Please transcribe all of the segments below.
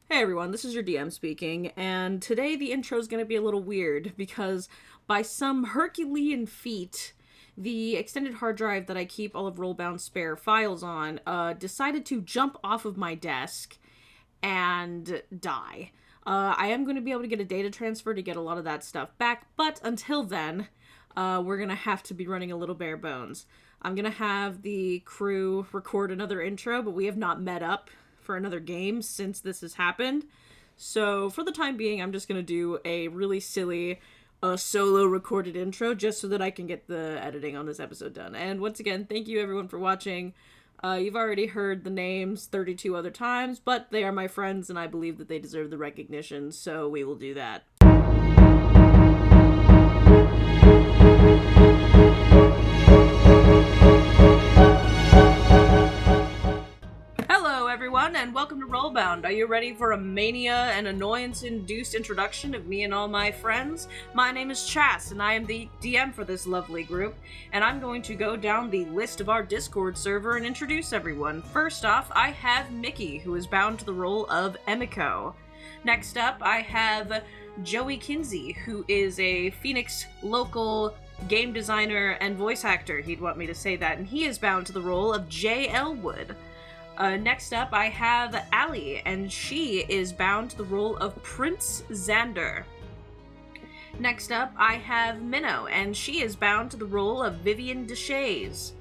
Hey everyone, this is your DM speaking, and today the intro is going to be a little weird because by some Herculean feat, the extended hard drive that I keep all of RollBound spare files on decided to jump off of my desk and die. I am going to be able to get a data transfer to get a lot of that stuff back, but until then, we're going to have to be running a little bare bones. I'm going to have the crew record another intro, but we have not met up for another game since this has happened. So for the time being, I'm just going to do a really silly solo recorded intro just so that I can get the editing on this episode done. And once again, thank you everyone for watching. You've already heard the names 32 other times, but they are my friends and I believe that they deserve the recognition, so we will do that. Hello, everyone, and welcome to RollBound. Are you ready for a mania and annoyance-induced introduction of me and all my friends? My name is Chas, and I am the DM for this lovely group, and I'm going to go down the list of our Discord server and introduce everyone. First off, I have Mickey, who is bound to the role of Emiko. Next up, I have Joey Kinsey, who is a Phoenix local game designer and voice actor. He'd want me to say that, and he is bound to the role of J. Elwood. Next up, I have Allie, and she is bound to the role of Prince Xander. Next up, I have Minnow, and she is bound to the role of Vivian Deshays.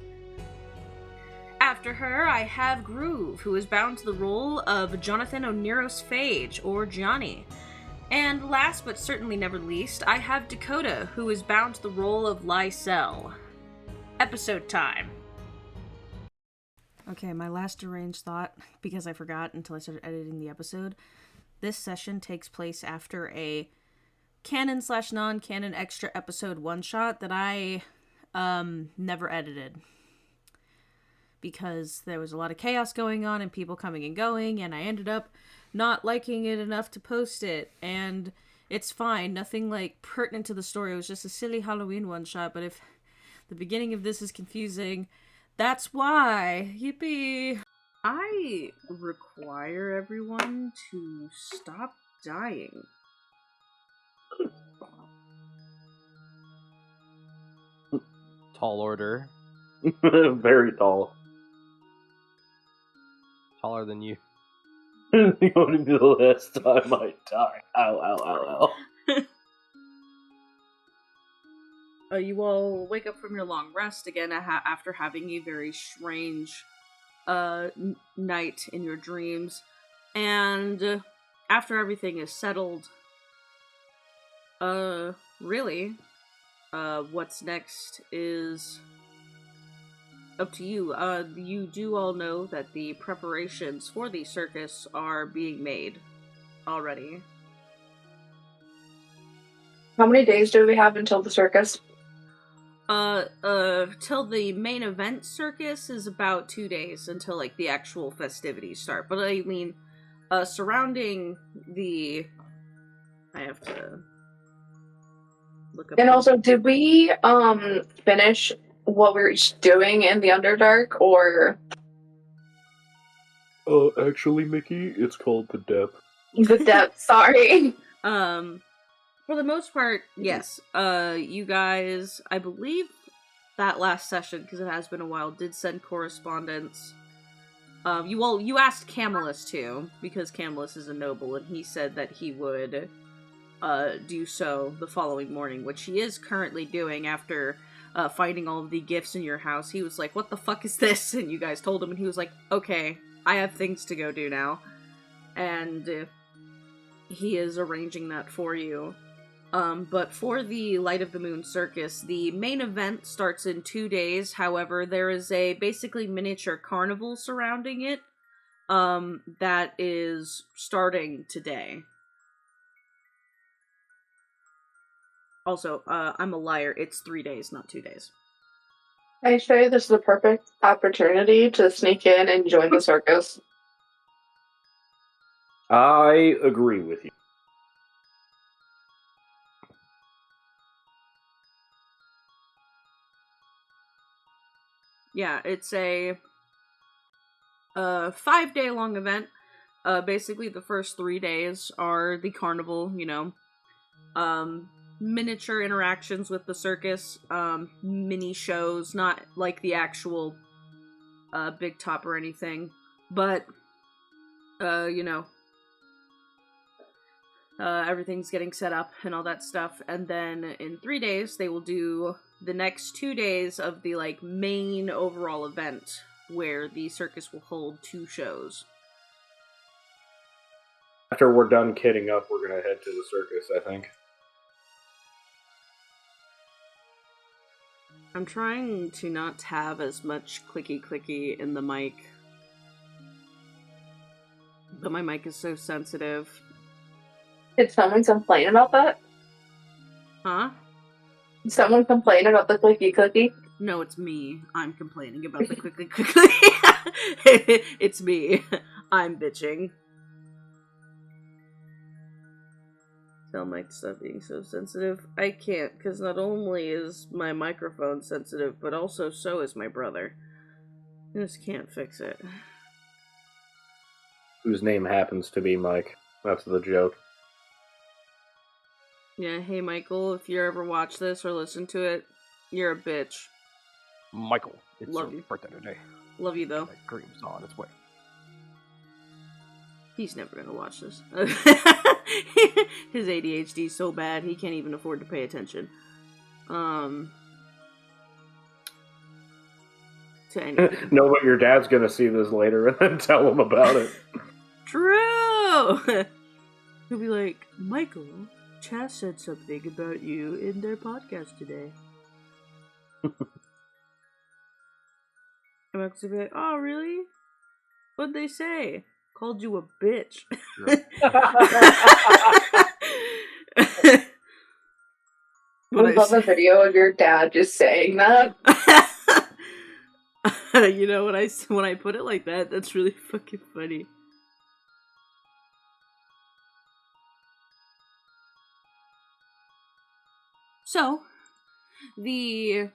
After her, I have Groove, who is bound to the role of Jonathan Oneros Phage, or Johnny. And last but certainly never least, I have Dakota, who is bound to the role of Lysel. Episode time. Okay, my last deranged thought, because I forgot until I started editing the episode. This session takes place after a canon/non-canon extra episode one-shot that I never edited. Because there was a lot of chaos going on and people coming and going, and I ended up not liking it enough to post it. And it's fine, nothing like pertinent to the story. It was just a silly Halloween one-shot, but if the beginning of this is confusing, that's why. Yippee. I require everyone to stop dying. Tall order. Very tall. Taller than you. It would be the last time I die. Ow, ow, ow, ow. You all wake up from your long rest again after having a very strange night in your dreams. And after everything is settled, really, what's next is up to you. You do all know that the preparations for the circus are being made already. How many days do we have until the circus? Till the main event circus is about 2 days until, like, the actual festivities start. But I mean, surrounding the... I have to look up... And also, did we, finish what we were doing in the Underdark, or... Actually, Mickey, it's called the depth. The depth, sorry. For the most part, yes. You guys, I believe that last session, because it has been a while, did send correspondence. You asked Camillus too, because Camillus is a noble, and he said that he would do so the following morning, which he is currently doing after finding all of the gifts in your house. He was like, "What the fuck is this?" And you guys told him, and he was like, "Okay, I have things to go do now." And he is arranging that for you. But for the Light of the Moon Circus, the main event starts in 2 days. However, there is a basically miniature carnival surrounding it, that is starting today. Also, I'm a liar. It's 3 days, not 2 days. I say this is the perfect opportunity to sneak in and join the circus. I agree with you. Yeah, it's a 5-day long event. basically the first 3 days are the carnival, miniature interactions with the circus, mini shows, not like the actual big top or anything, but everything's getting set up and all that stuff. And then in 3 days they will do the next 2 days of the like main overall event where the circus will hold 2 shows. After we're done kidding up, we're gonna head to the circus, I think. I'm trying to not have as much clicky in the mic. But my mic is so sensitive. Did someone complain about that? Huh? Did someone complain about the clicky? No, it's me. I'm complaining about the quickly. It's me. I'm bitching. Tell Mike to stop being so sensitive. I can't, because not only is my microphone sensitive, but also so is my brother. I just can't fix it. Whose name happens to be Mike. That's the joke. Yeah, hey Michael, if you ever watch this or listen to it, you're a bitch. Michael, it's Love your you. birthday today. Love you though. That cream's on its way. He's never gonna watch this. His ADHD's so bad he can't even afford to pay attention. To anything. No, but your dad's gonna see this later and then tell him about it. True! He'll be like, Michael, Chas said something about you in their podcast today. And Michael's gonna be like, oh, really? What'd they say? Called you a bitch. I love a video of your dad just saying that. You know, when I put it like that, that's really fucking funny. So, the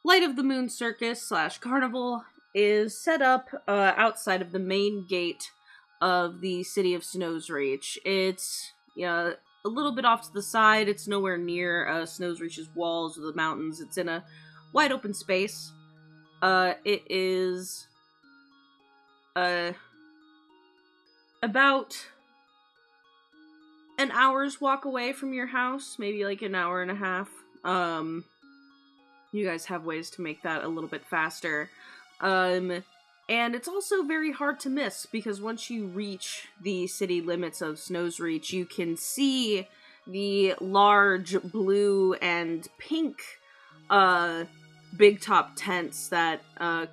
Light of the Moon Circus / carnival is set up outside of the main gate of the city of Snow's Reach. It's a little bit off to the side. It's nowhere near Snow's Reach's walls or the mountains. It's in a wide open space. It is about an hour's walk away from your house, maybe like an hour and a half. You guys have ways to make that a little bit faster. And it's also very hard to miss, because once you reach the city limits of Snow's Reach, you can see the large blue and pink big top tents that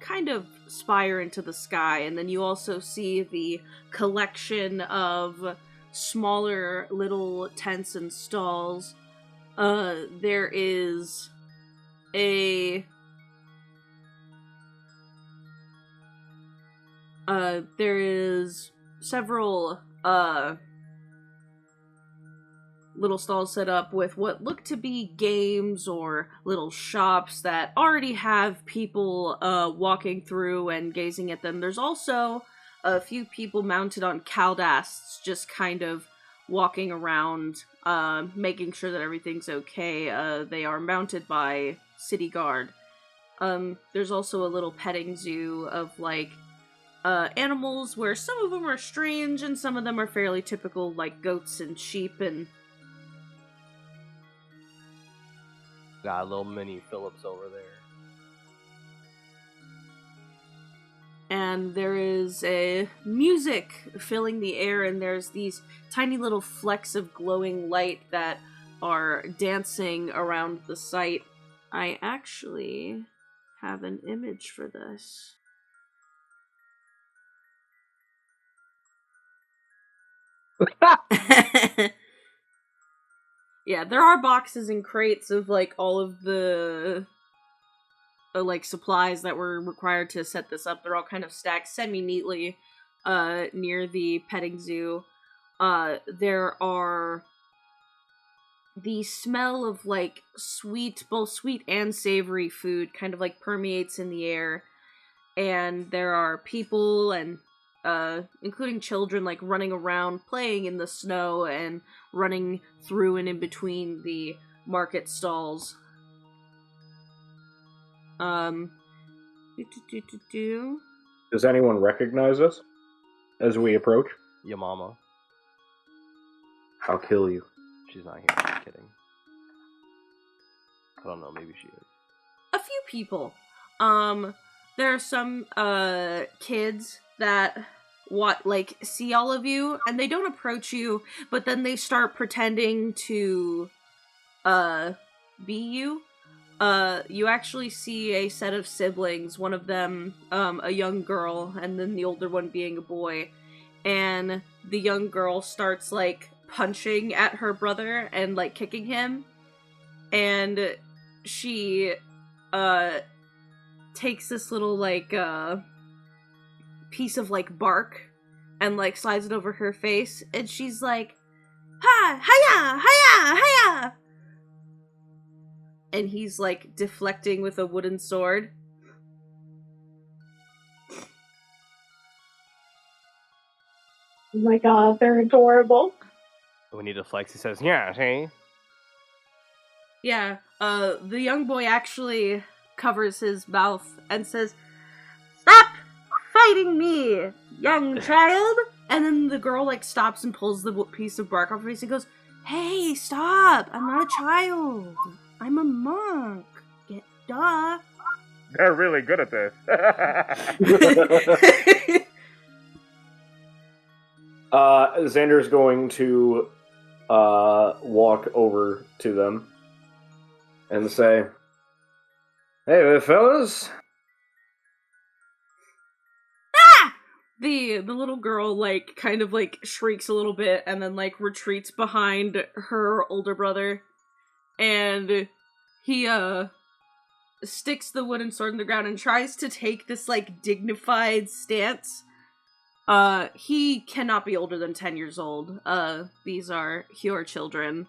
kind of spire into the sky. And then you also see the collection of smaller little tents and stalls. There is several little stalls set up with what look to be games or little shops that already have people walking through and gazing at them. There's also a few people mounted on caldasts, just kind of walking around, making sure that everything's okay. They are mounted by city guard. There's also a little petting zoo of like animals where some of them are strange and some of them are fairly typical, like goats and sheep and Got a little mini Phillips over there. and there is a music filling the air, and there's these tiny little flecks of glowing light that are dancing around the site. I actually have an image for this. Yeah, there are boxes and crates of like all of the like supplies that were required to set this up. They're all kind of stacked semi-neatly near the petting zoo. There are the smell of like both sweet and savory food kind of like permeates in the air. And there are people and including children, like, running around, playing in the snow, and running through and in between the market stalls. Does anyone recognize us as we approach? Your mama. I'll kill you. She's not here. I'm kidding. I don't know. Maybe she is. A few people. There are some kids that see all of you, and they don't approach you, but then they start pretending to be you. You actually see a set of siblings, one of them a young girl, and then the older one being a boy, and the young girl starts like punching at her brother and like kicking him, and she takes this little like piece of like bark and like slides it over her face, and she's like, "Ha! Hiya! Hiya! Hiya!" And he's like deflecting with a wooden sword. Oh my god, they're adorable. When he deflects, he says, "Yeah, hey." Yeah, the young boy actually covers his mouth and says, "Stop fighting me, young child!" And then the girl, like, stops and pulls the piece of bark off her face and goes, "Hey, stop! I'm not a child. I'm a monk. Duh." They're really good at this. Xander's going to walk over to them and say, "Hey there, fellas." Ah! The little girl, like, kind of, like, shrieks a little bit and then, like, retreats behind her older brother. And he, sticks the wooden sword in the ground and tries to take this, like, dignified stance. He cannot be older than 10 years old. These are your children.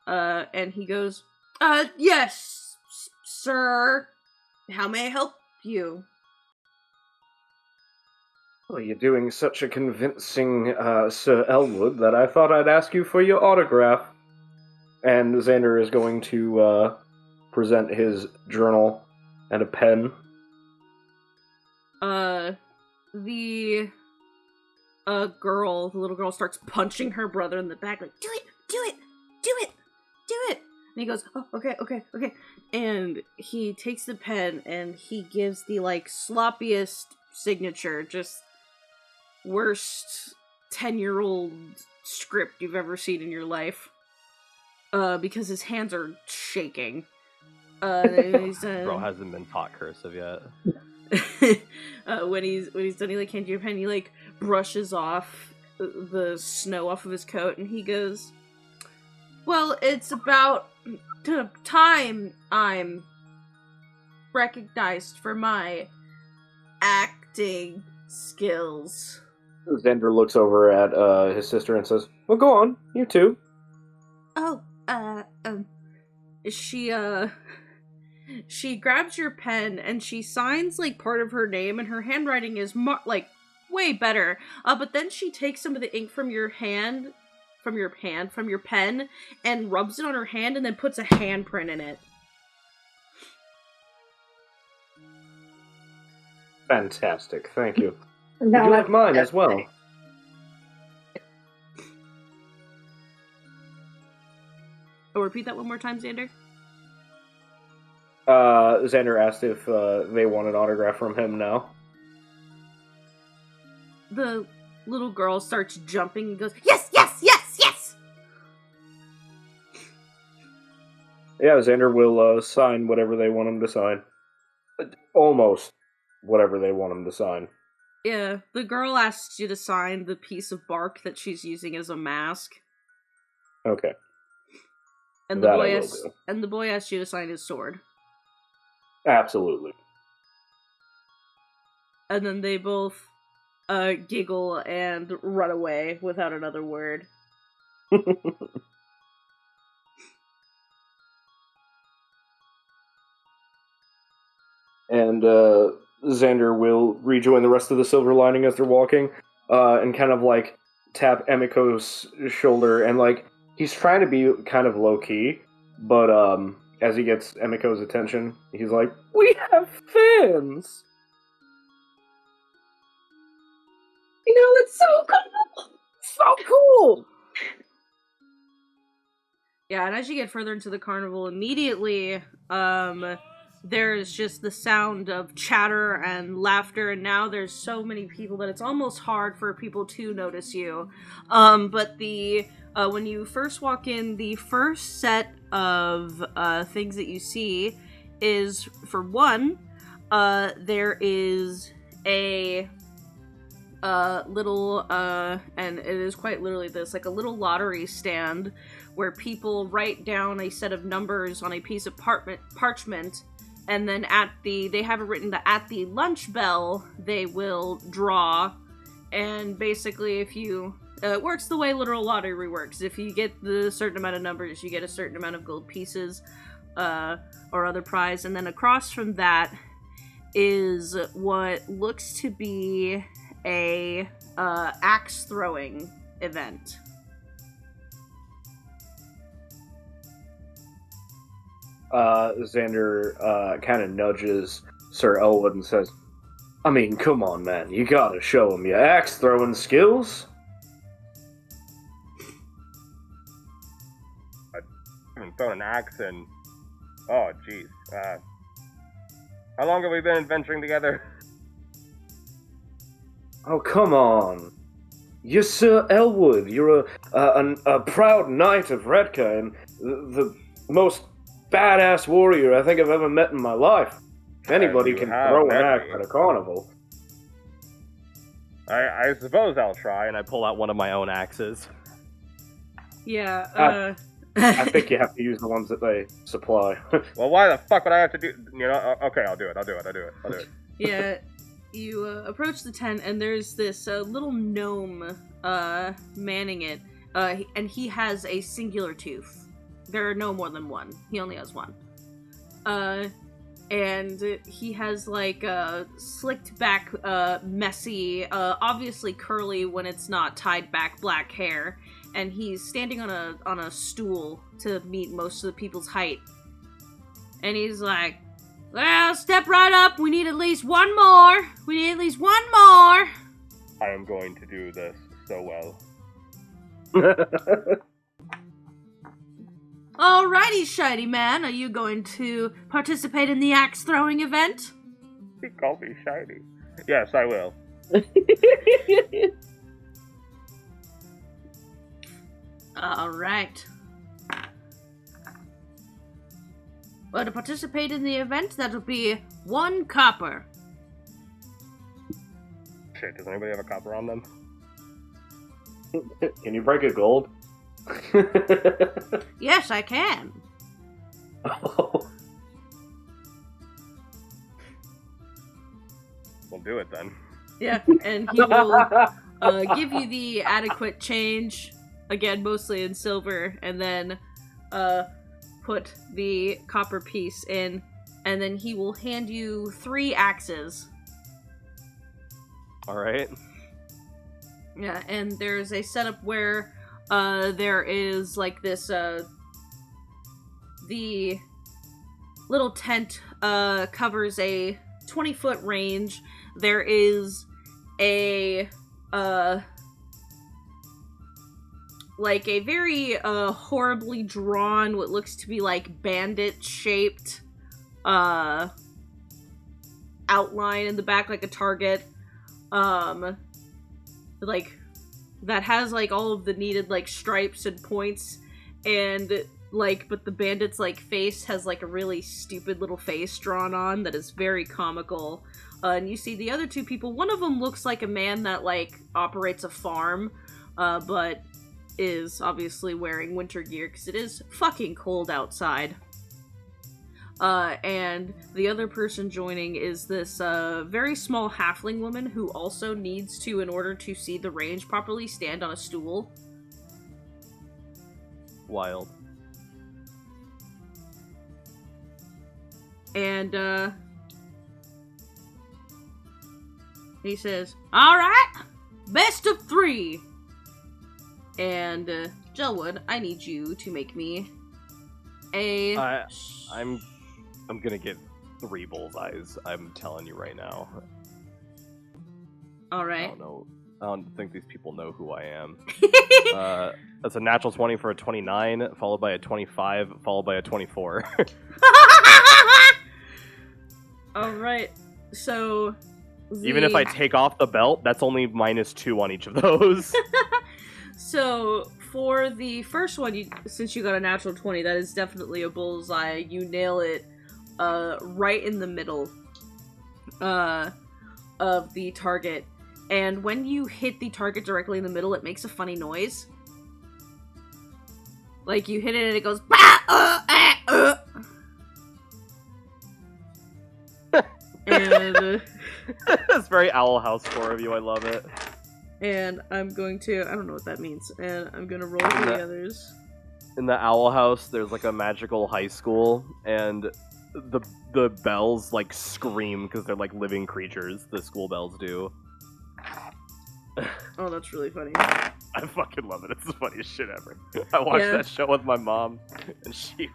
And he goes, "Yes, sir. How may I help you?" Well, you're doing such a convincing Sir Elwood that I thought I'd ask you for your autograph. And Xander is going to present his journal and a pen. The little girl starts punching her brother in the back, like, "Do it! Do it! Do it! Do it!" And he goes, "Oh, okay. And he takes the pen and he gives the, like, sloppiest signature, just worst 10-year-old script you've ever seen in your life. Because his hands are shaking. Bro hasn't been taught cursive yet. When he's done, he like hands you a pen. He like brushes off the snow off of his coat, and he goes, "Well, it's about time I'm recognized for my acting skills." Xander looks over at his sister and says, "Well, go on, you too." Oh, she grabs your pen and she signs like part of her name, and her handwriting is like way better. But then she takes some of the ink from your pen, and rubs it on her hand, and then puts a handprint in it. Fantastic, thank you. No, Would you like mine as well? Oh, repeat that one more time, Xander. Xander asked if they want an autograph from him now. The little girl starts jumping and goes, "Yes, yes, yes, yes!" Yeah, Xander will sign whatever they want him to sign. Almost whatever they want him to sign. Yeah, the girl asks you to sign the piece of bark that she's using as a mask. Okay. And That I will do. the boy asks you to sign his sword. Absolutely. And then they both giggle and run away without another word. And Xander will rejoin the rest of the Silver Lining as they're walking. and kind of like tap Emiko's shoulder, and like he's trying to be kind of low key, but as he gets Emiko's attention, he's like, "We have fans." It's so cool. So cool. Yeah, and as you get further into the carnival, immediately, there's just the sound of chatter and laughter, and now there's so many people that it's almost hard for people to notice you. But when you first walk in, the first set of things that you see is, for one, there is a little, and it is quite literally this, like a little lottery stand where people write down a set of numbers on a piece of parchment, and then they have it written that at the lunch bell, they will draw, and basically if you, it works the way literal lottery works. If you get the certain amount of numbers, you get a certain amount of gold pieces, or other prize, and then across from that is what looks to be a axe throwing event. Xander kind of nudges Sir Elwood and says, "I mean, come on, man. You gotta show him your axe throwing skills." I haven't thrown an axe in... Oh, jeez. How long have we been adventuring together? Oh, come on. You're Sir Elwood. You're a proud knight of Redka and the most badass warrior I think I've ever met in my life. If anybody can throw an axe at a carnival. I suppose I'll try, and I pull out one of my own axes. Yeah, I think you have to use the ones that they supply. Well, why the fuck would I have to do... You know, okay, I'll do it. Yeah, you approach the tent, and there's this little gnome manning it, and he has a singular tooth. There are no more than one. He only has one. And he has like slicked back, messy, obviously curly when it's not tied back black hair, and he's standing on a stool to meet most of the people's height. And he's like, "Well, step right up. We need at least one more. I am going to do this so well." Alrighty, shiny man. Are you going to participate in the axe throwing event? He called me shiny. Yes, I will. Alright. Well, to participate in the event, that'll be 1 copper. Shit, does anybody have a copper on them? Can you break a gold? Yes, I can. Oh. We'll do it then. Yeah, and he will give you the adequate change, again, mostly in silver, and then put the copper piece in, and then he will hand you 3 axes. Alright. Yeah, and there's a setup where there is like this, the little tent covers a 20-foot range. There is a like a very horribly drawn, what looks to be like bandit-shaped outline in the back, like a target. Like, that has, like, all of the needed, like, stripes and points, and, like, but the bandit's, like, face has, like, a really stupid little face drawn on that is very comical. And you see the other 2 people, one of them looks like a man that, like, operates a farm, but is obviously wearing winter gear, because it is fucking cold outside. And the other person joining is this very small halfling woman who also needs to, in order to see the range properly, stand on a stool. Wild. And he says, "Alright, best of 3. And, Gelwood, I need you to make me a... I'm gonna get 3 bullseyes. I'm telling you right now. Alright. I don't know. I don't think these people know who I am. That's a natural 20 for a 29, followed by a 25, followed by a 24. Alright, so... Even if I take off the belt, that's only -2 on each of those. So, for the first one, since you got a natural 20, that is definitely a bullseye. You nail it right in the middle of the target. And when you hit the target directly in the middle, it makes a funny noise. Like, you hit it and it goes... And... That's very Owl House score of you, I love it. And I'm going to... I don't know what that means. And I'm going to roll for the others. In the Owl House, there's like a magical high school, and the bells like scream because they're like living creatures. The school bells do. Oh, that's really funny. I fucking love it. It's the funniest shit ever. I watched that show with my mom, and she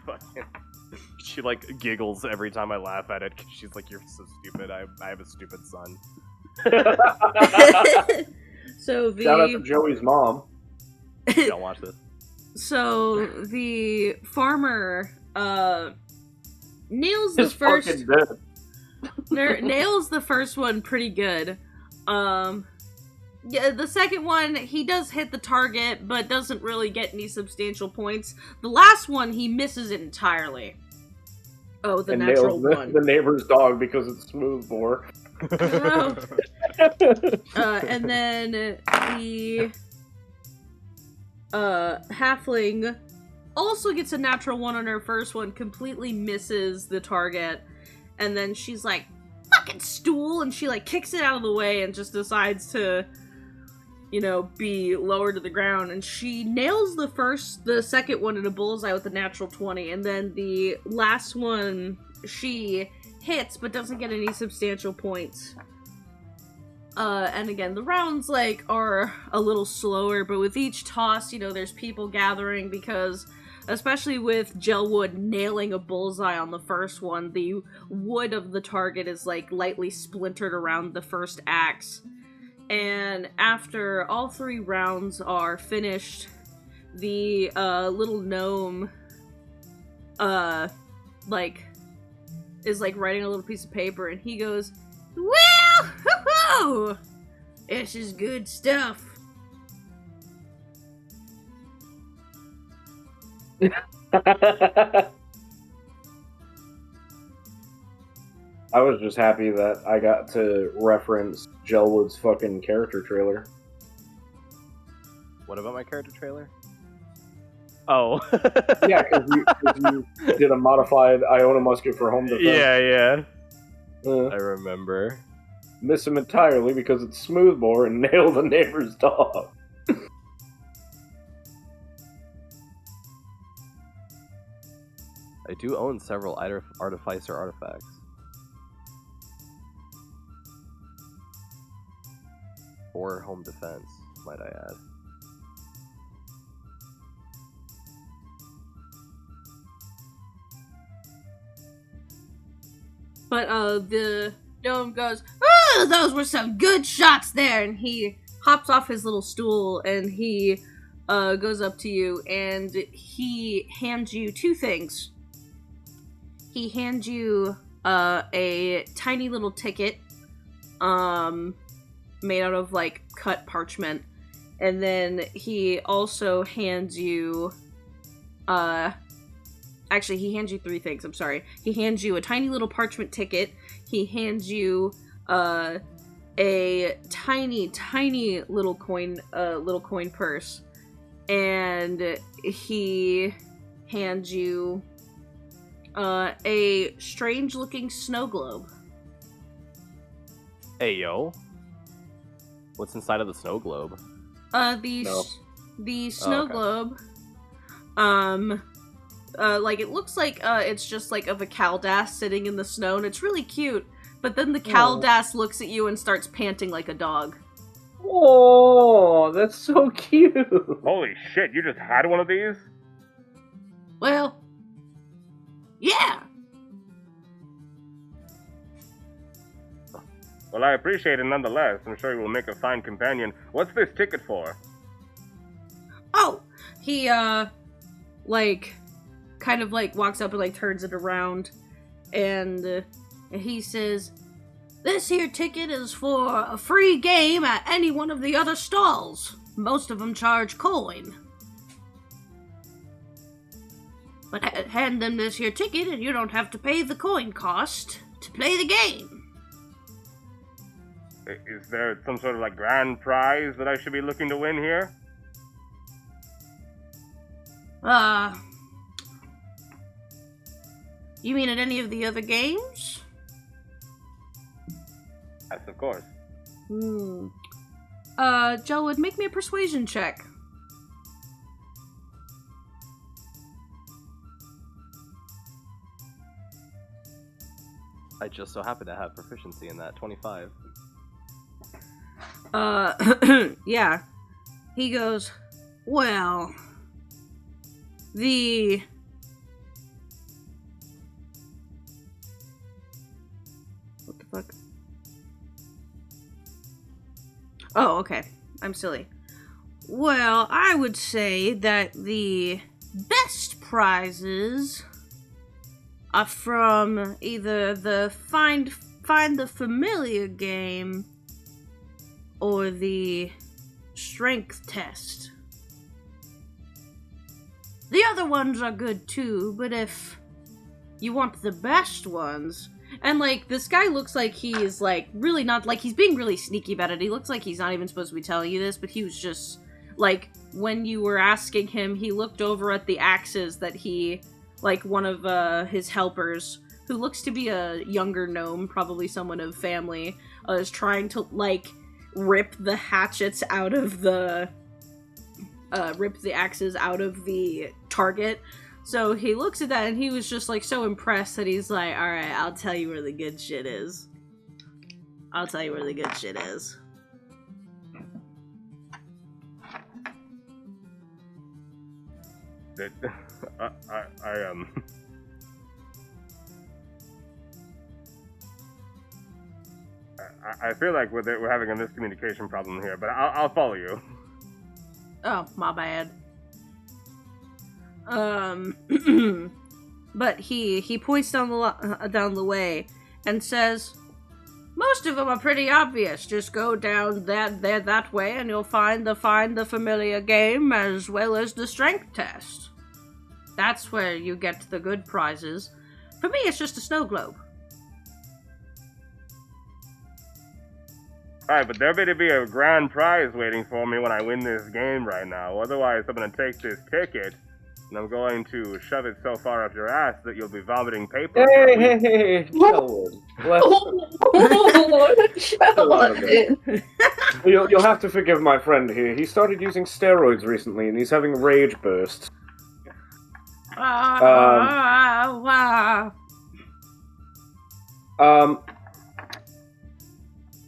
like giggles every time I laugh at it because she's like, "You're so stupid. I have a stupid son." So shout out to Joey's mom. Don't watch this. So the farmer nails the He's first fucking dead. nails the first one pretty good. Yeah, the second one, he does hit the target, but doesn't really get any substantial points. The last one, he misses it entirely. Oh, the natural one. The neighbor's dog because it's smoothbore. And then the halfling also gets a natural 1 on her first one, completely misses the target, and then she's like, fucking stool, and she like kicks it out of the way and just decides to, you know, be lower to the ground, and she nails the second one in a bullseye with a natural 20, and then the last one she hits but doesn't get any substantial points. And again, the rounds, like, are a little slower, but with each toss, you know, there's people gathering because, especially with Gelwood nailing a bullseye on the first one, the wood of the target is, like, lightly splintered around the first axe. And after all 3 rounds are finished, the, little gnome, is, like, writing a little piece of paper, and he goes, "Well, hoo-hoo! This is good stuff." I was just happy that I got to reference Gelwood's fucking character trailer. What about my character trailer? Oh. Yeah, because you did a modified I own a musket for home defense. Yeah. I remember. Miss him entirely because it's smoothbore and nail the neighbor's dog. I do own several Artificer artifacts. Or home defense, might I add. But, the gnome goes, "Oh, those were some good shots there!" And he hops off his little stool, and he, goes up to you, and he hands you 2 things. He hands you, a tiny little ticket, made out of, like, cut parchment. And then he also hands you, actually, he hands you 3 things, I'm sorry. He hands you a tiny little parchment ticket. He hands you, a tiny little coin purse. And he hands you, a strange-looking snow globe. Hey, yo. What's inside of the snow globe? The snow globe, like, it looks like, it's just, like, of a Caldas sitting in the snow, and it's really cute, but then the Caldas looks at you and starts panting like a dog. Oh, that's so cute. Holy shit, you just had one of these? Well, yeah. Well, I appreciate it nonetheless. I'm sure you will make a fine companion. What's this ticket for? Oh, he, kind of, walks up and, turns it around, and he says, "This here ticket is for a free game at any one of the other stalls. Most of them charge coin. But hand them this here ticket and you don't have to pay the coin cost to play the game." Is there some sort of, grand prize that I should be looking to win here? You mean at any of the other games? Yes, of course. Jelwood, make me a persuasion check. I just so happen to have proficiency in that. 25. Yeah. He goes, "Well, what the fuck? Oh, okay. I'm silly. Well, I would say that the best prizes are from either the Find the Familiar game or the Strength test. The other ones are good too, but if you want the best ones..." And, this guy looks like he's, really not, he's being really sneaky about it. He looks like he's not even supposed to be telling you this, but he was just, when you were asking him, he looked over at the axes that he, one of, his helpers, who looks to be a younger gnome, probably someone of family, is trying to, rip the hatchets out of the, rip the axes out of the target. So he looks at that and he was just so impressed that he's like, "Alright, I'll tell you where the good shit is. I'll tell you where the good shit is." I feel like we're having a miscommunication problem here, but I'll follow you. Oh, my bad. But he points down the way and says, "Most of them are pretty obvious. Just go down that way and you'll find the Familiar game as well as the Strength test. That's where you get the good prizes. For me, it's just a snow globe." Alright, but there better be a grand prize waiting for me when I win this game right now. Otherwise, I'm gonna take this ticket and I'm going to shove it so far up your ass that you'll be vomiting paper. Hey, Jelwood. You'll have to forgive my friend here. He started using steroids recently, and he's having rage bursts.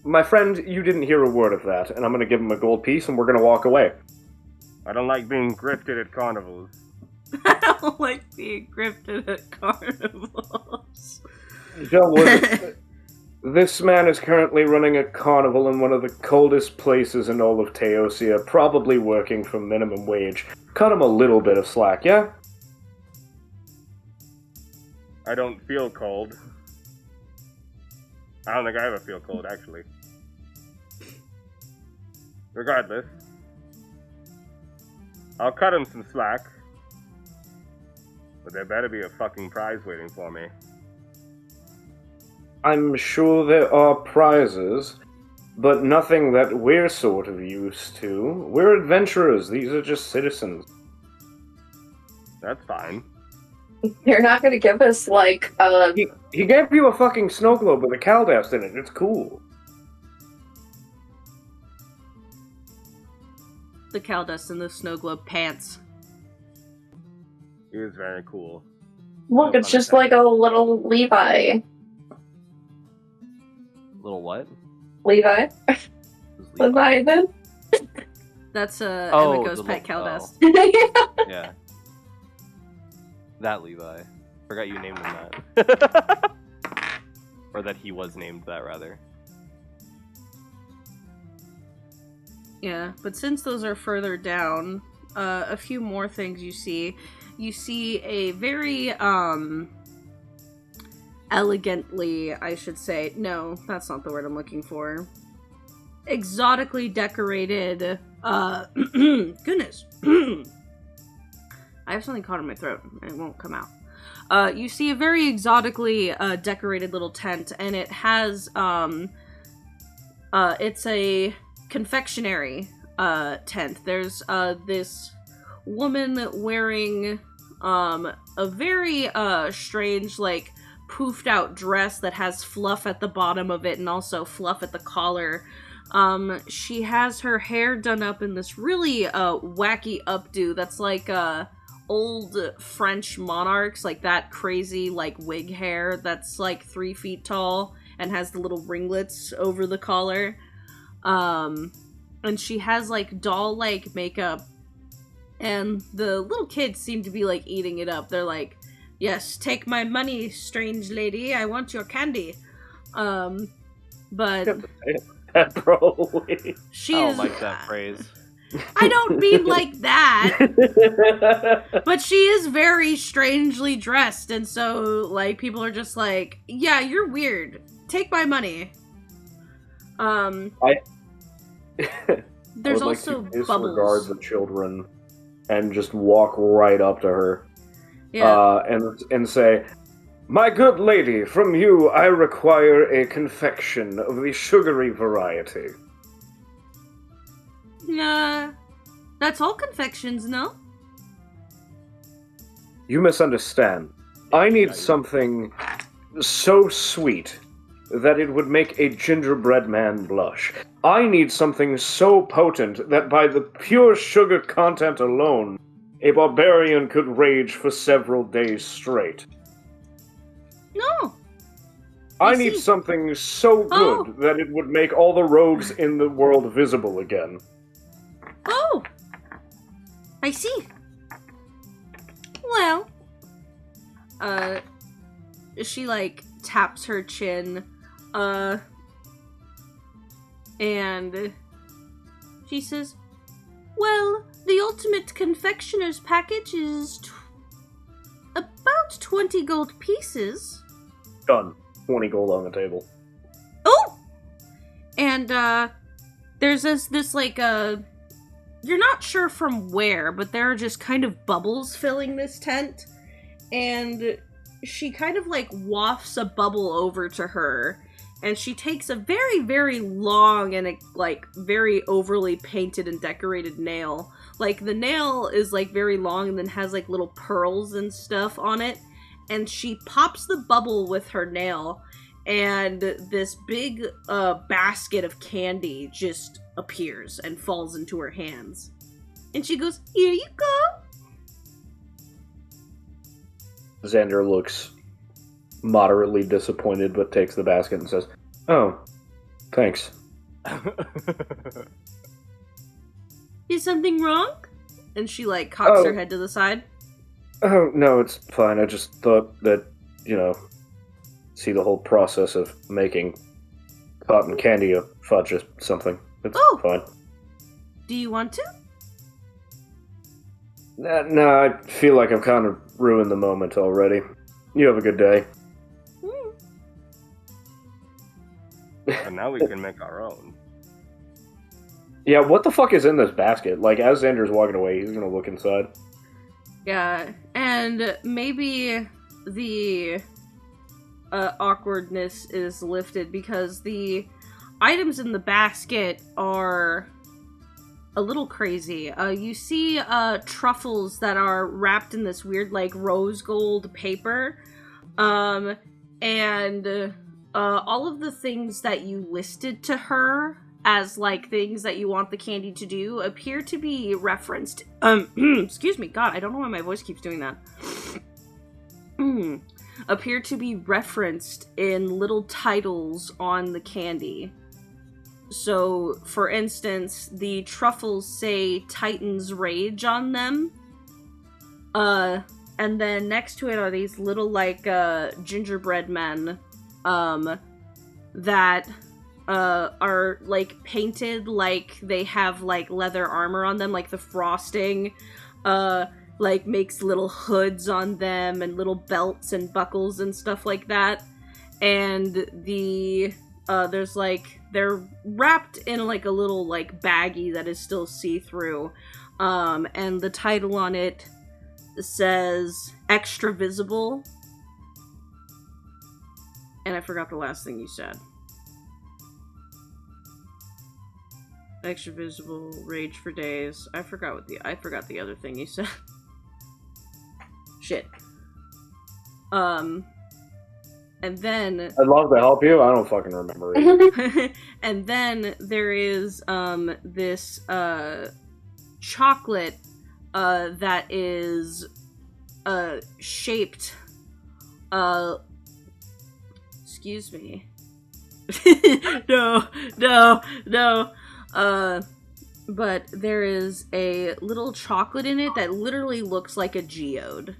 My friend, you didn't hear a word of that, and I'm gonna give him a gold piece, and we're gonna walk away. I don't like being grifted at carnivals. I don't like being grifted at carnivals. Jelwood, this man is currently running a carnival in one of the coldest places in all of Teosia, probably working for minimum wage. Cut him a little bit of slack, yeah? I don't feel cold. I don't think I ever feel cold, actually. Regardless, I'll cut him some slack. But there better be a fucking prize waiting for me. I'm sure there are prizes, but nothing that we're sort of used to. We're adventurers. These are just citizens. That's fine. You're not gonna give us, He gave you a fucking snow globe with a Caldast in it. It's cool. The Caldust and the snow globe pants. He is very cool. Look, it's just like a little Levi. Little what? Levi? Who's Leviathan? That's Emiko's the pet little- Caldest. Yeah. That Levi. Forgot you named him that. Or that he was named that, rather. Yeah, but since those are further down, a few more things you see. You see a very, elegantly, I should say, no, that's not the word I'm looking for. Exotically decorated, goodness. I have something caught in my throat, and it won't come out. You see a very exotically, decorated little tent, and it has, it's a confectionery, tent. There's, this woman wearing, a very, strange, like, poofed out dress that has fluff at the bottom of it and also fluff at the collar. She has her hair done up in this really, wacky updo that's like, old French monarchs, like that crazy, like, wig hair that's like 3 feet tall and has the little ringlets over the collar. And she has like doll-like makeup, and the little kids seem to be like eating it up. They're like, "Yes, take my money, strange lady. I want your candy." But Bro. she I is. don't like that phrase. I don't mean like that. But she is very strangely dressed, and so, like, people are just like, "Yeah, you're weird. Take my money." There's I would also like to disregard bubbles. the children and just walk right up to her, Yeah. and say, "My good lady, from you I require a confection of the sugary variety." That's all confections, no? You misunderstand. I need something so sweet that it would make a gingerbread man blush. I need something so potent that by the pure sugar content alone, a barbarian could rage for several days straight. No. I I need see. something so good Oh. that it would make all the rogues in the world visible again. Oh! I see. Well. She, like, taps her chin, and she says, "Well, the ultimate confectioner's package is about 20 gold pieces." Done. 20 gold on the table. Oh! And, there's this like, you're not sure from where, but there are just kind of bubbles filling this tent, and she kind of, like, wafts a bubble over to her, and she takes a very, very long and, like, very overly painted and decorated nail. Like, the nail is, like, very long and then has, like, little pearls and stuff on it, and she pops the bubble with her nail, and this big basket of candy just appears and falls into her hands. And she goes, "Here you go." Xander looks moderately disappointed but takes the basket and says, "Oh, thanks." "Is something wrong?" And she, like, cocks Oh. her head to the side. "Oh, no, it's fine. I just thought that, see the whole process of making cotton candy or fudge or something. It's Oh. fine." "Do you want to?" No, I feel like I've kind of ruined the moment already. You have a good day. And now we can make our own. Yeah, what the fuck is in this basket? Like, as Xander's walking away, he's gonna look inside. Yeah, and maybe the awkwardness is lifted because the items in the basket are a little crazy. You see truffles that are wrapped in this weird, like, rose gold paper, and all of the things that you listed to her as, like, things that you want the candy to do appear to be referenced. Excuse me, God, I don't know why my voice keeps doing that. Appear to be referenced in little titles on the candy. So, for instance, the truffles say Titan's Rage on them. And then next to it are these little, like, gingerbread men, that, are, like, painted like they have, like, leather armor on them, like the frosting, like, makes little hoods on them and little belts and buckles and stuff like that. And there's, like, they're wrapped in, like, a little, like, baggie that is still see-through. And the title on it says Extra Visible. And I forgot the last thing you said. Extra Visible, Rage for Days. I forgot the other thing you said. Shit. And then I'd love to help you. I don't fucking remember it. and then there is this chocolate that is shaped excuse me. No. But there is a little chocolate in it that literally looks like a geode.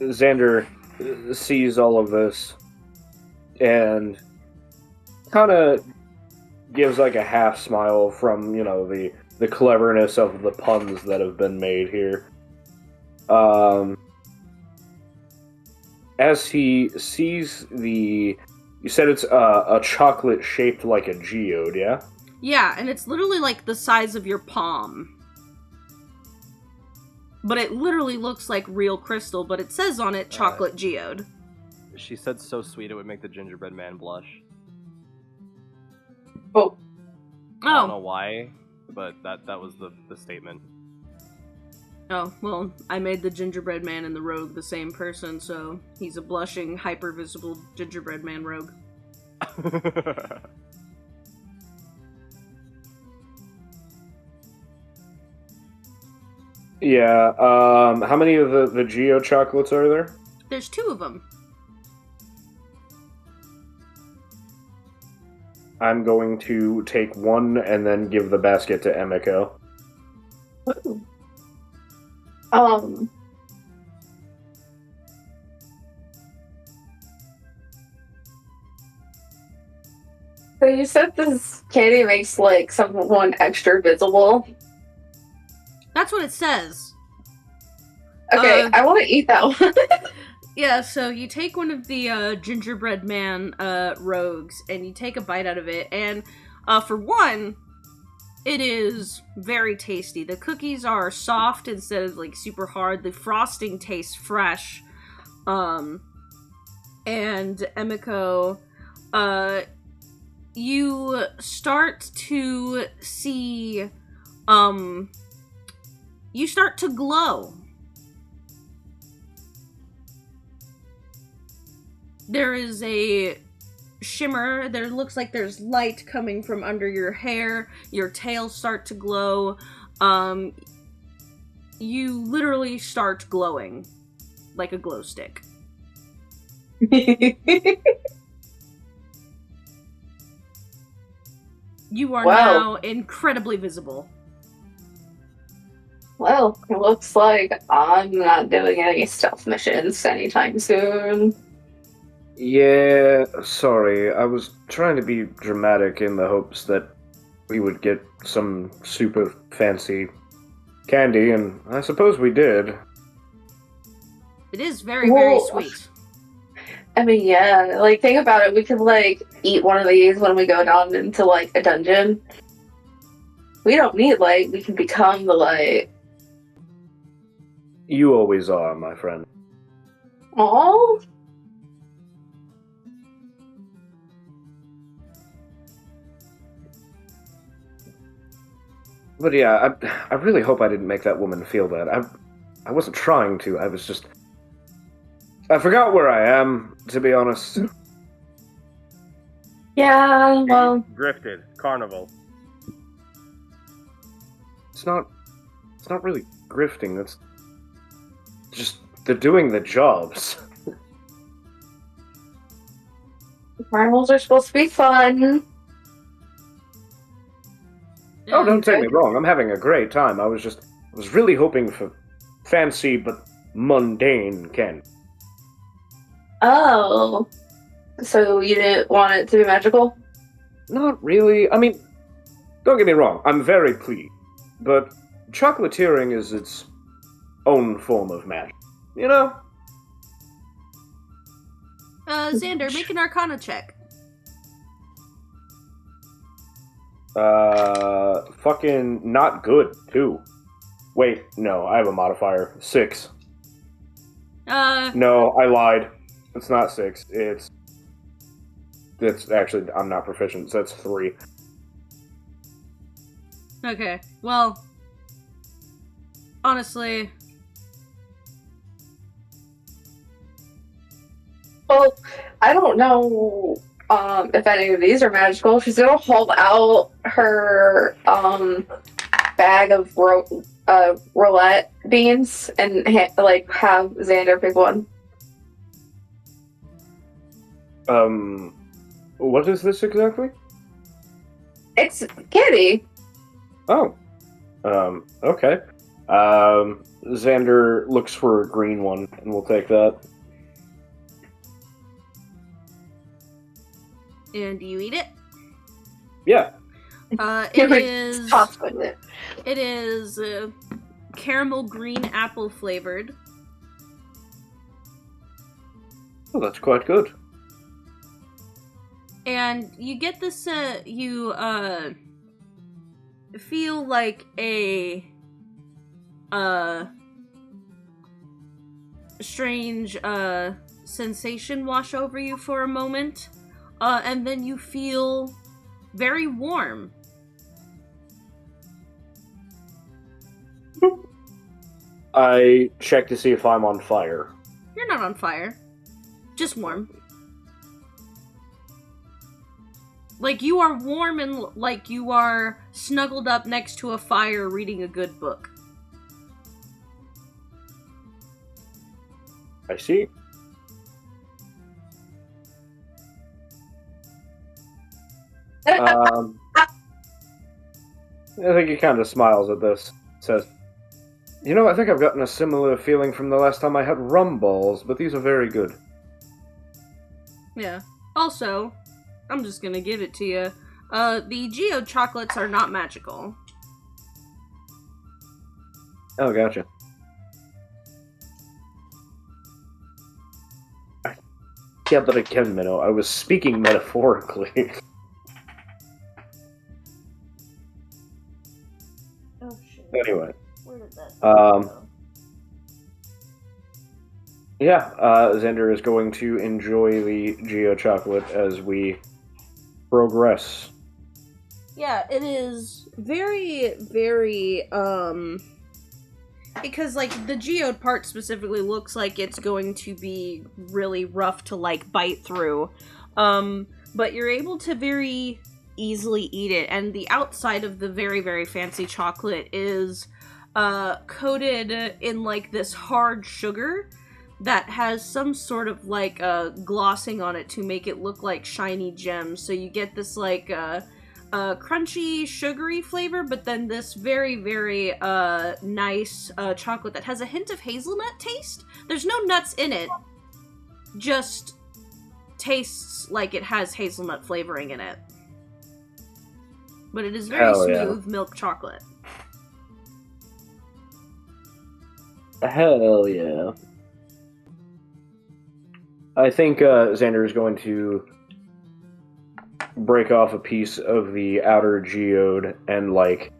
Xander sees all of this and kind of gives like a half smile from, you know, the cleverness of the puns that have been made here. As he sees you said it's a chocolate shaped like a geode, yeah? Yeah, and it's literally like the size of your palm. But it literally looks like real crystal, but it says on it chocolate geode. She said so sweet it would make the gingerbread man blush. Oh. I don't know why, but that was the statement. Oh, well, I made the gingerbread man and the rogue the same person, so he's a blushing, hyper-visible gingerbread man rogue. Yeah, how many of the Geo chocolates are there? There's 2 of them. I'm going to take one and then give the basket to Emiko. So you said this candy makes like someone extra visible. That's what it says. Okay, I want to eat that one. Yeah, so you take one of the gingerbread man rogues and you take a bite out of it, and for one, it is very tasty. The cookies are soft instead of like super hard. The frosting tastes fresh. And Emiko, you start to see, you start to glow. There is a shimmer. There looks like there's light coming from under your hair. Your tail start to glow. You literally start glowing like a glow stick. You are now incredibly visible. Well, it looks like I'm not doing any stealth missions anytime soon. Yeah, sorry. I was trying to be dramatic in the hopes that we would get some super fancy candy, and I suppose we did. It is very, very sweet. I mean, yeah, like, think about it. We could, like, eat one of these when we go down into, like, a dungeon. We don't need light. We can become the light. You always are, my friend. Aww. But yeah, I really hope I didn't make that woman feel bad. I wasn't trying to. I was just... I forgot where I am, to be honest. Yeah, well... Drifted. Carnival. It's not really grifting. It's just they're doing the jobs. Carnivals are supposed to be fun. Oh, don't take me wrong. I'm having a great time. I was really hoping for fancy but mundane Ken. Oh. So you didn't want it to be magical? Not really. I mean, don't get me wrong. I'm very pleased. But chocolatiering is its own form of magic. You know? Xander, make an Arcana check. Fucking not good, too. Wait, no, I have a modifier. 6. No, I lied. It's not 6. It's actually, I'm not proficient, so that's 3. Okay, well, honestly... Well, I don't know if any of these are magical. She's gonna hold out her bag of roulette beans and have Xander pick one. What is this exactly? It's candy. Oh. Okay. Xander looks for a green one, and we'll take that. And do you eat it? Yeah. It is caramel green apple flavored. Oh, that's quite good. And you get this, you feel like a strange sensation wash over you for a moment. And then you feel very warm. I check to see if I'm on fire. You're not on fire. Just warm. Like, you are warm and like you are snuggled up next to a fire reading a good book. I see. I think he kind of smiles at this. Says, "You know, I think I've gotten a similar feeling from the last time I had rum balls, but these are very good." Yeah. Also, I'm just gonna give it to you. The geode chocolates are not magical. Oh, gotcha. Yeah, but again, Minnow, I was speaking metaphorically. Oh shit. Anyway. Where did that Yeah, Xander is going to enjoy the Geo chocolate as we progress. Yeah, it is very, very, because, like, the geode part specifically looks like it's going to be really rough to, like, bite through. But you're able to very easily eat it, and the outside of the very, very fancy chocolate is, coated in, like, this hard sugar that has some sort of, like, glossing on it to make it look like shiny gems. So you get this, like, crunchy, sugary flavor, but then this very, very nice chocolate that has a hint of hazelnut taste. There's no nuts in it, just tastes like it has hazelnut flavoring in it. But it is very smooth milk chocolate. Hell yeah. I think Xander is going to break off a piece of the outer geode and, like,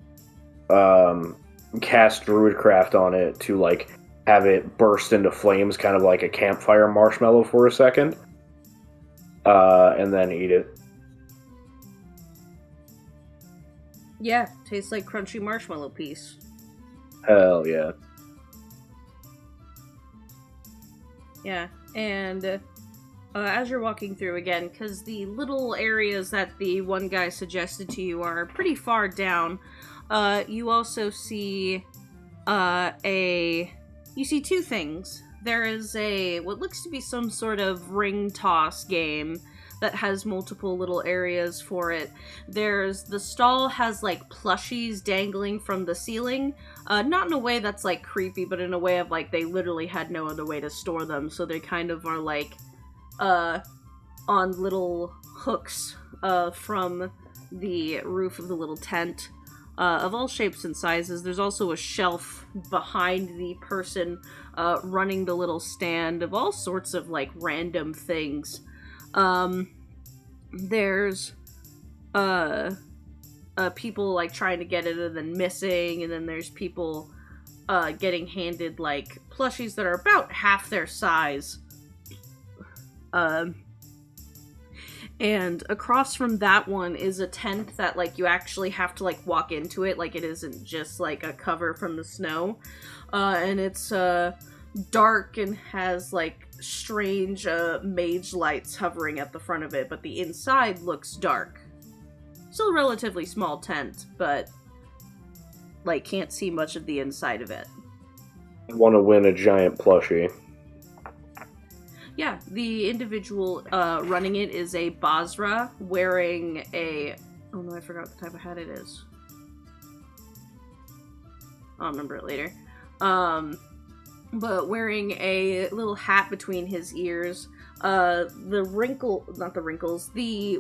cast Druidcraft on it to, like, have it burst into flames, kind of like a campfire marshmallow for a second. And then eat it. Yeah, tastes like crunchy marshmallow piece. Hell yeah. Yeah, and as you're walking through again, because the little areas that the one guy suggested to you are pretty far down, you also see you see two things. there is what looks to be some sort of ring toss game that has multiple little areas for it. The stall has like plushies dangling from the ceiling, not in a way that's like creepy, but in a way of like they literally had no other way to store them, so they kind of are like on little hooks from the roof of the little tent, of all shapes and sizes. There's also a shelf behind the person running the little stand of all sorts of like random things. There's people like trying to get it and then missing, and then there's people getting handed like plushies that are about half their size. And across from that one is a tent that like you actually have to like walk into it, like it isn't just like a cover from the snow. And it's dark and has like strange mage lights hovering at the front of it, but the inside looks dark. Still a relatively small tent, but like can't see much of the inside of it. I want to win a giant plushie. Yeah, the individual running it is a Basra wearing a... Oh no, I forgot what type of hat it is. I'll remember it later. But wearing a little hat between his ears. The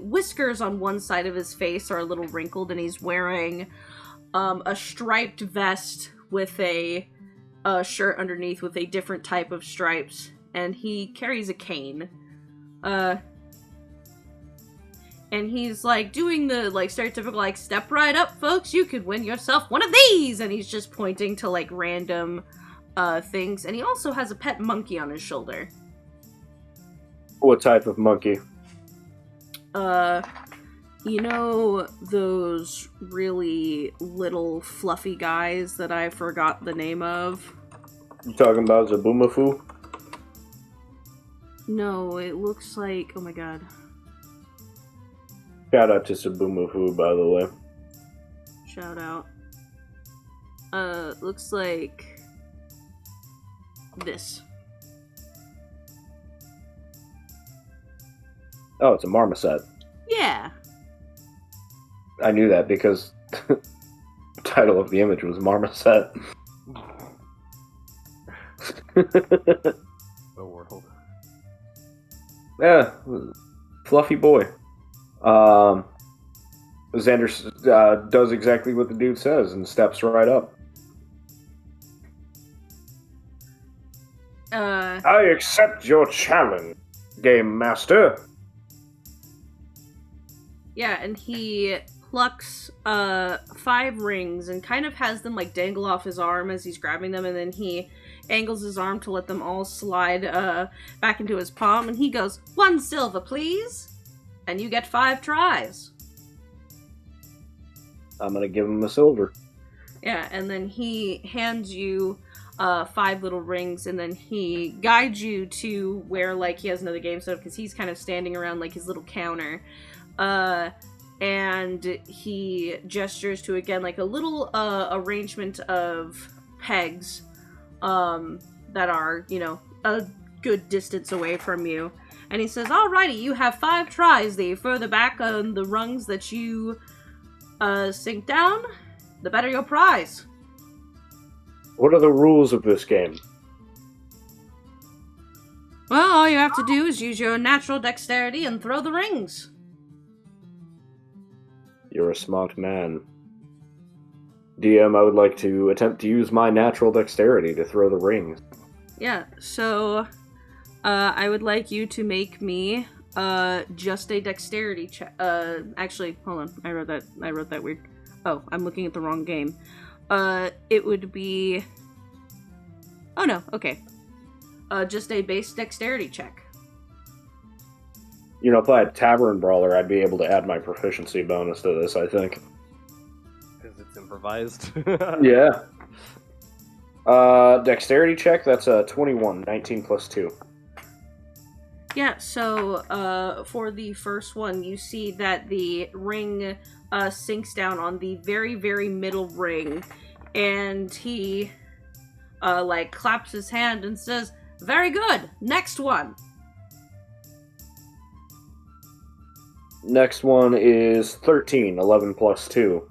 whiskers on one side of his face are a little wrinkled, and he's wearing a striped vest with a shirt underneath with a different type of stripes. And he carries a cane. And he's, like, doing the, like, stereotypical, like, step right up, folks, you could win yourself one of these! And he's just pointing to, like, random, things. And he also has a pet monkey on his shoulder. What type of monkey? You know those really little fluffy guys that I forgot the name of? You talking about Zabumafu? No, it looks like... Oh my god. Shout out to Zabumafu, by the way. Shout out. Looks like... this. Oh, it's a marmoset. Yeah. I knew that because the title of the image was marmoset. The world. Yeah, fluffy boy. Xander does exactly what the dude says and steps right up. I accept your challenge, Game Master. Yeah, and he plucks 5 rings and kind of has them like dangle off his arm as he's grabbing them, and then he angles his arm to let them all slide back into his palm, and he goes, 1 silver, please! And you get 5 tries. I'm gonna give him a silver. Yeah, and then he hands you 5 little rings, and then he guides you to where, like, he has another game set up, because he's kind of standing around, like, his little counter. And he gestures to, again, like, a little arrangement of pegs that are, you know, a good distance away from you. And he says, alrighty, you have 5 tries. The further back on the rungs that you sink down, the better your prize. What are the rules of this game? Well, all you have to do is use your natural dexterity and throw the rings. You're a smart man. DM, I would like to attempt to use my natural dexterity to throw the rings. Yeah, so I would like you to make me just a dexterity check. Actually, hold on. I wrote that weird. Oh, I'm looking at the wrong game. It would be... Oh no, okay. Just a base dexterity check. You know, if I had Tavern Brawler, I'd be able to add my proficiency bonus to this, I think. Because it's improvised. Yeah. Dexterity check, that's a 21, 19 plus 2. Yeah, so for the first one, you see that the ring sinks down on the very, very middle ring, and he like claps his hand and says, Very good. Next one. Next one is 13, 11 plus 2.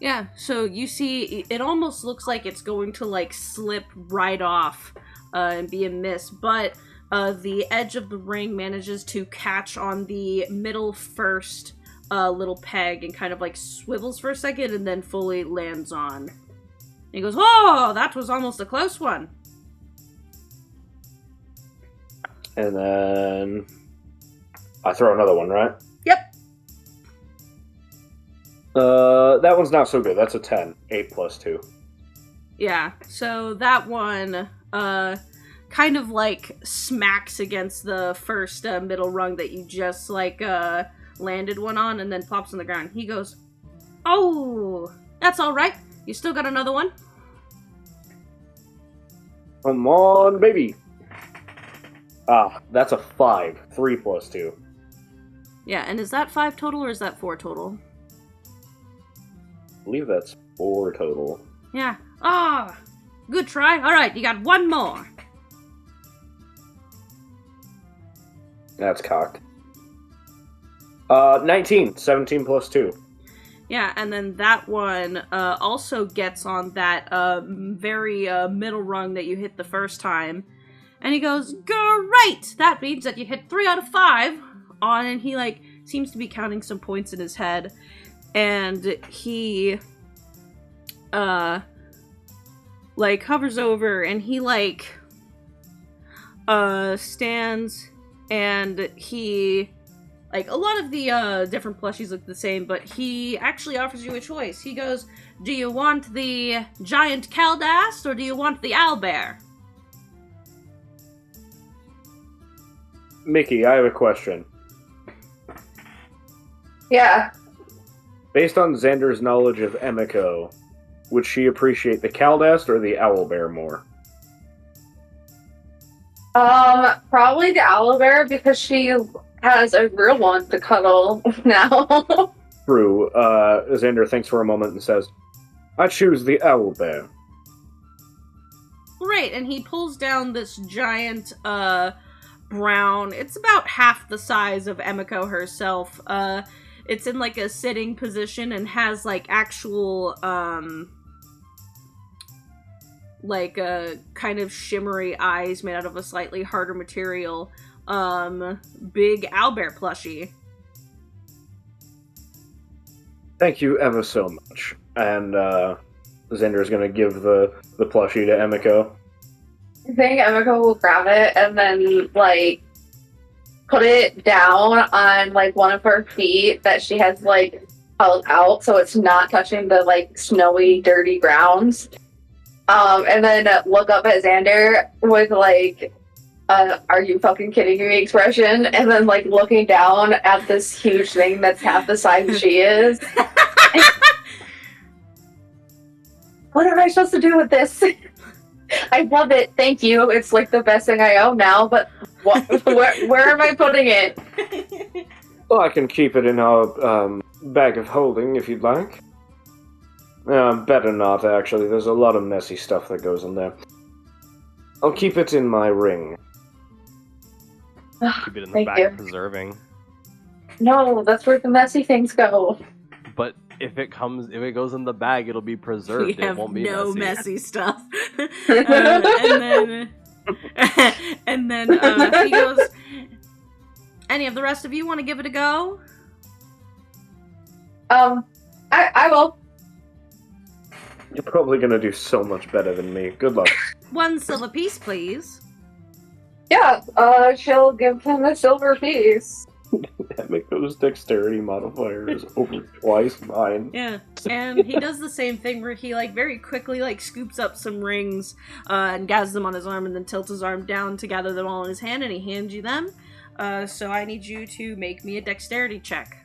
Yeah, so you see, it almost looks like it's going to, like, slip right off and be a miss, but the edge of the ring manages to catch on the middle first little peg and kind of, like, swivels for a second and then fully lands on. And he goes, "Oh, that was almost a close one." And then I throw another one, right? Yep. That one's not so good. That's a 10. 8 plus 2. Yeah, so that one kind of like smacks against the first middle rung that you just like landed one on and then plops on the ground. He goes, "Oh, that's all right. You still got another one?" Come on, baby. Ah, that's a 5. 3 plus 2. Yeah, and is that 5 total or is that 4 total? I believe that's 4 total. Yeah. Ah, good try. All right, you got one more. That's cocked. 19. 17 plus 2. Yeah, and then that one also gets on that very middle rung that you hit the first time. And he goes, "Great! That means that you hit 3 out of 5 on," and he, like, seems to be counting some points in his head. And he, like, hovers over and he, like, stands and he, like, a lot of the different plushies look the same, but he actually offers you a choice. He goes, "Do you want the giant Caldast or do you want the owlbear?" Mickey, I have a question. Yeah. Based on Xander's knowledge of Emiko, would she appreciate the Caldast or the Owlbear more? Probably the owlbear because she has a real one to cuddle now. True. Xander thinks for a moment and says, "I choose the Owlbear." Great, and he pulls down this giant, brown, it's about half the size of Emiko herself. It's in, like, a sitting position and has, like, actual, like, kind of shimmery eyes made out of a slightly harder material, big owlbear plushie. Thank you ever so much. And, Xander's gonna give the plushie to Emiko. I think Emiko will grab it and then, like, put it down on, like, one of her feet that she has, like, held out so it's not touching the, like, snowy, dirty grounds. And then look up at Xander with, like, "Are you fucking kidding me" expression, and then, like, looking down at this huge thing that's half the size she is. What am I supposed to do with this? I love it. Thank you. It's like the best thing I own now, but where am I putting it? Well, I can keep it in our bag of holding if you'd like. Better not, actually. There's a lot of messy stuff that goes in there. I'll keep it in my ring. Keep it in the Thank back, you. preserving. No, that's where the messy things go. But if it goes in the bag, it'll be preserved. We It have won't be no messy. messy stuff. And then he goes, "Any of the rest of you want to give it a go?" I will. You're probably gonna do so much better than me. Good luck. 1 silver piece, please. Yeah, she'll give him a silver piece. Emiko's dexterity modifier is over twice mine. Yeah, and he does the same thing where he, like, very quickly, like, scoops up some rings and gathers them on his arm and then tilts his arm down to gather them all in his hand, and he hands you them. So I need you to make me a dexterity check.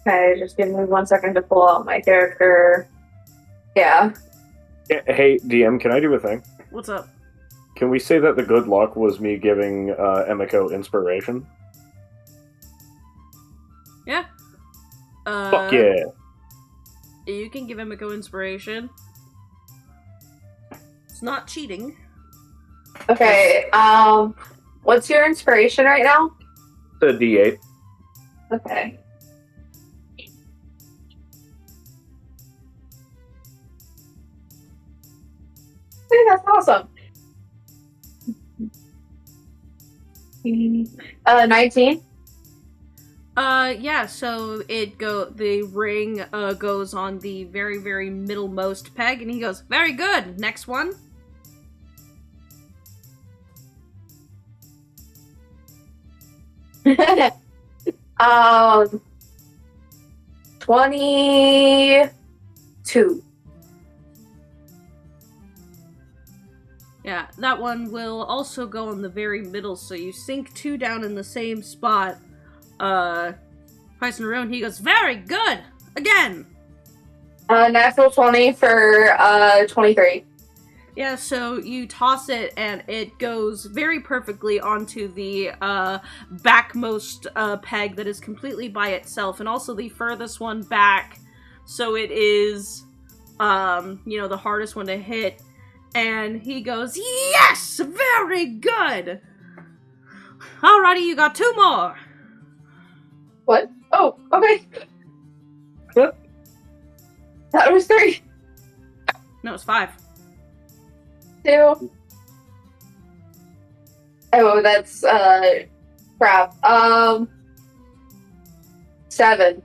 Okay, just give me 1 second to pull out my character. Yeah. Hey, DM, can I do a thing? What's up? Can we say that the good luck was me giving Emiko inspiration? Yeah. Fuck yeah. You can give Emiko inspiration. It's not cheating. Okay, what's your inspiration right now? It's a D8. Okay. Hey, that's awesome. 19. Yeah, so the ring goes on the very, very middlemost peg, and he goes, very good, next one. um, 22. Yeah, that one will also go in the very middle, so you sink 2 down in the same spot, twice in a row, and he goes, very good! Again! Natural 20 for, 23. Yeah, so you toss it, and it goes very perfectly onto the, backmost, peg that is completely by itself, and also the furthest one back, so it is, the hardest one to hit. And he goes, yes! Very good! Alrighty, you got 2 more! What? Oh, okay. That was 3. No, it's 5. 2. Oh, that's, crap. 7.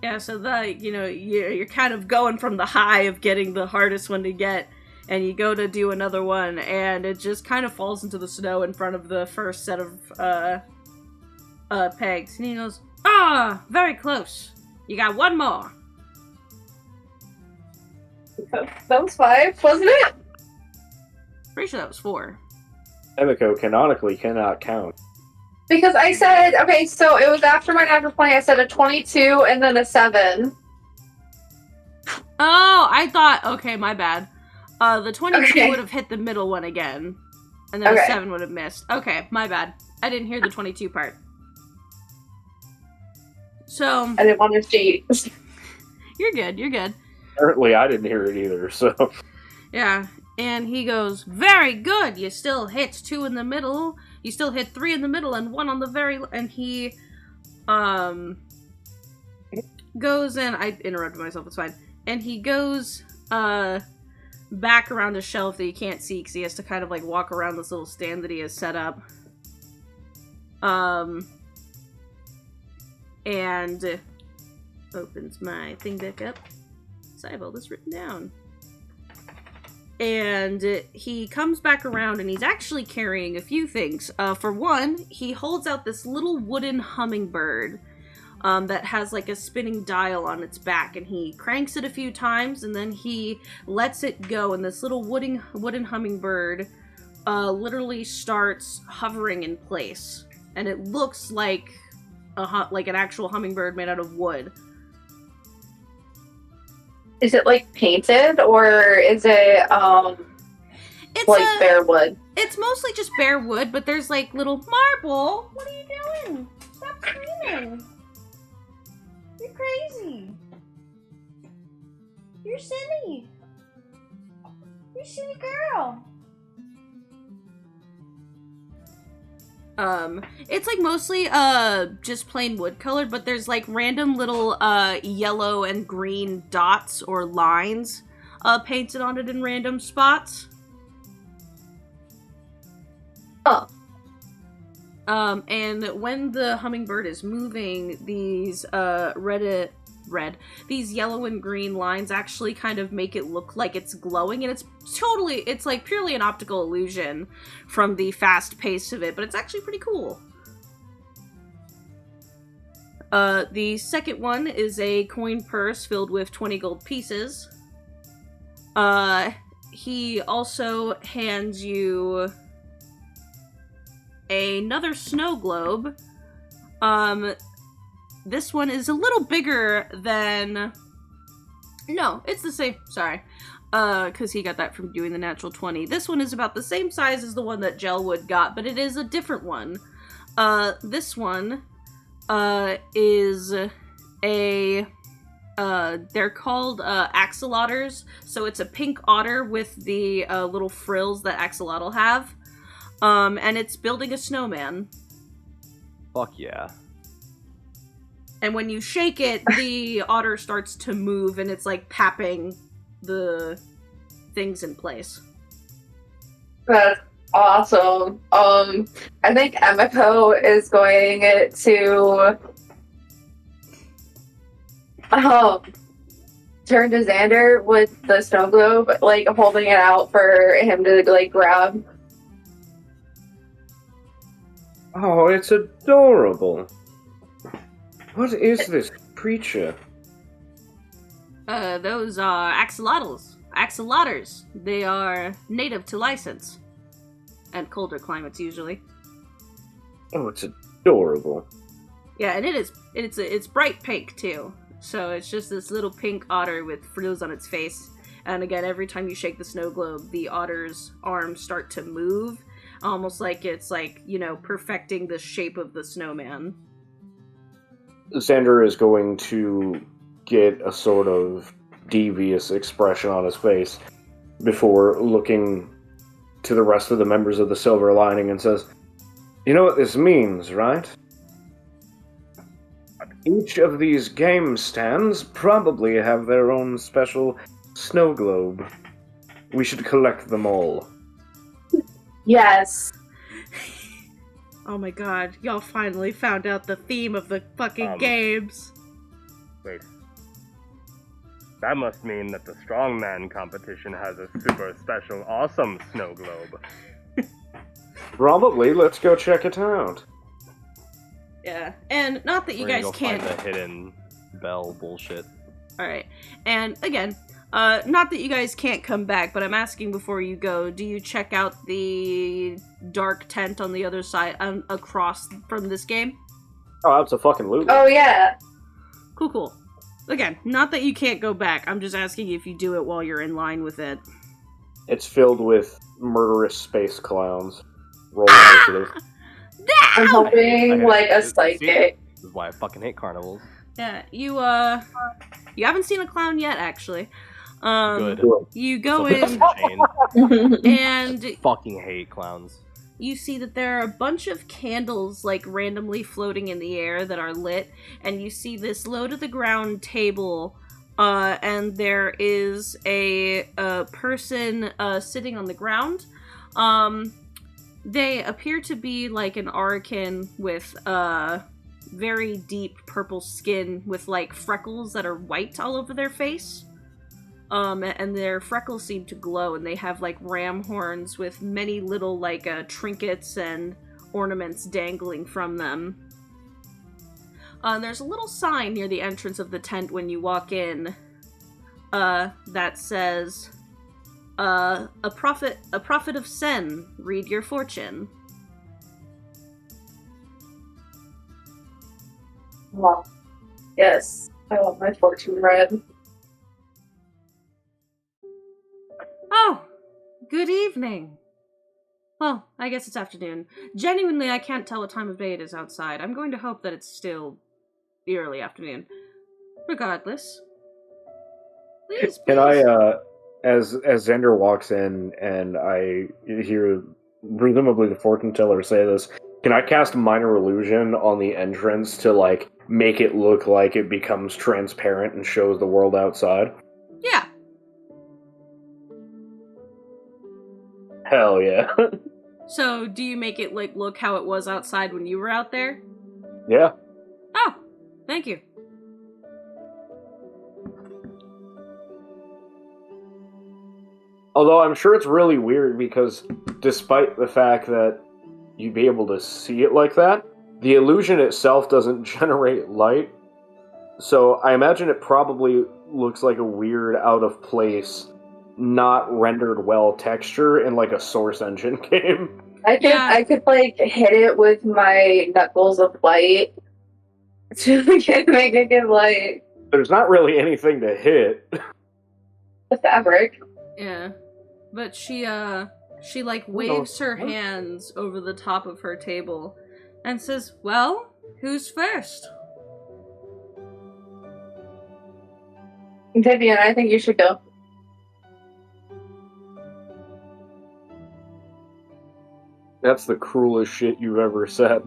Yeah, so you're kind of going from the high of getting the hardest one to get, and you go to do another one, and it just kind of falls into the snow in front of the first set of, pegs. And he goes, very close. You got 1 more. That was 5, wasn't it? Pretty sure that was 4. Emiko canonically cannot count. Because I said, okay, so it was after my natural 20, I said a 22 and then a 7. Oh, I thought, okay, my bad. The 22 Okay. would have hit the middle one again, and then Okay. a 7 would have missed. Okay, my bad. I didn't hear the 22 part. So, I didn't want to cheat. you're good, you're good. Apparently, I didn't hear it either, so... Yeah, and he goes, very good! You still hit 2 in the middle, you still hit 3 in the middle, and 1 on the very... And he, goes and... I interrupted myself, it's fine. And he goes, back around a shelf that you can't see, because he has to kind of, like, walk around this little stand that he has set up. And opens my thing back up. So I have all this written down. And he comes back around, and he's actually carrying a few things. For one, he holds out this little wooden hummingbird that has like a spinning dial on its back, and he cranks it a few times, and then he lets it go, and this little wooden hummingbird literally starts hovering in place, and it looks like an actual hummingbird made out of wood. Is it like painted or is it It's like bare wood? It's mostly just bare wood, but there's like little marble. What are you doing? Stop screaming. You're crazy. You're silly. You're a silly girl. It's like mostly just plain wood colored, but there's like random little yellow and green dots or lines painted on it in random spots. Oh. And when the hummingbird is moving, these these yellow and green lines actually kind of make it look like it's glowing, and it's like purely an optical illusion from the fast pace of it, but it's actually pretty cool. The second one is a coin purse filled with 20 gold pieces. He also hands you another snow globe. This one is a little bigger than... No, it's the same. Sorry. Because he got that from doing the natural 20. This one is about the same size as the one that Gelwood got, but it is a different one. This one is a they're called axolotls. So it's a pink otter with the little frills that axolotl have. And it's building a snowman. Fuck yeah. And when you shake it, the otter starts to move, and it's like papping the things in place. That's awesome. I think Emiko is going to turn to Xander with the snow globe, like holding it out for him to like grab. Oh, it's adorable. What is this creature? Those are axolotls. Axolotls. They are native to license. And colder climates, usually. Oh, it's adorable. Yeah, and it's bright pink, too. So it's just this little pink otter with frills on its face. And again, every time you shake the snow globe, the otter's arms start to move. Almost like it's like, perfecting the shape of the snowman. Xander is going to get a sort of devious expression on his face before looking to the rest of the members of the Silver Lining and says, "You know what this means, right? Each of these game stands probably have their own special snow globe. We should collect them all." Yes. Oh my god, y'all finally found out the theme of the fucking games. Wait. That must mean that the strongman competition has a super special awesome snow globe. Probably. Let's go check it out. Yeah, and not that you We're gonna guys go can't... find the hidden bell bullshit. Alright, and again, not that you guys can't come back, but I'm asking before you go, do you check out the dark tent on the other side, across from this game? Oh, absolutely. Oh yeah. Cool. Again, not that you can't go back, I'm just asking if you do it while you're in line with it. It's filled with murderous space clowns. Roll initiative. I'm hoping Okay, like a see? psychic. This is why I fucking hate carnivals. Yeah, you haven't seen a clown yet, actually. Good. You go Something in, doesn't change. and Fucking hate clowns. you see that there are a bunch of candles, like, randomly floating in the air that are lit, and you see this low-to-the-ground table, and there is a person sitting on the ground. They appear to be, like, an Arakan with, very deep purple skin with, like, freckles that are white all over their face. And their freckles seem to glow, and they have, like, ram horns with many little, like, trinkets and ornaments dangling from them. There's a little sign near the entrance of the tent when you walk in, that says, a prophet of Sen, read your fortune. Wow. Yes, I want my fortune read. Oh, good evening. Well, I guess it's afternoon. Genuinely, I can't tell what time of day it is outside. I'm going to hope that it's still the early afternoon. Regardless. Please. Can I, as Xander walks in and I hear presumably the fortune teller say this, can I cast minor illusion on the entrance to, like, make it look like it becomes transparent and shows the world outside? Yeah. Hell yeah. So, do you make it, like, look how it was outside when you were out there? Yeah. Oh, thank you. Although I'm sure it's really weird because despite the fact that you'd be able to see it like that, the illusion itself doesn't generate light. So I imagine it probably looks like a weird, out of place, not rendered well texture in like a Source Engine game. I could like hit it with my knuckles of light to make it give light. There's not really anything to hit. The fabric. Yeah. But she like waves her hands over the top of her table and says, well, who's first? Vivian, I think you should go. That's the cruelest shit you've ever said.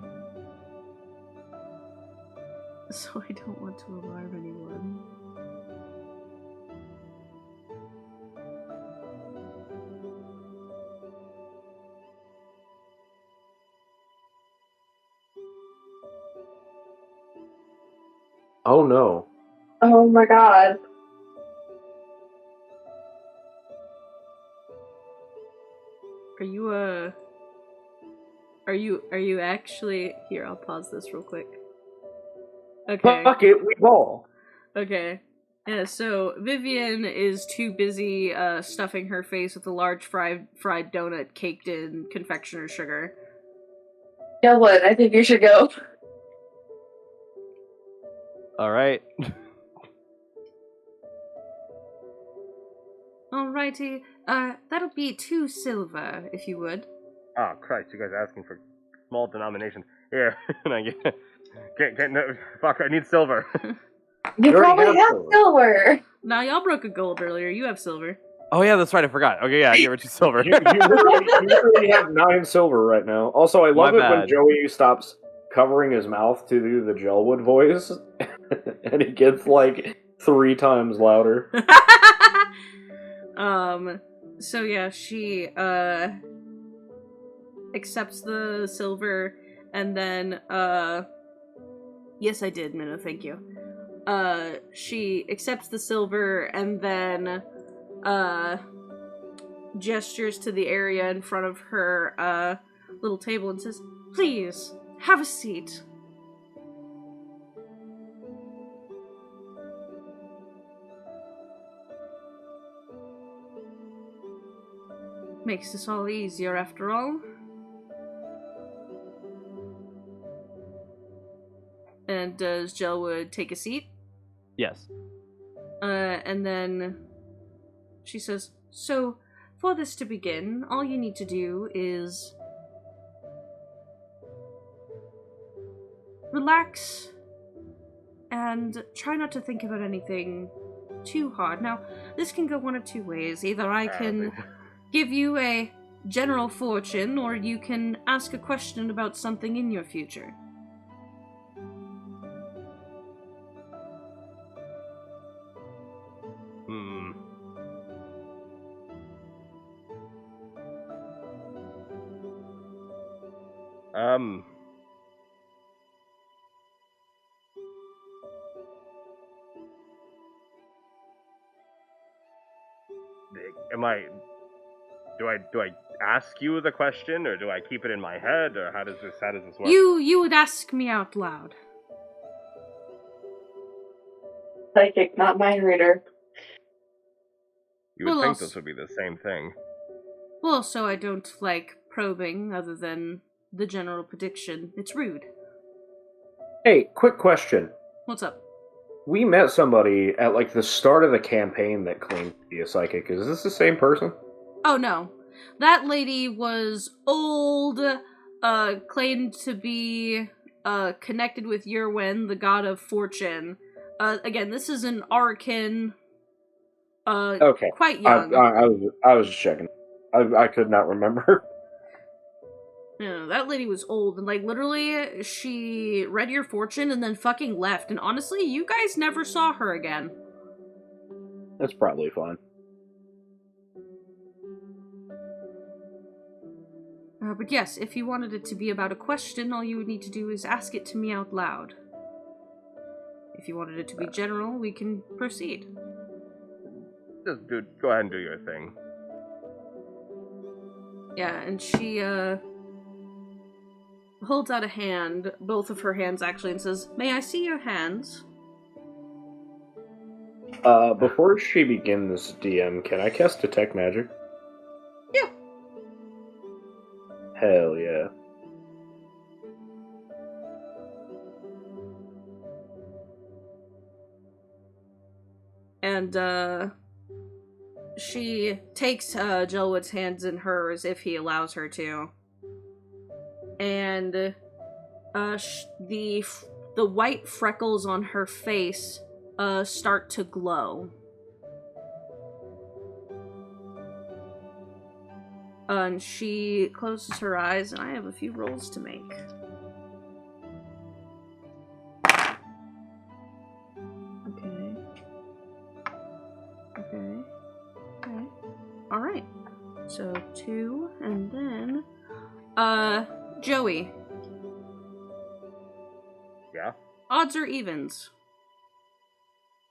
So I don't want to alarm anyone. Oh no. Oh my god. Are you actually here? I'll pause this real quick. Okay. Fuck it, we ball. Okay. Yeah, so Vivian is too busy stuffing her face with a large fried donut caked in confectioner's sugar. Yellwood, I think you should go. All right. Alrighty. That'll be 2 silver, if you would. Oh, Christ, you guys are asking for small denominations. Here, and I get no, fuck, I need silver. You already probably have have silver. silver. Now, y'all broke a gold earlier. You have silver. Oh yeah, that's right. I forgot. Okay, yeah, I give her 2 silver. You literally have 9 silver right now. Also, I love My it when bad. Joey stops covering his mouth to do the Gelwood voice, and it gets like 3 times louder. So yeah, she, accepts the silver, and then, yes, I did, Minna, thank you. She accepts the silver, and then, gestures to the area in front of her, little table and says, "Please, have a seat." Makes this all easier, after all. And does Gelwood take a seat? Yes. And then she says, "So, for this to begin, all you need to do is relax and try not to think about anything too hard. Now, this can go one of 2 ways. Either I can give you a general fortune, or you can ask a question about something in your future." Do I ask you the question, or do I keep it in my head, or how does this work? You would ask me out loud. Psychic, not mind reader. You would Well, think also- this would be the same thing. Well, so I don't like probing other than the general prediction. It's rude. Hey, quick question. What's up? We met somebody at like the start of the campaign that claimed to be a psychic. Is this the same person? Oh no. That lady was old, claimed to be connected with Yerwin, the god of fortune. Again, this is an Arkin, Okay. quite young. I was just checking. I could not remember. Yeah, that lady was old, and like literally, she read your fortune and then fucking left. And honestly, you guys never saw her again. That's probably fine. But yes, if you wanted it to be about a question, all you would need to do is ask it to me out loud. If you wanted it to be general, we can proceed. Just go ahead and do your thing. Yeah, and she, holds out a hand, both of her hands actually, and says, "May I see your hands?" Before she begins, DM, can I cast Detect Magic? Yeah. Hell yeah. And, she takes, Gelwood's hands in hers if he allows her to. And, the white freckles on her face, start to glow. And she closes her eyes, and I have a few rolls to make. Okay. Alright. So 2, and then, Joey. Yeah? Odds or evens?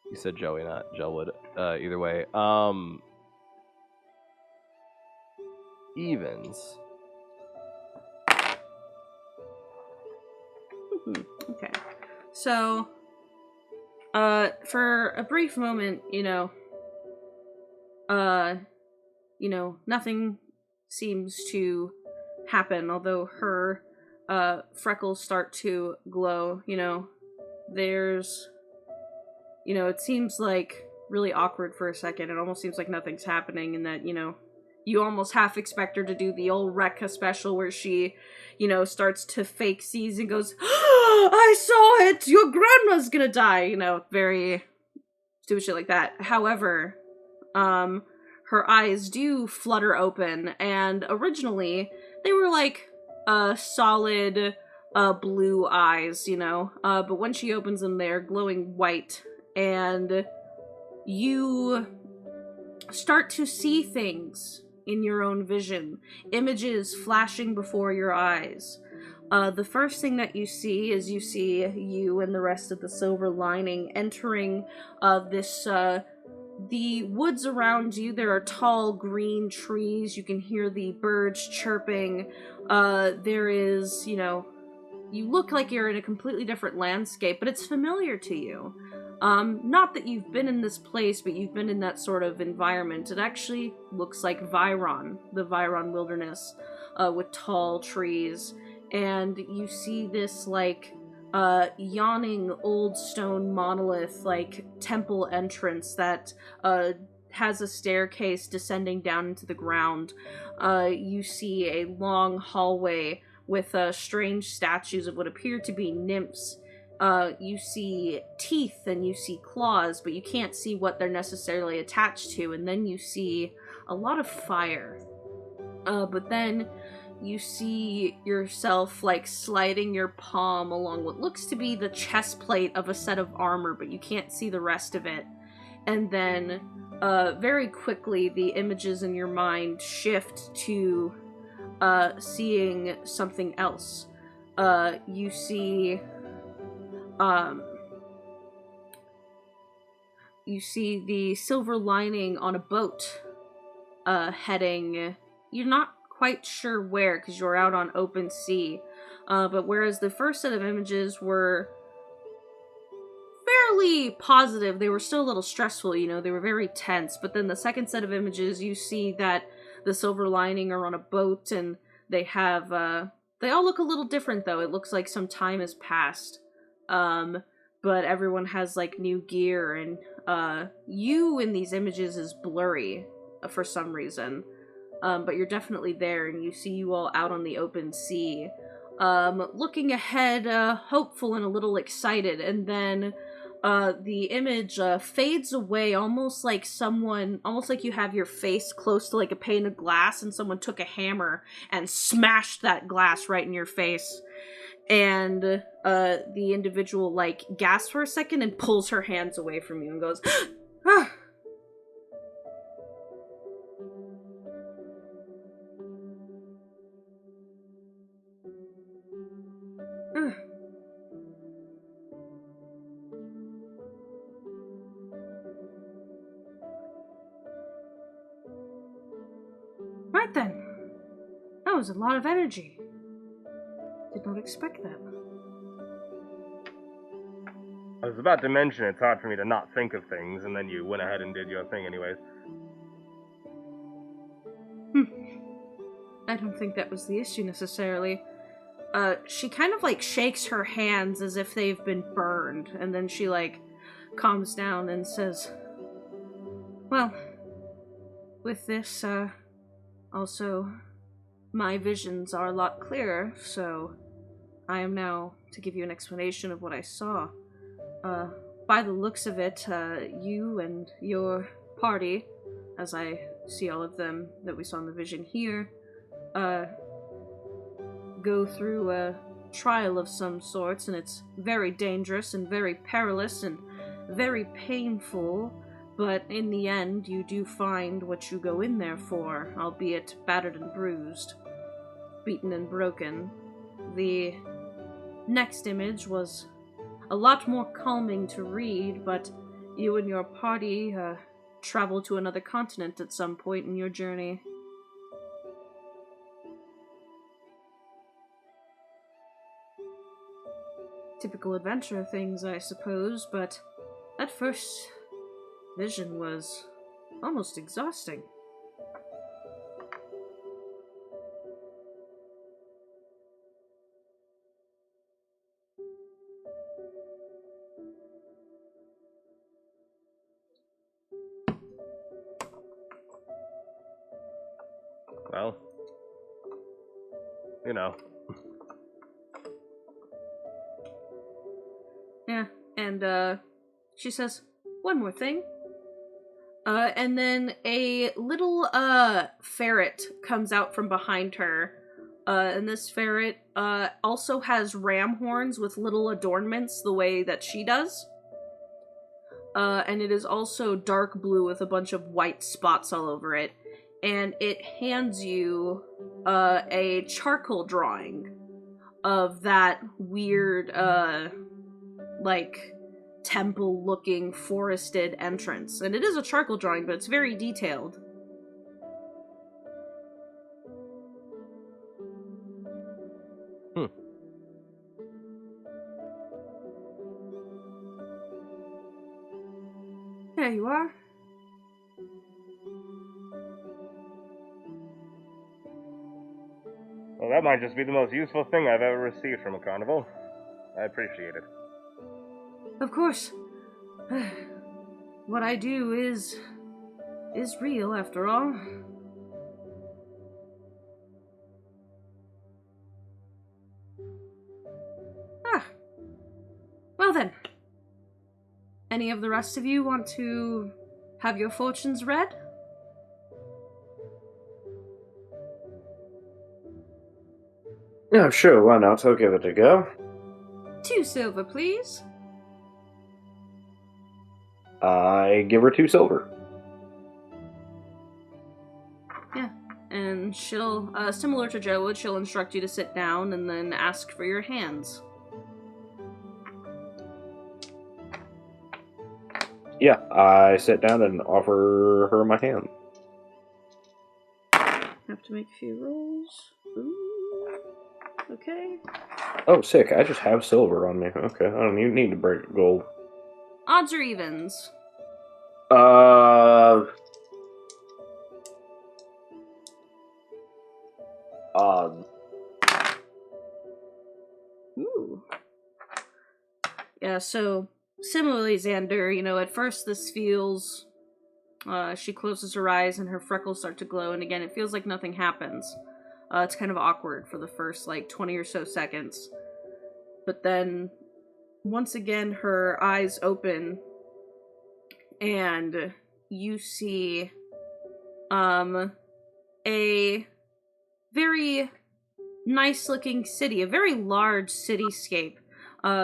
You said Joey, not Jelwood. Either way. Evens. Okay. So, for a brief moment, nothing seems to happen, although her, freckles start to glow, there's, it seems like really awkward for a second. It almost seems like nothing's happening, and that, you almost half expect her to do the old Rekka special where she, starts to fake seize and goes, I saw it! Your grandma's gonna die! Very stupid shit like that. However, her eyes do flutter open, and originally, they were like, solid, blue eyes, but when she opens them, they're glowing white, and you start to see things in your own vision, images flashing before your eyes. The first thing that you see is you and the rest of the Silver Lining entering the woods around you. There are tall green trees. You can hear the birds chirping. There is, you look like you're in a completely different landscape, but it's familiar to you. Not that you've been in this place, but you've been in that sort of environment. It actually looks like Viron, the Viron wilderness, with tall trees. And you see this, yawning old stone monolith, temple entrance that, has a staircase descending down into the ground. You see a long hallway with, strange statues of what appear to be nymphs. You see teeth and you see claws, but you can't see what they're necessarily attached to, and then you see a lot of fire. But then you see yourself, sliding your palm along what looks to be the chest plate of a set of armor, but you can't see the rest of it. And then, very quickly, the images in your mind shift to, seeing something else. You see the Silver Lining on a boat, heading, you're not quite sure where, because you're out on open sea, but whereas the first set of images were fairly positive, they were still a little stressful, they were very tense, but then the second set of images, you see that the Silver Lining are on a boat, and they have, they all look a little different, though. It looks like some time has passed. But everyone has, new gear, and, you in these images is blurry, for some reason. But you're definitely there, and you see you all out on the open sea. Looking ahead, hopeful and a little excited, and then, the image, fades away, almost like you have your face close to, a pane of glass, and someone took a hammer and smashed that glass right in your face. And, the individual, gasps for a second and pulls her hands away from you and goes, ah! Right then. That was a lot of energy. Did not expect that. I was about to mention it's hard for me to not think of things, and then you went ahead and did your thing anyways. I don't think that was the issue necessarily. She kind of shakes her hands as if they've been burned, and then she calms down and says, well, with this, also, my visions are a lot clearer, so I am now to give you an explanation of what I saw. By the looks of it, you and your party, as I see all of them that we saw in the vision here, go through a trial of some sorts, and it's very dangerous and very perilous and very painful, but in the end you do find what you go in there for, albeit battered and bruised, beaten and broken. The next image was a lot more calming to read, but you and your party travel to another continent at some point in your journey. Typical adventure things, I suppose, but that first vision was almost exhausting. Well, you know. Yeah, and she says, one more thing. And then a little ferret comes out from behind her. And this ferret also has ram horns with little adornments the way that she does. And it is also dark blue with a bunch of white spots all over it. And it hands you a charcoal drawing of that weird, temple-looking, forested entrance. And it is a charcoal drawing, but it's very detailed. There you are. Well, that might just be the most useful thing I've ever received from a carnival. I appreciate it. Of course. What I do is real, after all. Well then. Any of the rest of you want to have your fortunes read? Yeah, sure, why not? I'll give it a go. 2 silver, please. I give her 2 silver. Yeah, and she'll, similar to Joe would, she'll instruct you to sit down and then ask for your hands. Yeah, I sit down and offer her my hand. Have to make a few rolls. Ooh. Okay. Oh, sick, I just have silver on me. Okay, I don't even need to break gold. Odds or evens? Odd. Ooh. Yeah, so, similarly, Xander, at first this feels... she closes her eyes and her freckles start to glow, and again, it feels like nothing happens. It's kind of awkward for the first, 20 or so seconds. But then, once again, her eyes open, and you see, a very nice-looking city, a very large cityscape.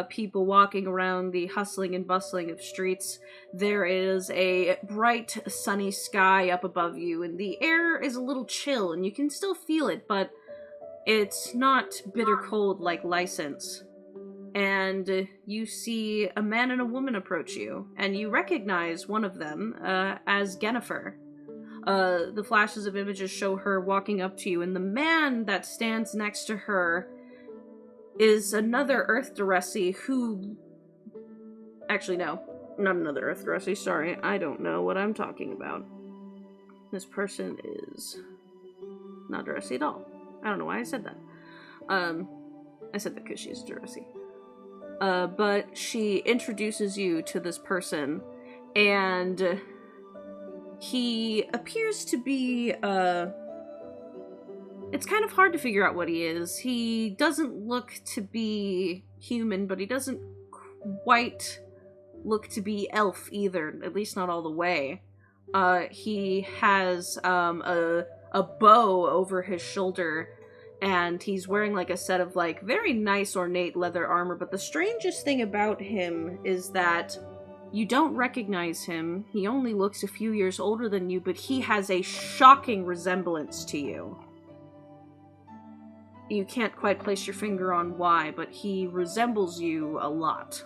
People walking around the hustling and bustling of streets. There is a bright, sunny sky up above you, and the air is a little chill, and you can still feel it, but it's not bitter cold like License. And you see a man and a woman approach you, and you recognize one of them as Jennifer. The flashes of images show her walking up to you, and the man that stands next to her is another Earth Duresi who... Actually, no. Not another Earth Duresi, sorry. I don't know what I'm talking about. This person is not Duresi at all. I don't know why I said that. I said that because she's Duresi. But she introduces you to this person, and he appears to be, it's kind of hard to figure out what he is. He doesn't look to be human, but he doesn't quite look to be elf either, at least not all the way. He has a a bow over his shoulder, and he's wearing like a set of like very nice ornate leather armor, but the strangest thing about him is that you don't recognize him. He only looks a few years older than you, but he has a shocking resemblance to you. You can't quite place your finger on why, but he resembles you a lot.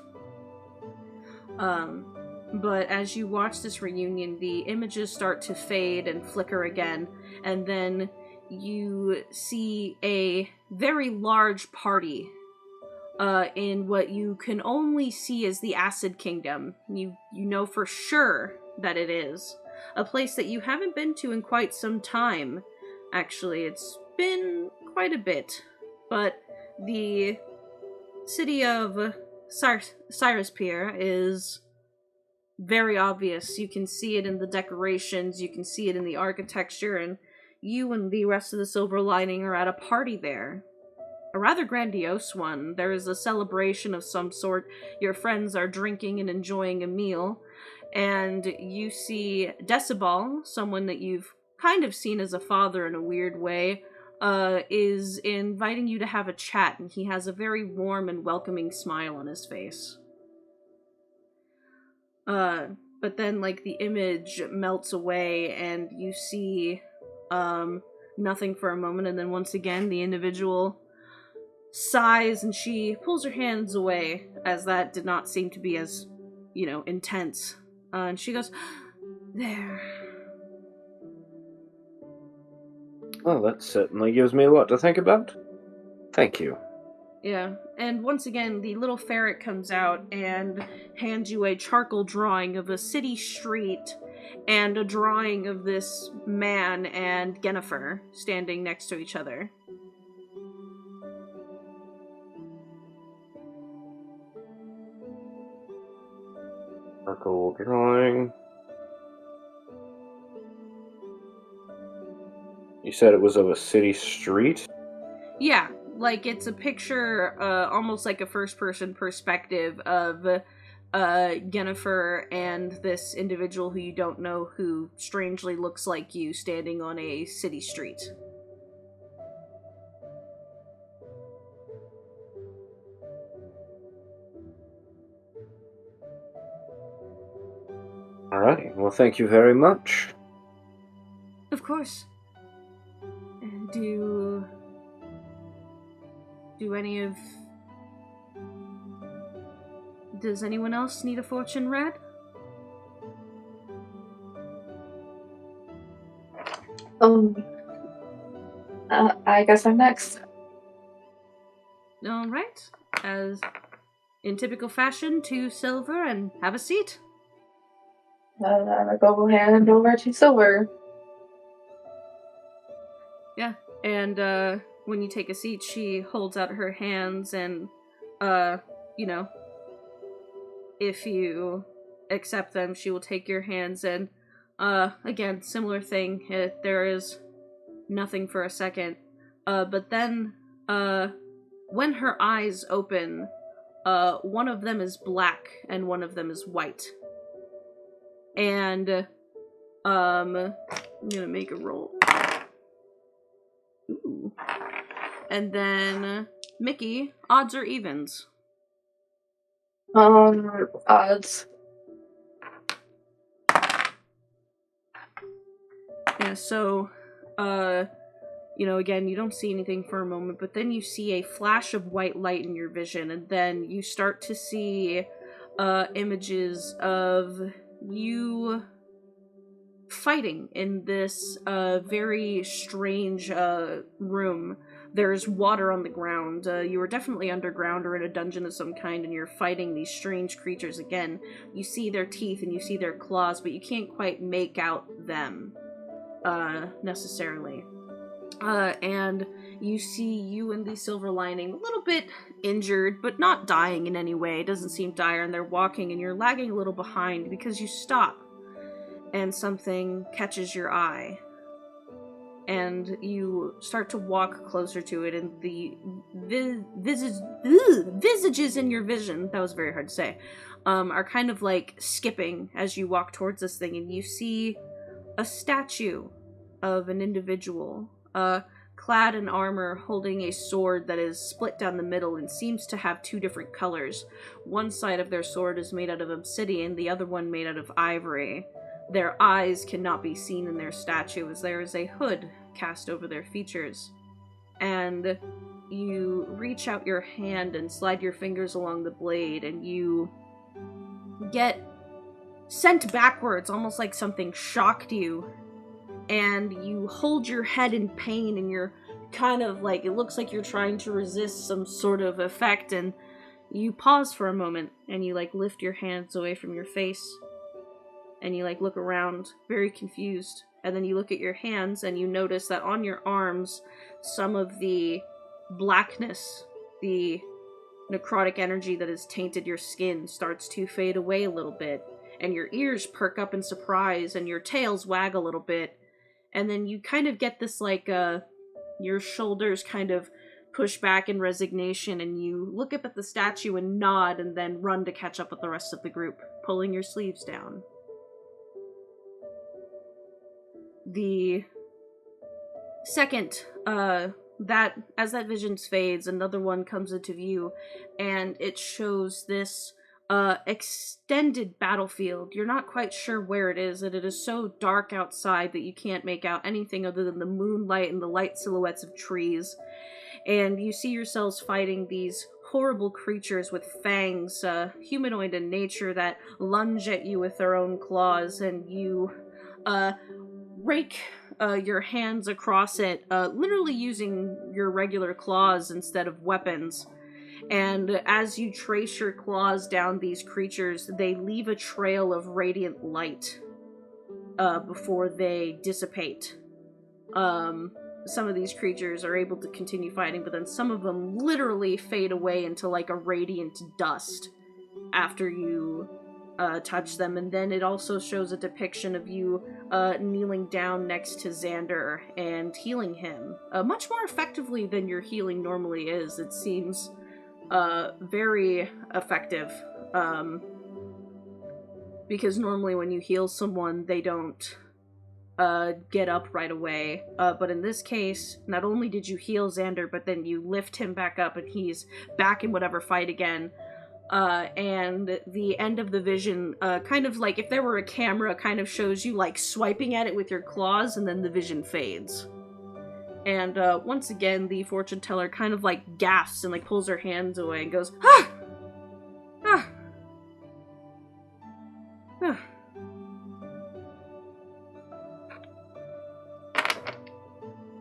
But as you watch this reunion, the images start to fade and flicker again, and then you see a very large party in what you can only see as the Acid Kingdom. You know for sure that it is. A place that you haven't been to in quite some time. Actually, it's been quite a bit. But the city of Cyruspir is very obvious. You can see it in the decorations, you can see it in the architecture, and you and the rest of the Silver Lining are at a party there. A rather grandiose one. There is a celebration of some sort. Your friends are drinking and enjoying a meal, and you see Decibel, someone that you've kind of seen as a father in a weird way, is inviting you to have a chat, and he has a very warm and welcoming smile on his face. But then, like, the image melts away, and you see, nothing for a moment, and then once again, the individual sighs, and she pulls her hands away, as that did not seem to be as, intense. And she goes, "There." Well, that certainly gives me a lot to think about. Thank you. Yeah, and once again, the little ferret comes out and hands you a charcoal drawing of a city street and a drawing of this man and Yennefer standing next to each other. Charcoal drawing. You said it was of a city street? Yeah, like it's a picture, almost like a first-person perspective of Yennefer and this individual who you don't know, who strangely looks like you, standing on a city street. Alright, well, thank you very much. Of course. And do does anyone else need a fortune read? I guess I'm next. Alright. As in typical fashion, 2 silver and have a seat. I go hand over to Silver. Yeah, and when you take a seat, she holds out her hands, and if you accept them, she will take your hands, and again, similar thing. There is nothing for a second, but then when her eyes open, one of them is black and one of them is white. And I'm gonna make a roll. Ooh. And then Mickey, odds or evens? Odds. Yeah, so again, you don't see anything for a moment, but then you see a flash of white light in your vision, and then you start to see images of you fighting in this very strange room. There's water on the ground. You are definitely underground or in a dungeon of some kind, and you're fighting these strange creatures again. You see their teeth and you see their claws, but you can't quite make out them necessarily. And you see you and the Silver Lining a little bit injured, but not dying in any way. It doesn't seem dire, and they're walking, and you're lagging a little behind because you stop, and something catches your eye. And you start to walk closer to it, and the visages in your vision, that was very hard to say, are kind of like skipping as you walk towards this thing, and you see a statue of an individual, clad in armor, holding a sword that is split down the middle and seems to have two different colors. One side of their sword is made out of obsidian, the other one made out of ivory. Their eyes cannot be seen in their statue, as there is a hood cast over their features. And you reach out your hand and slide your fingers along the blade, and you get sent backwards, almost like something shocked you. And you hold your head in pain, and you're kind of like, it looks like you're trying to resist some sort of effect, and you pause for a moment, and you like lift your hands away from your face, and you like look around, very confused, and then you look at your hands, and you notice that on your arms, some of the blackness, the necrotic energy that has tainted your skin starts to fade away a little bit, and your ears perk up in surprise, and your tails wag a little bit. And then you kind of get this, like, your shoulders kind of push back in resignation, and you look up at the statue and nod, and then run to catch up with the rest of the group, pulling your sleeves down. The second, as that vision fades, another one comes into view, and it shows this extended battlefield. You're not quite sure where it is, and it is so dark outside that you can't make out anything other than the moonlight and the light silhouettes of trees. And you see yourselves fighting these horrible creatures with fangs, humanoid in nature, that lunge at you with their own claws, and you rake your hands across it, literally using your regular claws instead of weapons. And as you trace your claws down these creatures, they leave a trail of radiant light before they dissipate. Some of these creatures are able to continue fighting, but then some of them literally fade away into like a radiant dust after you touch them. And then it also shows a depiction of you kneeling down next to Xander and healing him, much more effectively than your healing normally is. It seems very effective, because normally when you heal someone, they don't get up right away, but in this case, not only did you heal Xander, but then you lift him back up, and he's back in whatever fight again. And the end of the vision, kind of like if there were a camera, kind of shows you like swiping at it with your claws, and then the vision fades. And once again, the fortune teller kind of like gasps and like pulls her hands away and goes, "Ah! Ah! Ah."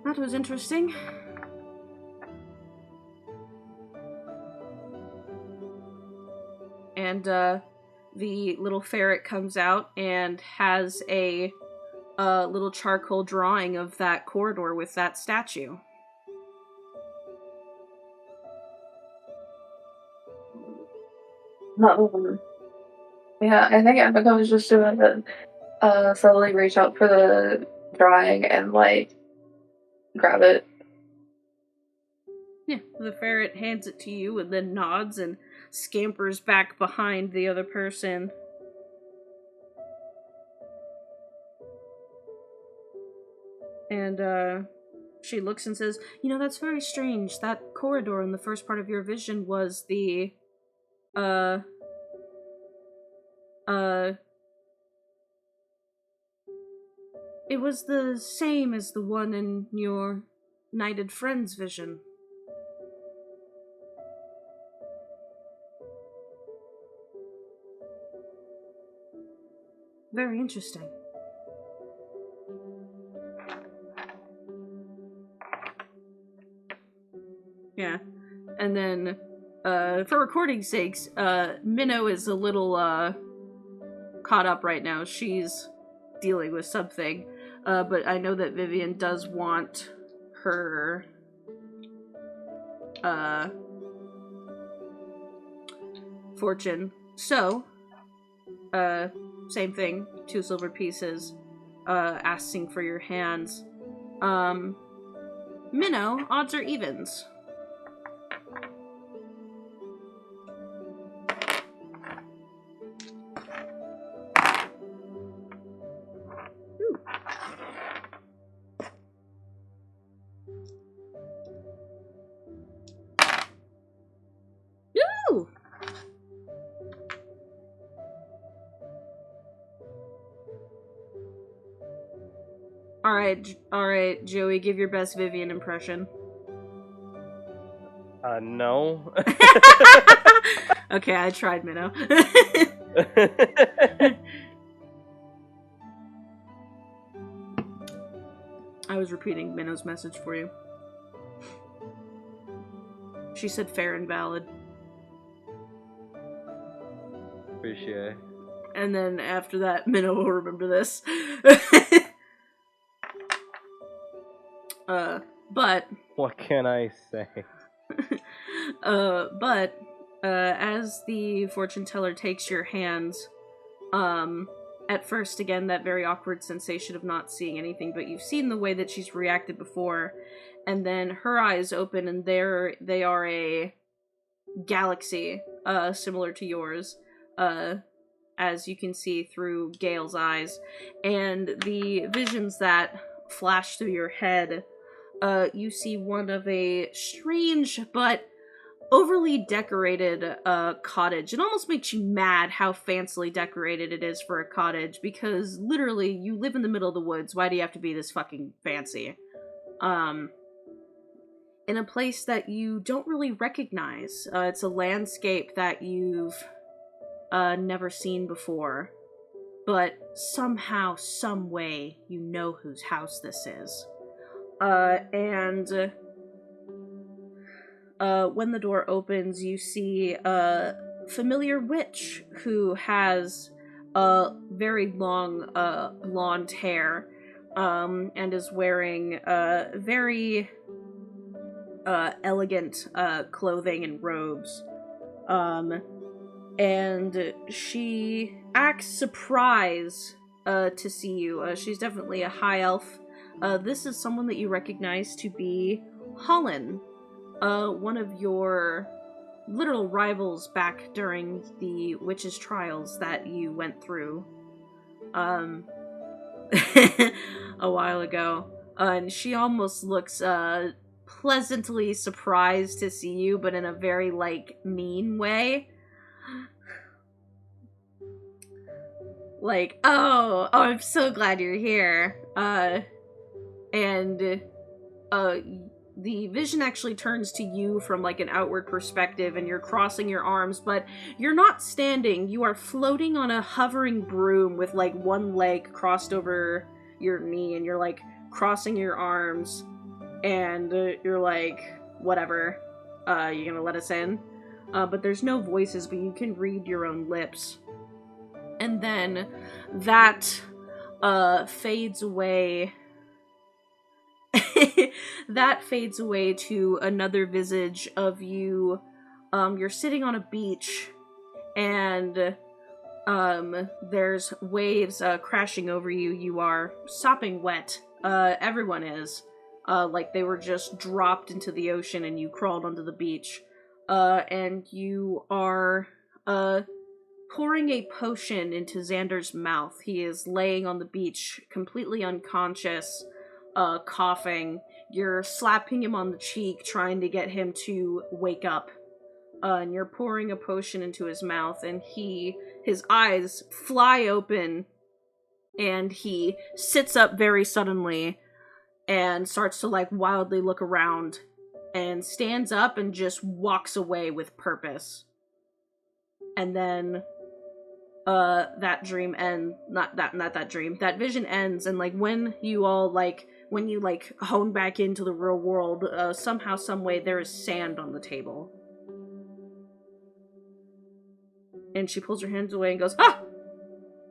That was interesting. And the little ferret comes out and has a little charcoal drawing of that corridor with that statue. Yeah, I think Emeka was just doing the slowly reach out for the drawing and like grab it. Yeah, the ferret hands it to you and then nods and scampers back behind the other person. And she looks and says, "You know, that's very strange. That corridor in the first part of your vision was the it was the same as the one in your knighted friend's vision." Very interesting. Yeah. And then, for recording sakes, Minnow is a little, caught up right now. She's dealing with something. But I know that Vivian does want her, fortune. So, same thing, 2 silver pieces, asking for your hands. Minnow, odds or evens? Alright, Joey, give your best Vivian impression. No. Okay, I tried, Minnow. I was repeating Minnow's message for you. She said fair and valid. Appreciate. And then after that, Minnow will remember this. But What can I say? but as the fortune teller takes your hands, at first, again, that very awkward sensation of not seeing anything, but you've seen the way that she's reacted before, and then her eyes open, and they are a galaxy, similar to yours, as you can see through Gale's eyes, and the visions that flash through your head, you see one of a strange but overly decorated cottage. It almost makes you mad how fancily decorated it is for a cottage, because literally you live in the middle of the woods. Why do you have to be this fucking fancy? In a place that you don't really recognize. It's a landscape that you've never seen before, but somehow, some way, you know whose house this is. And when the door opens, you see a familiar witch who has very long blonde hair, and is wearing very elegant clothing and robes. And she acts surprised to see you. She's definitely a high elf. This is someone that you recognize to be Holland, one of your literal rivals back during the witches' trials that you went through a while ago. And she almost looks pleasantly surprised to see you, but in a very, mean way. Like, oh, I'm so glad you're here. And the vision actually turns to you from, an outward perspective, and you're crossing your arms, but you're not standing. You are floating on a hovering broom with, one leg crossed over your knee, and you're, crossing your arms, and you're whatever, you gonna let us in? But there's no voices, but you can read your own lips. And then that fades away. That fades away to another visage of you. You're sitting on a beach, and there's waves crashing over you. You are sopping wet. Everyone is. They were just dropped into the ocean and you crawled onto the beach. And you are pouring a potion into Xander's mouth. He is laying on the beach, completely unconscious, coughing. You're slapping him on the cheek, trying to get him to wake up. And you're pouring a potion into his mouth, and his eyes fly open, and he sits up very suddenly, and starts to, wildly look around, and stands up and just walks away with purpose. And then that dream ends, that vision ends, and when you all when you hone back into the real world, somehow, some way, there is sand on the table. And she pulls her hands away and goes, ah!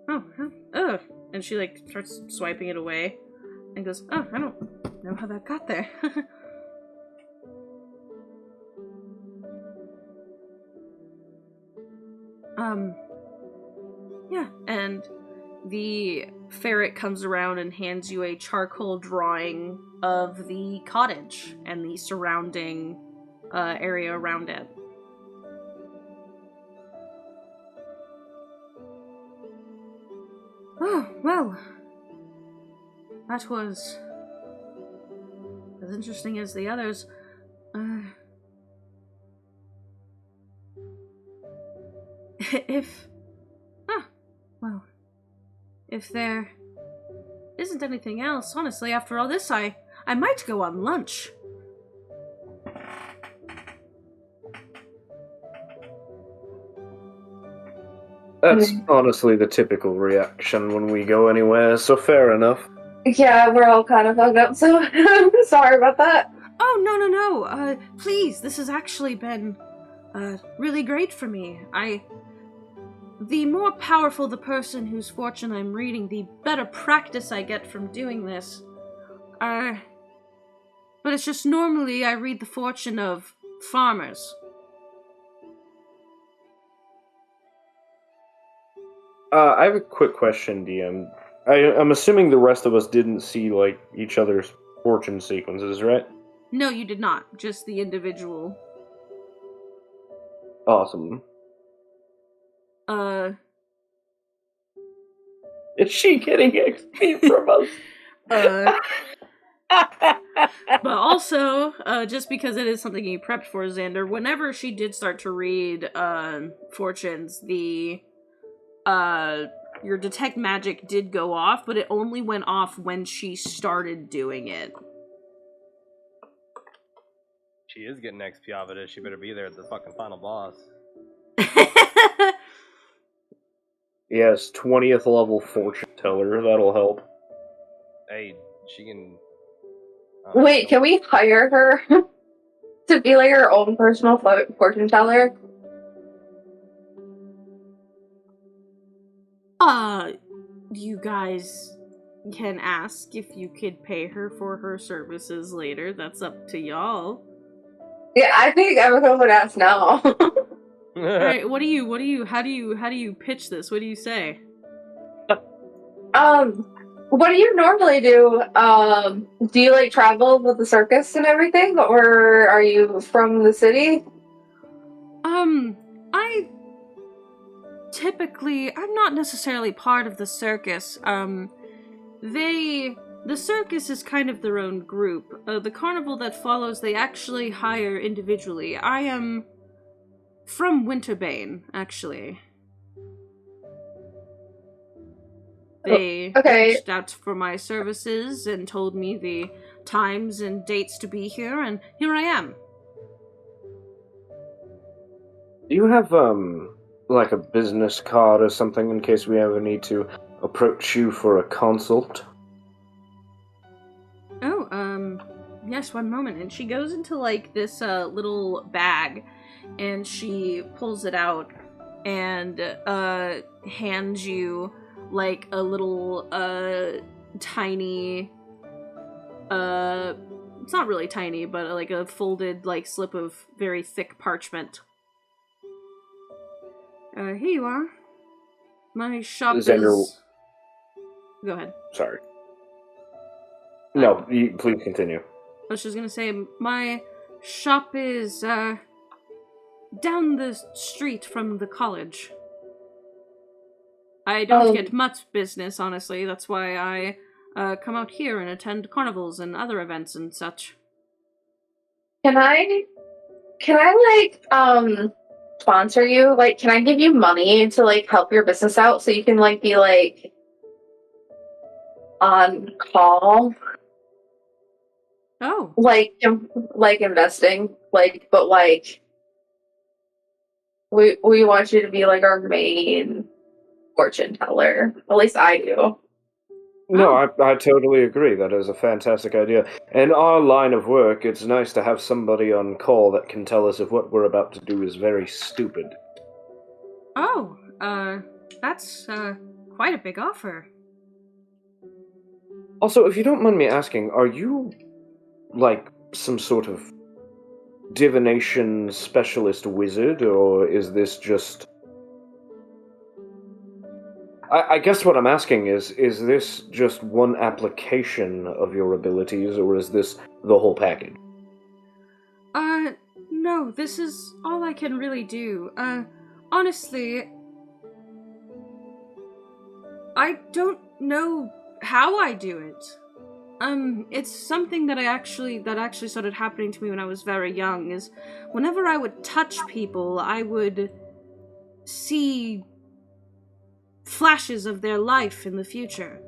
Oh, ugh. And she starts swiping it away and goes, oh, I don't know how that got there. Yeah, and the ferret comes around and hands you a charcoal drawing of the cottage and the surrounding area around it. Oh, well, that was as interesting as the others. If there isn't anything else, honestly, after all this, I might go on lunch. That's honestly the typical reaction when we go anywhere, so fair enough. Yeah, we're all kind of fucked up, so I'm sorry about that. Oh, no. Please, this has actually been, really great for me. The more powerful the person whose fortune I'm reading, the better practice I get from doing this. But it's just normally I read the fortune of farmers. I have a quick question, DM. I'm assuming the rest of us didn't see, like, each other's fortune sequences, right? No, you did not. Just the individual. Awesome. Is she getting XP from us? But also, just because it is something you prepped for, Xander, whenever she did start to read, fortunes, your detect magic did go off, but it only went off when she started doing it. She is getting XP off of it. She better be there at the fucking final boss. Yes, 20th level fortune teller. That'll help. Hey, she can... Wait, can we hire her to be like her own personal fortune teller? You guys can ask if you could pay her for her services later. That's up to y'all. Yeah, I think everyone would ask now. Alright, how do you pitch this? What do you say? What do you normally do? Do you like travel with the circus and everything, or are you from the city? I'm not necessarily part of the circus. The circus is kind of their own group. The carnival that follows, they actually hire individually. I am from Winterbane, actually. They reached out for my services and told me the times and dates to be here, and here I am. Do you have, like a business card or something in case we ever need to approach you for a consult? Oh, yes, one moment. And she goes into, like, this, little bag, and she pulls it out and, hands you, like, a little, tiny, it's not really tiny, but, like, a folded, like, slip of very thick parchment. Here you are. My shop Xander... is... Go ahead. Sorry. No, please continue. I was just gonna say, my shop is, down the street from the college. I don't get much business, honestly. That's why I, come out here and attend carnivals and other events and such. Can I, like, sponsor you? Like, can I give you money to, like, help your business out so you can, like, be, like, on call? Oh. Like investing, like, but, like, we want you to be, like, our main fortune teller. At least I do. No, I totally agree. That is a fantastic idea. In our line of work, it's nice to have somebody on call that can tell us if what we're about to do is very stupid. Oh, that's, quite a big offer. Also, if you don't mind me asking, are you, like, some sort of divination specialist wizard, or is this just... I guess what I'm asking is this just one application of your abilities, or is this the whole package? No, this is all I can really do. Honestly, I don't know how I do it. It's something that actually started happening to me when I was very young, is whenever I would touch people, I would see flashes of their life in the future.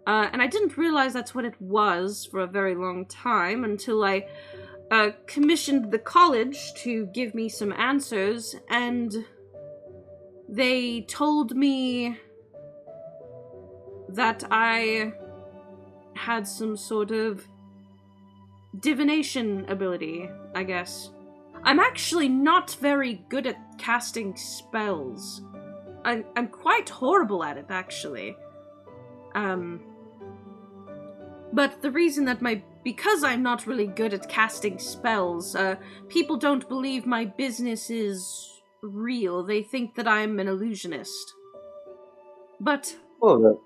And I didn't realize that's what it was for a very long time until I commissioned the college to give me some answers, and they told me that I had some sort of divination ability, I guess. I'm actually not very good at casting spells. I'm quite horrible at it, actually. But the reason that because I'm not really good at casting spells, people don't believe my business is real. They think that I'm an illusionist. But... Well,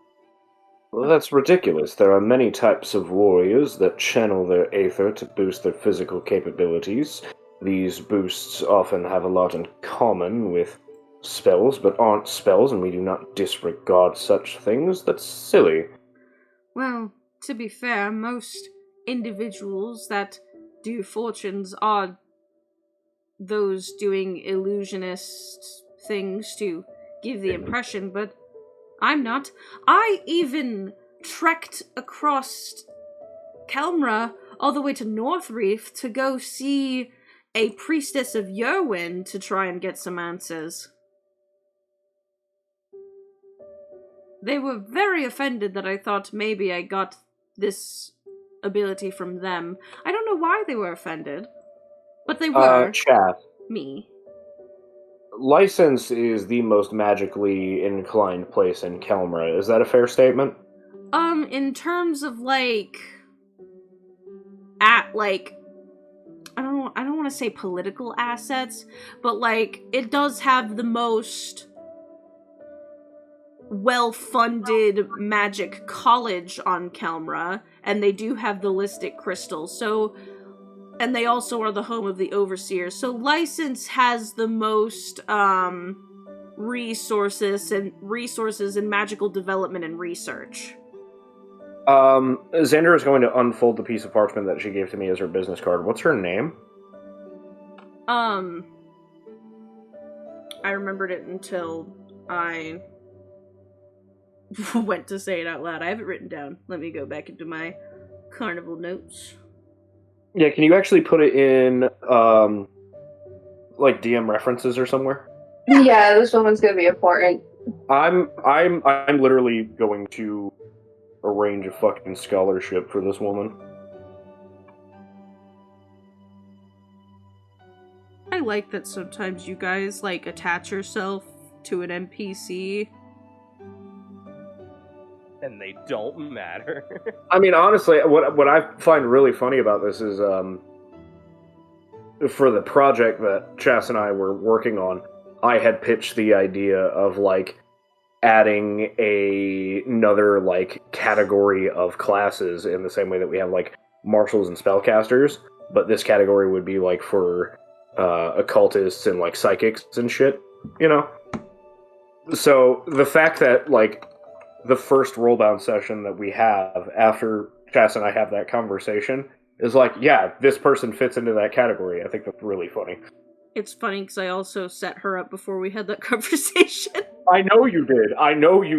that's ridiculous. There are many types of warriors that channel their aether to boost their physical capabilities. These boosts often have a lot in common with spells, but aren't spells, and we do not disregard such things. That's silly. Well, to be fair, most individuals that do fortunes are those doing illusionist things to give the impression, but I'm not. I even trekked across Kelmra all the way to Northreef to go see a priestess of Yerwin to try and get some answers. They were very offended that I thought maybe I got this ability from them. I don't know why they were offended, but they were. Chat. Me. License is the most magically inclined place in Kelmra. Is that a fair statement? In terms of I don't want to say political assets, but it does have the most well-funded magic college on Kelmra, and they do have the Listic Crystals, and they also are the home of the Overseer, so License has the most, resources in magical development and research. Xander is going to unfold the piece of parchment that she gave to me as her business card. What's her name? I remembered it until I went to say it out loud. I have it written down. Let me go back into my carnival notes. Yeah, can you actually put it in, DM references or somewhere? Yeah, this woman's gonna be important. I'm literally going to arrange a fucking scholarship for this woman. I like that sometimes you guys, attach yourself to an NPC. And they don't matter. I mean, honestly, what I find really funny about this is, for the project that Chas and I were working on, I had pitched the idea of, adding another, category of classes in the same way that we have, marshals and spellcasters, but this category would be, for occultists and, psychics and shit, you know? So, the fact that, the first RollBound session that we have after Chas and I have that conversation is yeah, this person fits into that category. I think that's really funny. It's funny because I also set her up before we had that conversation. I know you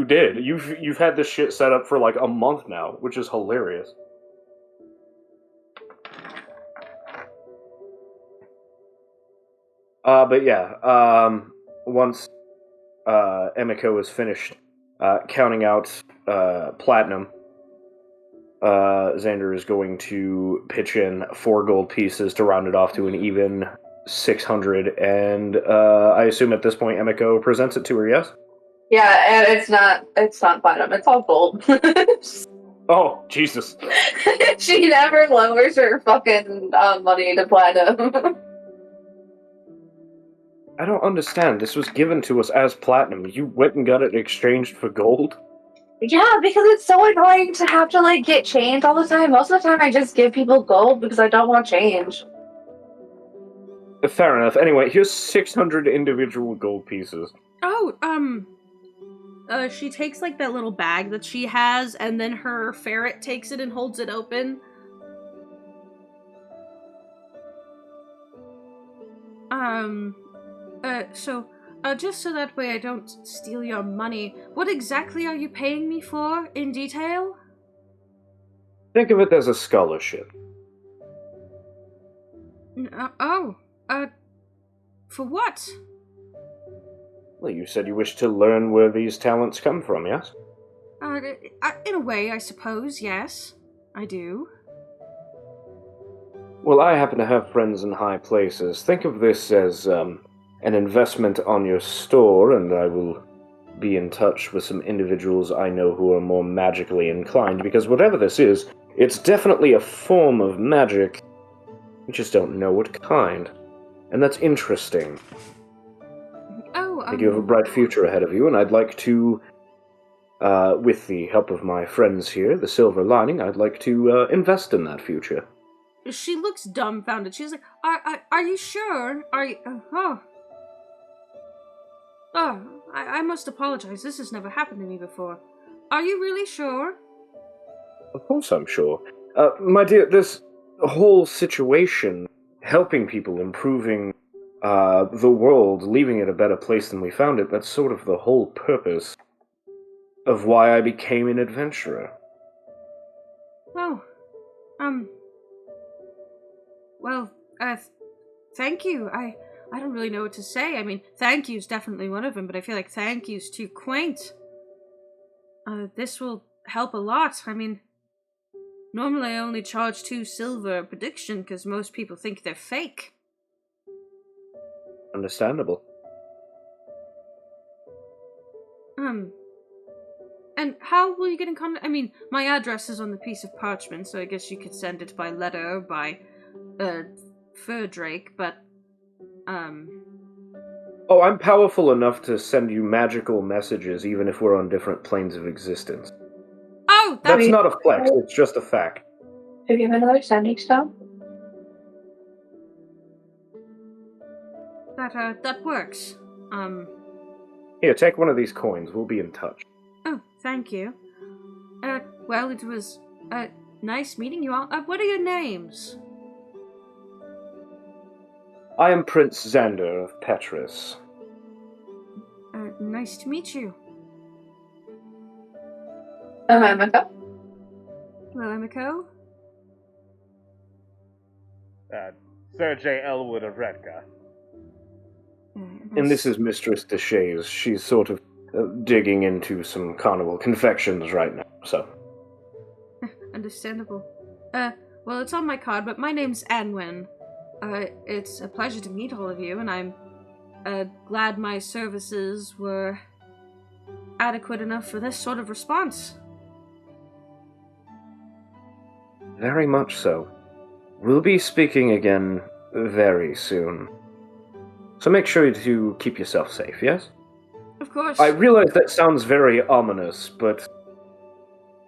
did. You've had this shit set up for a month now, which is hilarious. But yeah, once Emiko is finished counting out platinum, Xander is going to pitch in 4 gold pieces to round it off to an even 600, and I assume at this point Emiko presents it to her, yes? Yeah, and it's not platinum, it's all gold. Oh, Jesus. She never lowers her fucking money to platinum. I don't understand. This was given to us as platinum. You went and got it exchanged for gold? Yeah, because it's so annoying to have to, get change all the time. Most of the time I just give people gold because I don't want change. Fair enough. Anyway, here's 600 individual gold pieces. Oh, she takes, that little bag that she has, and then her ferret takes it and holds it open. Just so that way I don't steal your money, what exactly are you paying me for, in detail? Think of it as a scholarship. For what? Well, you said you wish to learn where these talents come from, yes? In a way, I suppose, yes. I do. Well, I happen to have friends in high places. Think of this as an investment on your store, and I will be in touch with some individuals I know who are more magically inclined, because whatever this is, it's definitely a form of magic. We just don't know what kind. And that's interesting. I think you have a bright future ahead of you, and I'd like to, with the help of my friends here, the Silver Lining, I'd like to invest in that future. She looks dumbfounded. She's like, are you sure? Are you... I must apologize. This has never happened to me before. Are you really sure? Of course I'm sure. My dear, this whole situation, helping people, improving the world, leaving it a better place than we found it, that's sort of the whole purpose of why I became an adventurer. Oh, well, thank you. I don't really know what to say. I mean, thank you's definitely one of them, but I feel like thank you's too quaint. This will help a lot. I mean, normally I only charge 2 silver a prediction because most people think they're fake. Understandable. And how will you get in contact? I mean, my address is on the piece of parchment, so I guess you could send it by letter or by, fur drake, but, Oh, I'm powerful enough to send you magical messages even if we're on different planes of existence. Oh, That's not a flex, it's just a fact. Have you have another sending stone? That works. Here, take one of these coins, we'll be in touch. Oh, thank you. Well, it was, nice meeting you all. What are your names? I am Prince Xander of Petrus. Nice to meet you. Emiko. Hello, Emiko. Sir J. Elwood of Redka. And this is Mistress Deshays. She's sort of digging into some carnival confections right now, so. Understandable. Well, it's on my card, but my name's Anwen. It's a pleasure to meet all of you, and I'm glad my services were adequate enough for this sort of response. Very much so. We'll be speaking again very soon. So make sure to keep yourself safe, yes? Of course. I realize that sounds very ominous, but...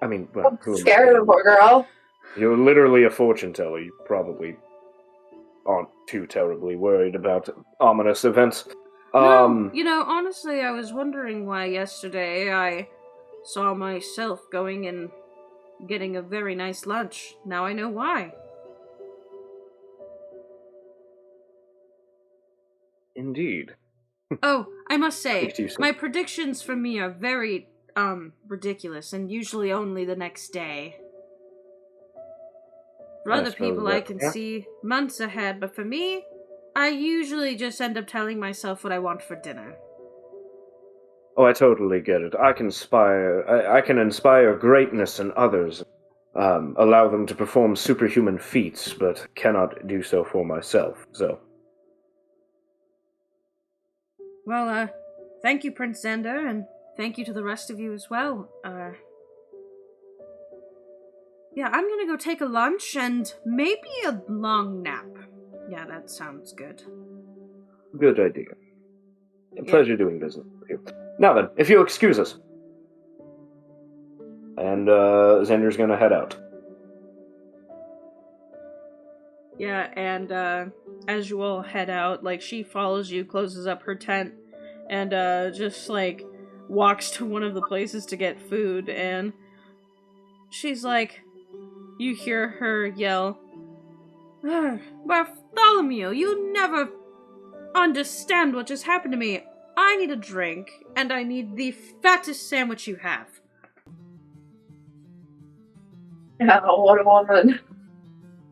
I mean, well, I'm scared of the poor girl. You're literally a fortune teller. You probably aren't too terribly worried about ominous events. No, honestly, I was wondering why yesterday I saw myself going and getting a very nice lunch. Now I know why. Indeed. Oh, I must say, Speak to you soon. my predictions for me are very, ridiculous, and usually only the next day. For I other suppose people, that- I can yeah. see months ahead, but for me, I usually just end up telling myself what I want for dinner. Oh, I totally get it. I can inspire greatness in others, allow them to perform superhuman feats, but cannot do so for myself, so. Well, thank you, Prince Xander, and thank you to the rest of you as well. Yeah, I'm gonna go take a lunch and maybe a long nap. Yeah, that sounds good. Good idea. A pleasure doing business with you. Now then, if you'll excuse us. And, Xander's gonna head out. Yeah, and, as you all head out, she follows you, closes up her tent, and, just, walks to one of the places to get food, and she's like, you hear her yell, Bartholomew, you never understand what just happened to me. I need a drink, and I need the fattest sandwich you have. Oh, what a woman.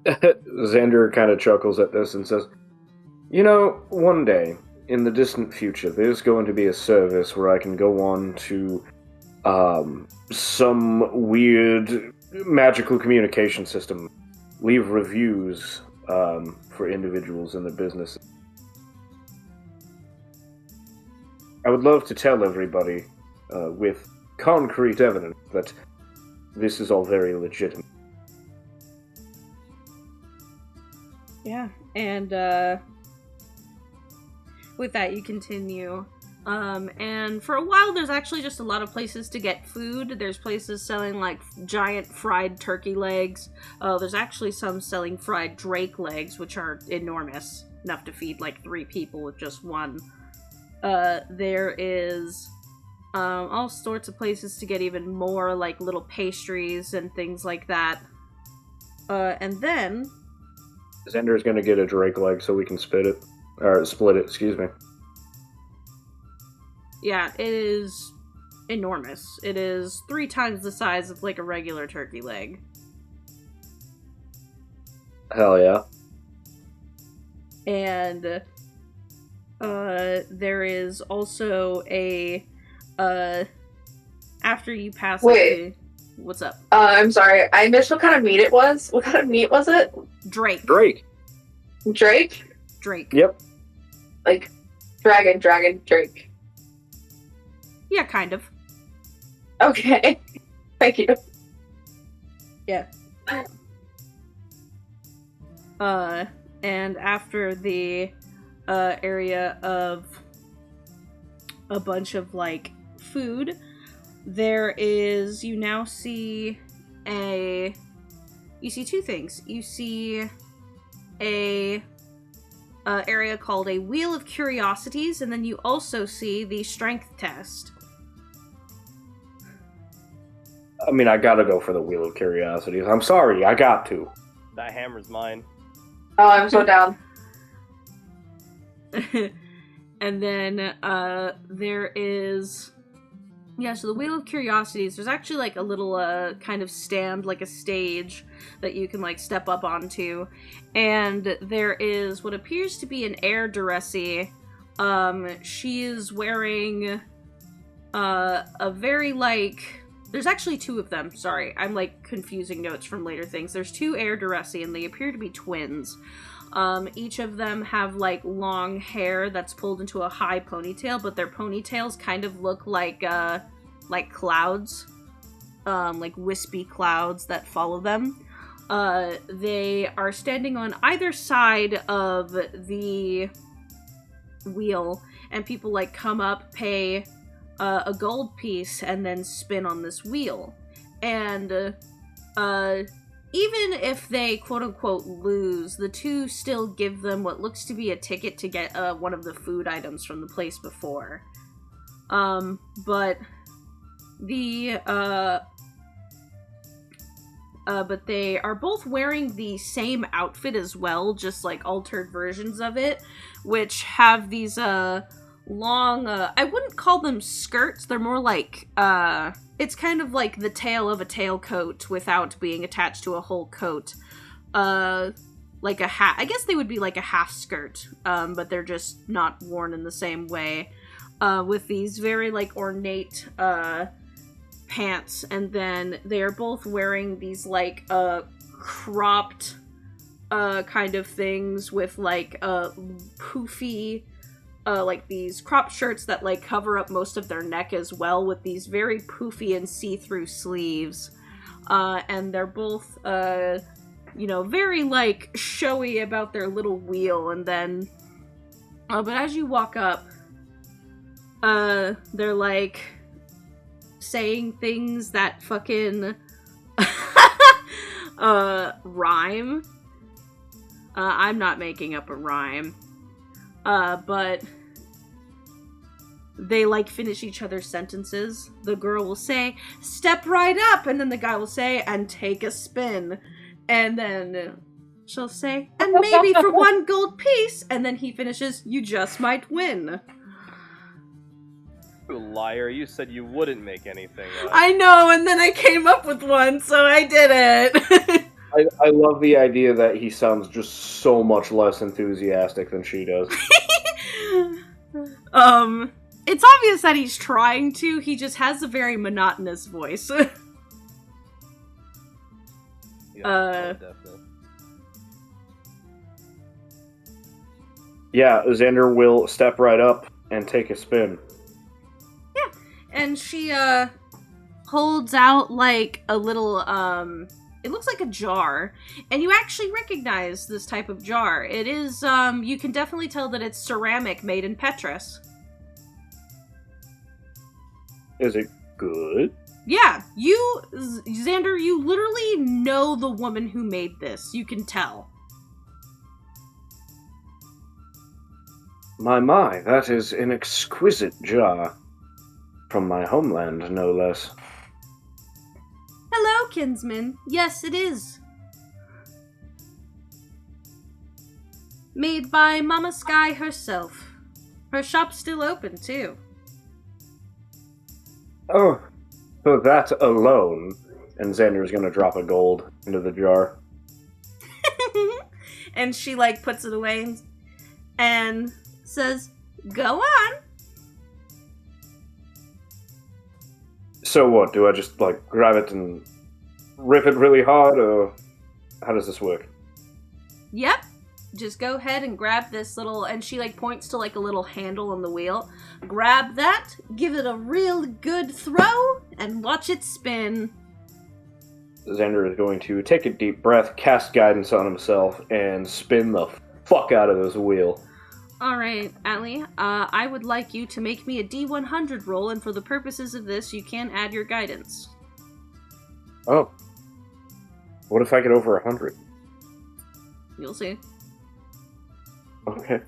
Xander kind of chuckles at this and says, "You know, one day, in the distant future, there's going to be a service where I can go on to some weird magical communication system, leave reviews for individuals in the business. I would love to tell everybody with concrete evidence that this is all very legitimate." Yeah, and with that you continue. And for a while there's actually just a lot of places to get food. There's places selling like giant fried turkey legs. There's actually some selling fried drake legs, which are enormous, enough to feed like 3 people with just one. There is all sorts of places to get even more, like little pastries and things like that. And then Xander's gonna get a drake leg so we can split it, excuse me. yeah, it is enormous. It is 3 times the size of like a regular turkey leg. Hell yeah. And there is also a after you pass Wait. What's up? I'm sorry. I missed what kind of meat it was. What kind of meat was it? Drake. Drake. Drake. Yep. Like, dragon, Drake. Yeah, kind of. Okay. Thank you. Yeah. And after the area of a bunch of like food, there is, you now see you see 2 things. You see a area called a Wheel of Curiosities, and then you also see the strength test. I mean, I gotta go for the Wheel of Curiosities. I'm sorry, I got to. That hammer's mine. Oh, I'm so down. And then there is, yeah, so the Wheel of Curiosities, there's actually like a little kind of stand, like a stage that you can like step up onto, and there is what appears to be an heir-duressie. She is wearing a very like, there's actually 2 of them, sorry, I'm like confusing notes from later things. There's 2 heir-duressie and they appear to be twins. Each of them have like long hair that's pulled into a high ponytail, but their ponytails kind of look like clouds, like wispy clouds that follow them. They are standing on either side of the wheel, and people like come up, pay a gold piece, and then spin on this wheel. And even if they quote-unquote lose, the 2 still give them what looks to be a ticket to get one of the food items from the place before. But they are both wearing the same outfit as well, just like altered versions of it, which have these long, I wouldn't call them skirts, they're more like, it's kind of like the tail of a tailcoat without being attached to a whole coat. Like a hat. I guess they would be like a half skirt, but they're just not worn in the same way. With these very like ornate pants, and then they are both wearing these like cropped kind of things with like poofy like these crop shirts that like cover up most of their neck as well, with these very poofy and see-through sleeves. And they're both very like showy about their little wheel. And then but as you walk up, they're like saying things that fucking rhyme. I'm not making up a rhyme. But they like finish each other's sentences. The girl will say, "Step right up," and then the guy will say, "And take a spin." And then she'll say, "And maybe for 1 gold piece," and then he finishes, "You just might win." You liar, you said you wouldn't make anything up. I know, and then I came up with one, so I did it. I love the idea that he sounds just so much less enthusiastic than she does. It's obvious that he's trying to, he just has a very monotonous voice. Definitely. Yeah, Xander will step right up and take a spin. Yeah, and she, holds out, like, a little, it looks like a jar, and you actually recognize this type of jar. It is, you can definitely tell that it's ceramic made in Petrus. Is it good? Yeah, Xander, you literally know the woman who made this. You can tell. My, that is an exquisite jar. From my homeland, no less. Hello, kinsman. Yes, it is. Made by Mama Sky herself. Her shop's still open, too. Oh, for that alone. And Xander's gonna drop a gold into the jar. And she, like, puts it away and says, go on. So what, do I just, like, grab it and rip it really hard, or how does this work? Yep. Just go ahead and grab this little, and she, like, points to, like, a little handle on the wheel. Grab that, give it a real good throw, and watch it spin. Xander is going to take a deep breath, cast guidance on himself, and spin the fuck out of this wheel. Alright, Atlee, I would like you to make me a D100 roll, and for the purposes of this, you can add your guidance. Oh. What if I get over 100? You'll see. Okay.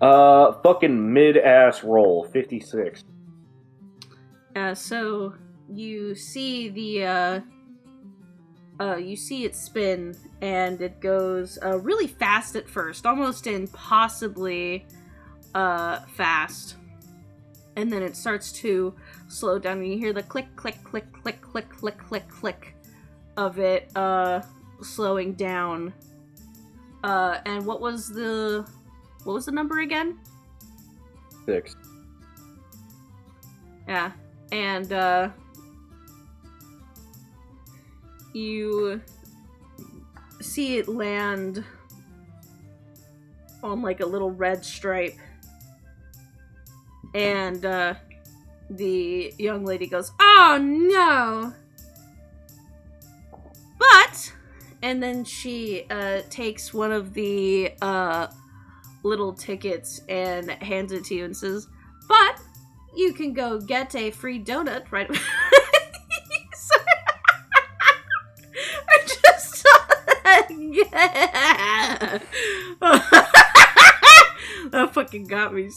Fucking mid-ass roll, 56. So, you see the, you see it spin, and it goes really fast at first, almost impossibly fast. And then it starts to slow down, and you hear the click, click, click, click, click, click, click, click of it slowing down. And what was the number again? 6. Yeah, and you see it land on, like, a little red stripe, and the young lady goes, "Oh no!" But, and then she takes one of the little tickets and hands it to you and says, "But you can go get a free donut right." I just saw that. Yeah. That fucking got me.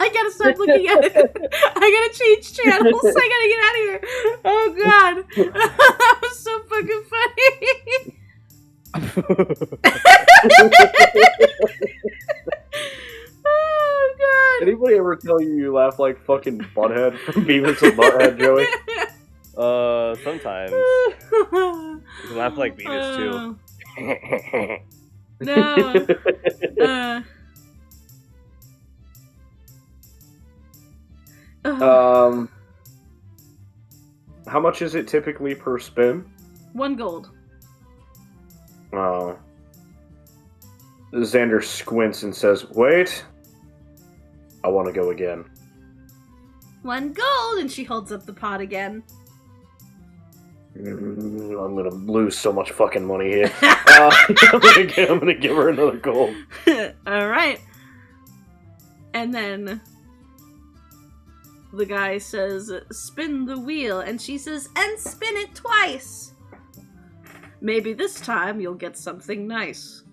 I gotta stop looking at it. I gotta change channels. I gotta get out of here. Oh god. That was so fucking funny. Oh god. Anybody ever tell you laugh like fucking Butthead from Beavis and Butthead, Joey? Sometimes. You can laugh like Venus, too. No. How much is it typically per spin? 1 gold. Oh. Xander squints and says, "Wait. I want to go again." 1 gold, and she holds up the pot again. I'm gonna lose so much fucking money here. I'm gonna give her another gold. Alright. And then the guy says, "Spin the wheel," and she says, "And spin it twice. Maybe this time you'll get something nice."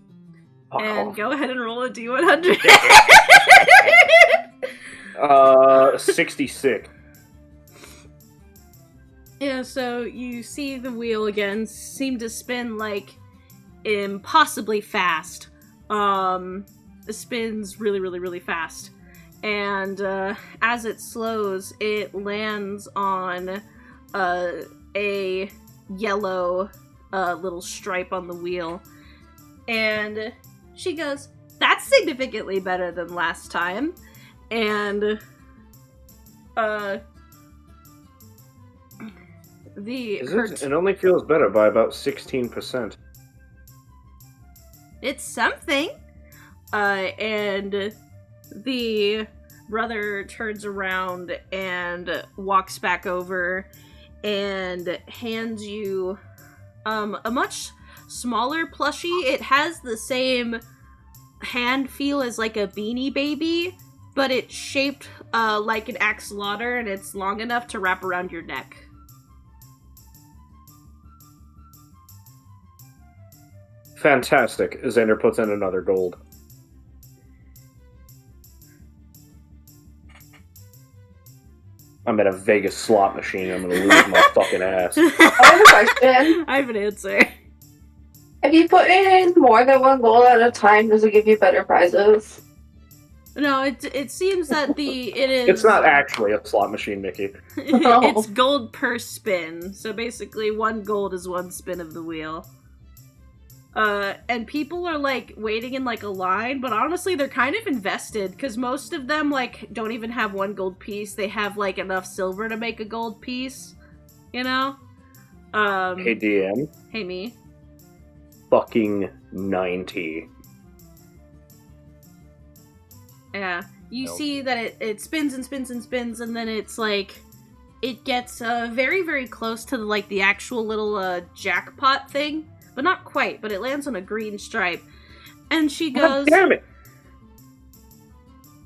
Fuck and off. go ahead and roll a D100. 66. Yeah, so you see the wheel again seem to spin, like, impossibly fast. spins really, really, really fast. And as it slows, it lands on a yellow little stripe on the wheel. And she goes, "That's significantly better than last time." And it only feels better by about 16%. It's something. And the brother turns around and walks back over and hands you a much smaller plushie. It has the same hand feel as like a Beanie Baby, but it's shaped like an axolotl, and it's long enough to wrap around your neck. Fantastic. Xander puts in another gold. I'm at a Vegas slot machine. I'm gonna lose my fucking ass. I have a question. I have an answer. If you put in more than one gold at a time, does it give you better prizes? No, it seems that it is... It's not actually a slot machine, Mickey. It's gold per spin. So basically, 1 gold is 1 spin of the wheel. And people are, like, waiting in, like, a line, but honestly, they're kind of invested, because most of them, like, don't even have 1 gold piece. They have, like, enough silver to make a gold piece, you know? Hey, DM. Hey, me. Fucking 90. Yeah. You Nope. see that it spins and spins and spins, and then it's, like, it gets, very, very close to, like, the actual little, jackpot thing. But not quite, but it lands on a green stripe. And she goes... God damn it!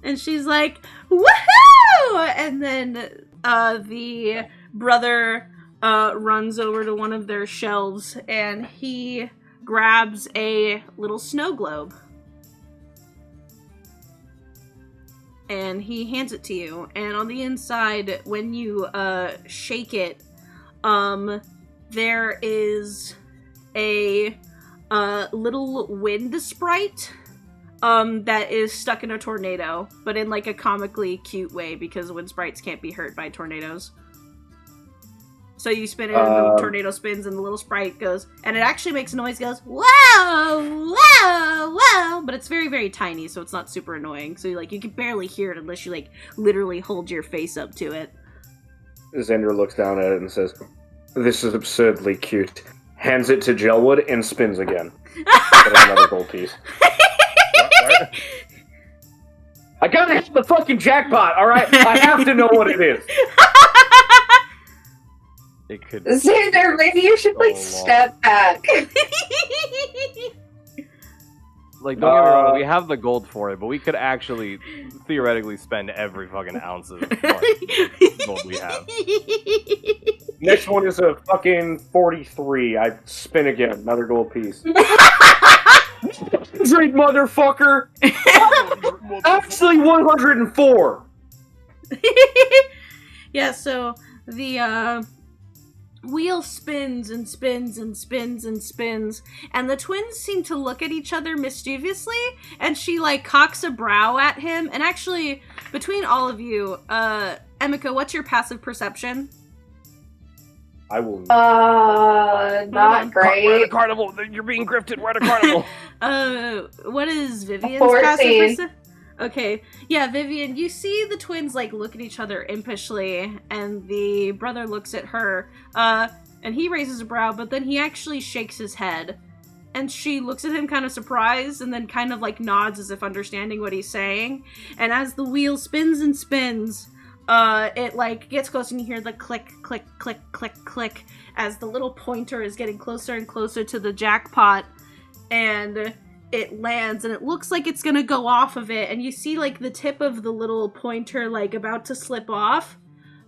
And she's like, "Woohoo!" And then the brother runs over to one of their shelves, and he grabs a little snow globe. And he hands it to you. And on the inside, when you shake it, there is a little wind sprite that is stuck in a tornado, but in like a comically cute way, because wind sprites can't be hurt by tornadoes. So you spin it, and the tornado spins, and the little sprite goes, and it actually makes a noise, goes, "Whoa, whoa, whoa," but it's very, very tiny, so it's not super annoying. So like you can barely hear it unless you like literally hold your face up to it. Xander looks down at it and says, "This is absurdly cute." Hands it to Gelwood and spins again. Another gold piece. What? I gotta hit the fucking jackpot, alright? I have to know what it is. It could. Xander, maybe you should like step back. Like, don't get me wrong, we have the gold for it, but we could actually theoretically spend every fucking ounce of gold we have. Next one is a fucking 43. I spin again. Another gold piece. Drink, motherfucker! Actually, 104! Yeah, so the wheel spins and spins and spins and spins, and the twins seem to look at each other mischievously, and she like cocks a brow at him. And actually, between all of you, Emika, what's your passive perception? I will. Not great. We're at a carnival. You're being grifted. We're at a carnival. What is Vivian's 14. passive perception? Okay, yeah, Vivian, you see the twins, like, look at each other impishly, and the brother looks at her, and he raises a brow, but then he actually shakes his head, and she looks at him kind of surprised, and then kind of, like, nods as if understanding what he's saying, and as the wheel spins and spins, it, like, gets close, and you hear the click, click, click, click, click, as the little pointer is getting closer and closer to the jackpot, and it lands, and it looks like it's gonna go off of it, and you see, like, the tip of the little pointer, like, about to slip off,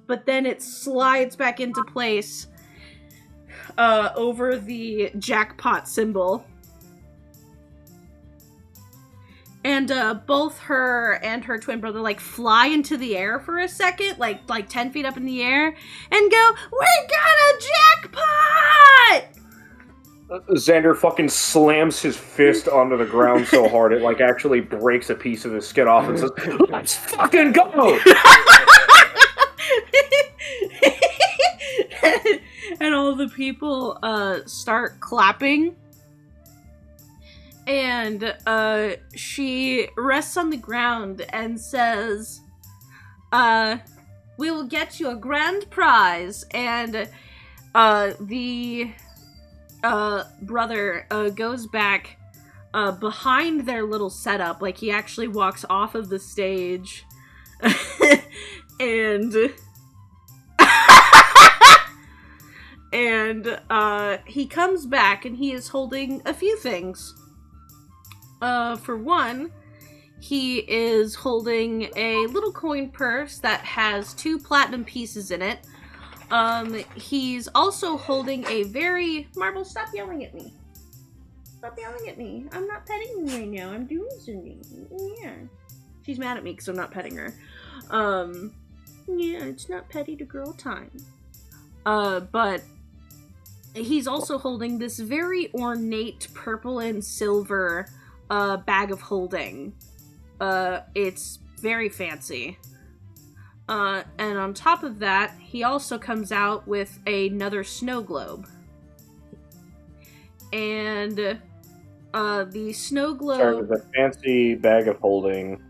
but then it slides back into place, over the jackpot symbol. And, both her and her twin brother, like, fly into the air for a second, like 10 feet up in the air, and go, "We got a jackpot!" Xander fucking slams his fist onto the ground so hard it like actually breaks a piece of his skin off and says, "Let's fucking go!" And all the people start clapping. And she rests on the ground and says, "We will get you a grand prize." And the brother goes back behind their little setup, like he actually walks off of the stage. and he comes back and he is holding a few things. For one, he is holding a little coin purse that has 2 platinum pieces in it. He's also holding a very... Marble, stop yelling at me. Stop yelling at me. I'm not petting you right now. I'm doing something. Yeah. She's mad at me because I'm not petting her. Yeah, it's not petty to girl time. But he's also holding this very ornate purple and silver bag of holding. It's very fancy. And on top of that, he also comes out with another snow globe. And the snow globe... Sorry, with a fancy bag of holding,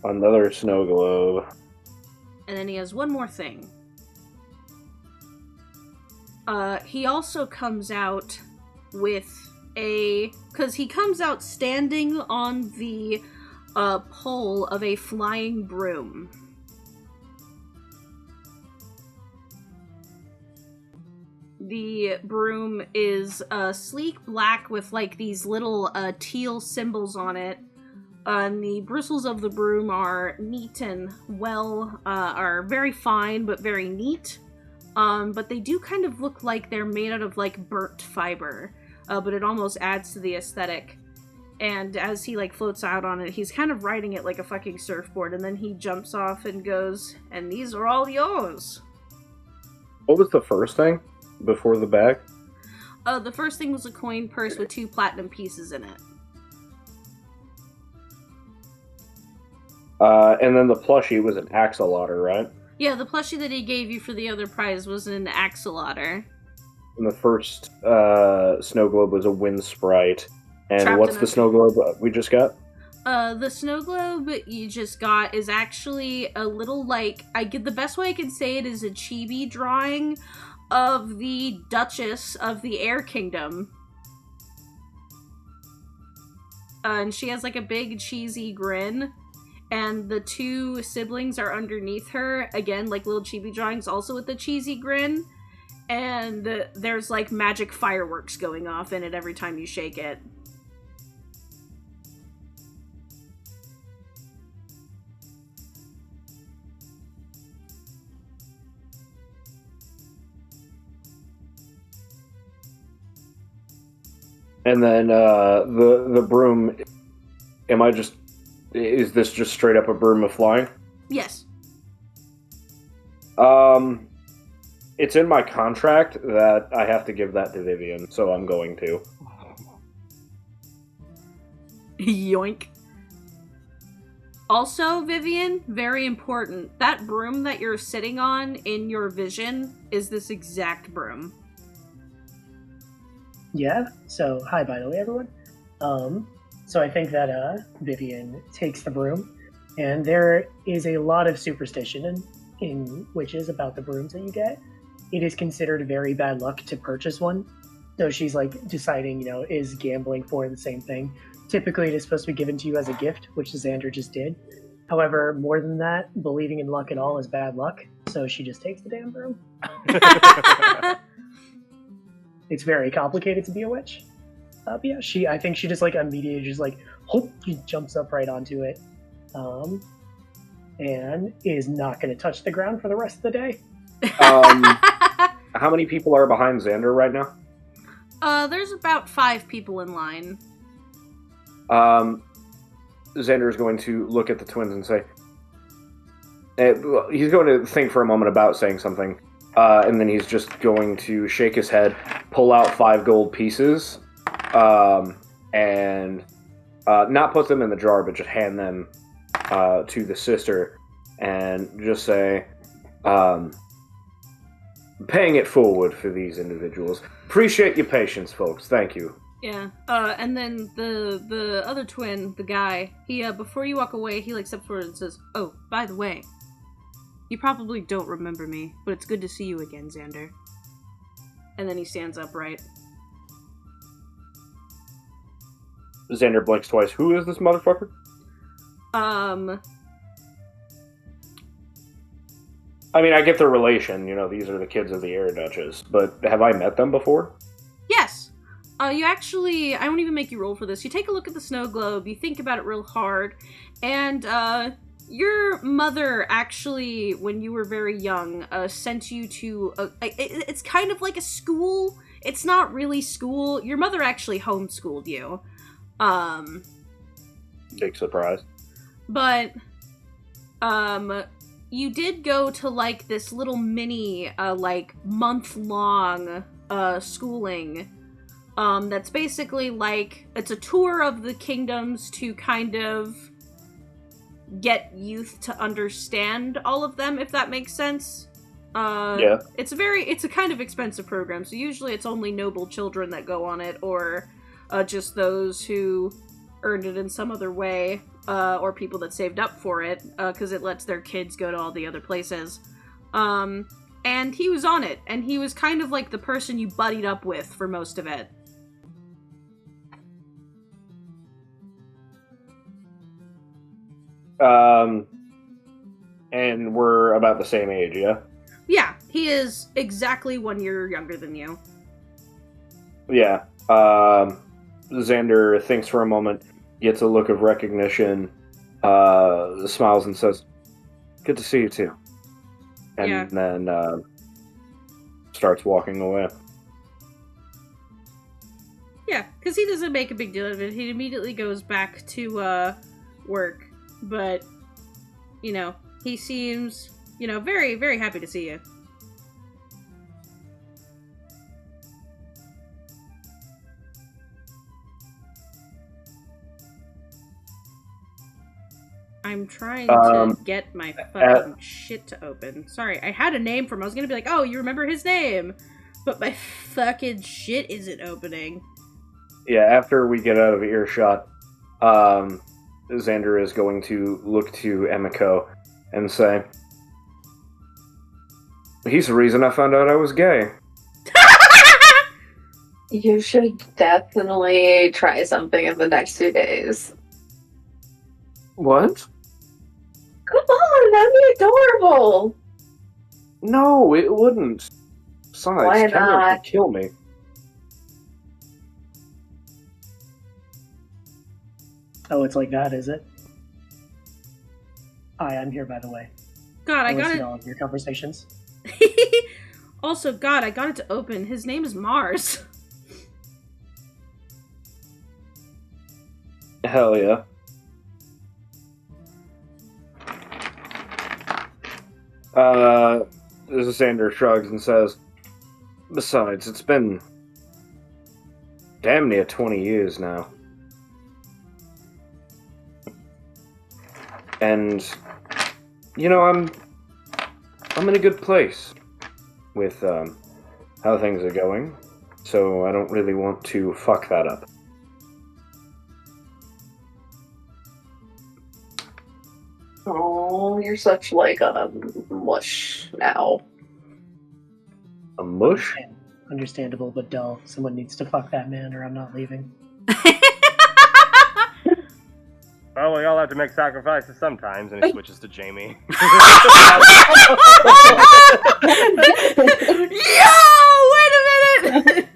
another snow globe. And then he has one more thing. He also comes out with because he comes out standing on the pole of a flying broom. The broom is sleek black with like these little teal symbols on it. And the bristles of the broom are neat and are very fine but very neat. But they do kind of look like they're made out of like burnt fiber. But it almost adds to the aesthetic. And as he like floats out on it, he's kind of riding it like a fucking surfboard, and then he jumps off and goes, "And these are all yours." What was the first thing before the bag? The first thing was a coin purse with 2 platinum pieces in it. And then the plushie was an axolotl, right? Yeah, the plushie that he gave you for the other prize was an axolotl. And the first snow globe was a wind sprite. And Trapped what's in the a- snow globe we just got? The snow globe you just got is actually a little like, the best way I can say it is a chibi drawing of the Duchess of the Air Kingdom. And she has like a big cheesy grin. And the 2 siblings are underneath her, again, like little chibi drawings, also with the cheesy grin. And there's like magic fireworks going off in it every time you shake it. And then the broom, is this just straight up a broom of flying? Yes. It's in my contract that I have to give that to Vivian, so I'm going to. Yoink. Also, Vivian, very important, that broom that you're sitting on in your vision is this exact broom. Yeah, so hi by the way everyone. So I think that Vivian takes the broom, and there is a lot of superstition in witches about the brooms that you get. It is considered very bad luck to purchase one. So she's like deciding, is gambling for the same thing. Typically it is supposed to be given to you as a gift, which Xander just did. However, more than that, believing in luck at all is bad luck, so she just takes the damn broom. It's very complicated to be a witch. But yeah, I think she just like immediately just like, hope she jumps up right onto it. And is not going to touch the ground for the rest of the day. How many people are behind Xander right now? There's about 5 people in line. Xander is going to look at the twins and say, he's going to think for a moment about saying something, And then he's just going to shake his head, pull out 5 gold pieces, and not put them in the jar, but just hand them to the sister, and just say, paying it forward for these individuals. Appreciate your patience, folks. Thank you. Yeah. And then the other twin, the guy, he before you walk away, he like steps forward and says, "Oh, by the way, you probably don't remember me, but it's good to see you again, Xander." And then he stands upright. Xander blinks twice. Who is this motherfucker? I mean, I get their relation. You know, these are the kids of the Air Duchess. But have I met them before? Yes. You actually, I won't even make you roll for this. You take a look at the snow globe, you think about it real hard, and, your mother actually, when you were very young, sent you to, it's kind of like a school. It's not really school. Your mother actually homeschooled you. Big surprise. But, you did go to, like, this little mini, like, month-long, schooling, that's basically, like, it's a tour of the kingdoms to kind of get youth to understand all of them, if that makes sense. Yeah. It's a kind of expensive program, so usually it's only noble children that go on it, or, just those who earned it in some other way, or people that saved up for it, because it lets their kids go to all the other places. And he was on it, and he was kind of like the person you buddied up with for most of it. And we're about the same age, yeah? Yeah, he is exactly 1 year younger than you. Yeah. Xander thinks for a moment, gets a look of recognition, smiles and says, "Good to see you too." And then starts walking away. Yeah, because he doesn't make a big deal of it. He immediately goes back to work. But, you know, he seems, you know, very, very happy to see you. I'm trying to get my fucking shit to open. Sorry, I had a name for him. I was gonna be like, oh, you remember his name? But my fucking shit isn't opening. Yeah, after we get out of earshot, Xander is going to look to Emiko and say, "He's the reason I found out I was gay." You should definitely try something in the next 2 days. What? Come on, that'd be adorable. No, it wouldn't. Besides, Why Kendall not? could kill me. Oh, it's like that, is it? Hi, I'm here, by the way. God, I got listen it. to all of your conversations. Also, God, I got it to open. His name is Mars. Hell yeah. Xander shrugs and says, "Besides, it's been damn near 20 years now. And, you know, I'm in a good place with how things are going, so I don't really want to fuck that up." Oh, you're such like a mush now. A mush? Understandable, but dull. Someone needs to fuck that man, or I'm not leaving. Well, we all have to make sacrifices sometimes, And he switches to Jamie. Yo, wait a minute!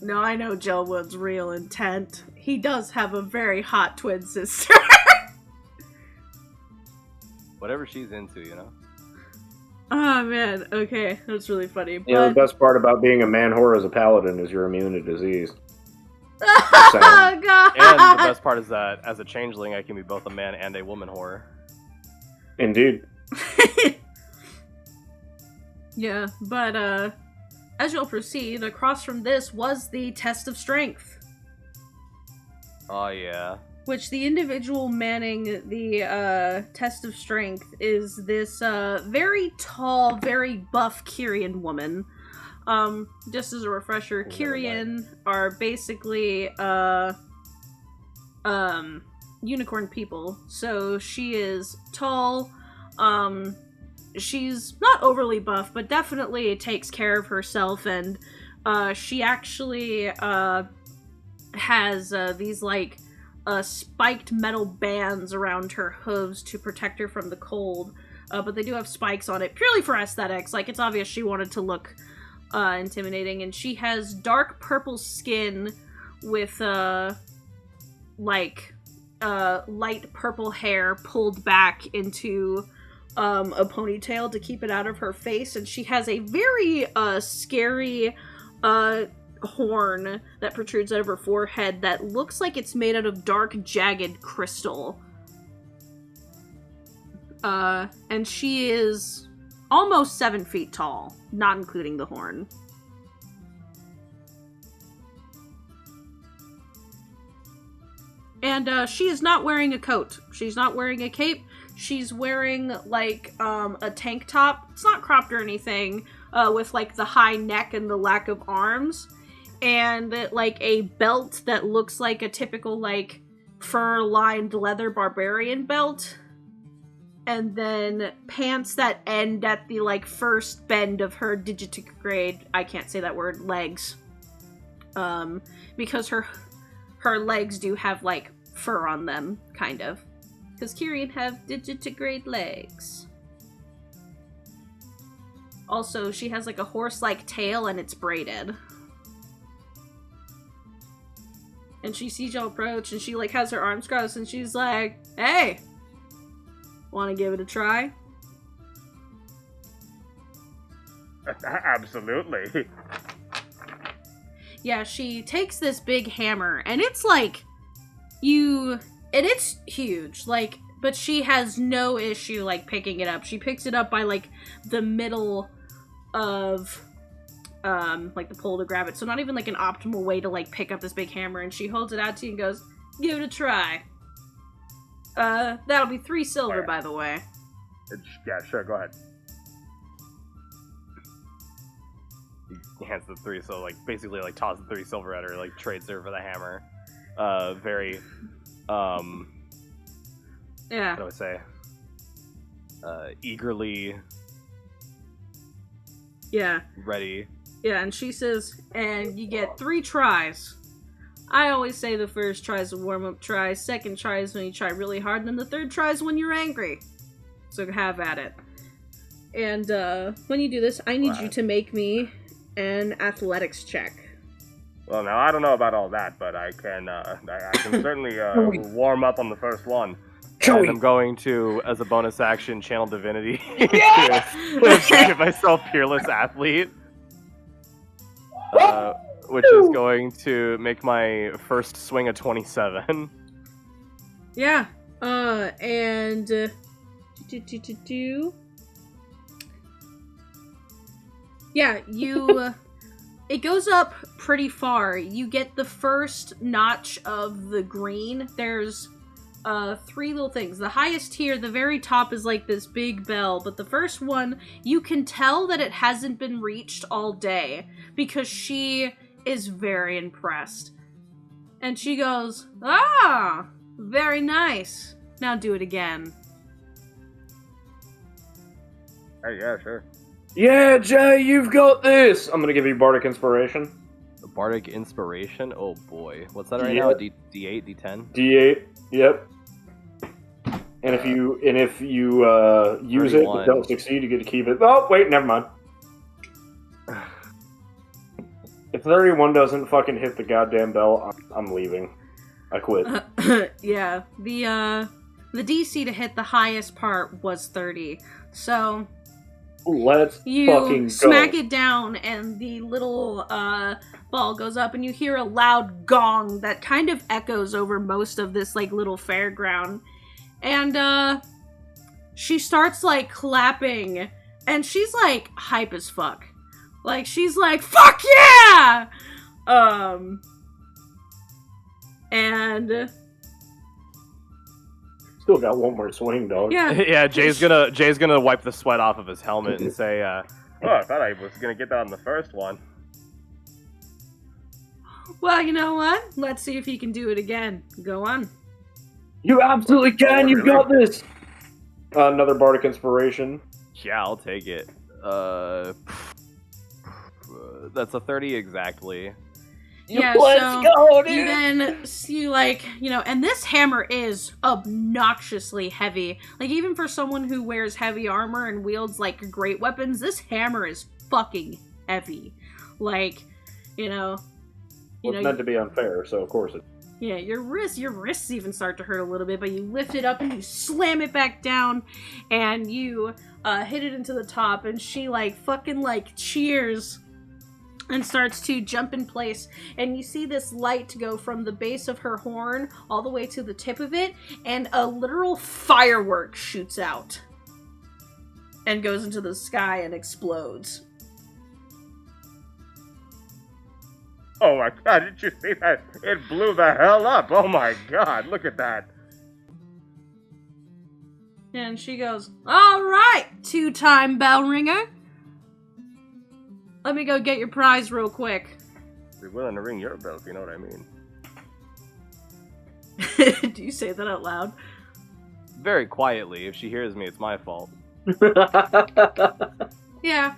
No, I know Gelwood's real intent. He does have a very hot twin sister. Whatever she's into, you know? Oh man, okay, that's really funny. You know, the But... best part about being a man whore as a paladin is you're immune to disease. Oh god! And the best part is that, as a changeling, I can be both a man and a woman whore. Indeed. Yeah, but as you'll proceed, across from this was the test of strength, Oh yeah. which the individual manning the test of strength is this very tall, very buff Kyrian woman. Just as a refresher, Kyrian are basically unicorn people. So she is tall, she's not overly buff, but definitely takes care of herself, and she actually has these like spiked metal bands around her hooves to protect her from the cold, but they do have spikes on it purely for aesthetics. Like, it's obvious she wanted to look intimidating, and she has dark purple skin with light purple hair pulled back into a ponytail to keep it out of her face, and she has a very scary horn that protrudes out of her forehead that looks like it's made out of dark, jagged crystal. And she is almost 7 feet tall, not including the horn. And she is not wearing a coat. She's not wearing a cape. She's wearing, like, a tank top. It's not cropped or anything, with, like, the high neck and the lack of arms. And, like, a belt that looks like a typical, like, fur-lined leather barbarian belt. And then pants that end at the, like, first bend of her digitigrade, I can't say that word, legs. Because her legs do have, like, fur on them, kind of. Because Kyrian have digitigrade legs. Also, she has, like, a horse-like tail, and it's braided. And she sees y'all approach, and she, like, has her arms crossed, and she's like, hey! Want to give it a try? Absolutely. Yeah, she takes this big hammer, and it's like, and it's huge, like, but she has no issue, like, picking it up. She picks it up by, like, the middle of, like, the pole to grab it. So not even, like, an optimal way to, like, pick up this big hammer, and she holds it out to you and goes, give it a try. That'll be 3 silver, by the way. Yeah, sure, go ahead. He hands the 3, so, like, basically, like, tosses 3 silver at her, like, trades her for the hammer. Very, Yeah. What do I say? Eagerly Yeah. ready. Yeah, and she says, and you get 3 tries. I always say the first try is a warm-up try, second try is when you try really hard, and then the third try is when you're angry. So have at it. And, when you do this, I need you to make me an athletics check. Well, now, I don't know about all that, but I can certainly, warm up on the first one. And I'm going to, as a bonus action, channel divinity to give myself Peerless Athlete. Which is going to make my first swing a 27. Yeah. Yeah, you... it goes up pretty far. You get the first notch of the green. There's 3 little things. The highest here, the very top, is like this big bell, but the first one, you can tell that it hasn't been reached all day, because she is very impressed. And she goes, ah, very nice. Now do it again. Hey, yeah, sure. Yeah, Jay, you've got this! I'm gonna give you Bardic Inspiration. Bardic Inspiration? Oh boy. What's that right now? A D8, D10? D8, yep. And if you use it but don't succeed, you get to keep it. Oh, wait, never mind. If 31 doesn't fucking hit the goddamn bell, I'm leaving. I quit. Yeah, the DC to hit the highest part was 30. So let's you fucking go. smack it down, and the little ball goes up, and you hear a loud gong that kind of echoes over most of this like little fairground. And she starts like clapping And she's like hype as fuck. Like she's like, fuck yeah! And Still got one more swing, dog. yeah. Yeah, Jay's gonna wipe the sweat off of his helmet and say, Oh, I thought I was gonna get that on the first one. Well, you know what? Let's see if he can do it again. Go on. You absolutely can. Oh, You've really? got this. Another bardic inspiration. yeah, I'll take it. That's a 30 exactly. Yeah, Let's so go, dude. you then see, like, you know, and this hammer is obnoxiously heavy. Like, even for someone who wears heavy armor and wields, like, great weapons, this hammer is fucking heavy. Like, you know... It's meant to be unfair, so of course it. Yeah, your wrists even start to hurt a little bit, but you lift it up and you slam it back down, and you hit it into the top, and she, like, fucking, like, cheers and starts to jump in place, and you see this light go from the base of her horn all the way to the tip of it, and a literal firework shoots out and goes into the sky and explodes. Oh my god, did you see that? It blew the hell up. Oh my god, look at that. And she goes, "Alright, two-time bell ringer. Let me go get your prize real quick." Be willing to ring your bell, if you know what I mean. Do you say that out loud? Very quietly. If she hears me, it's my fault. Yeah,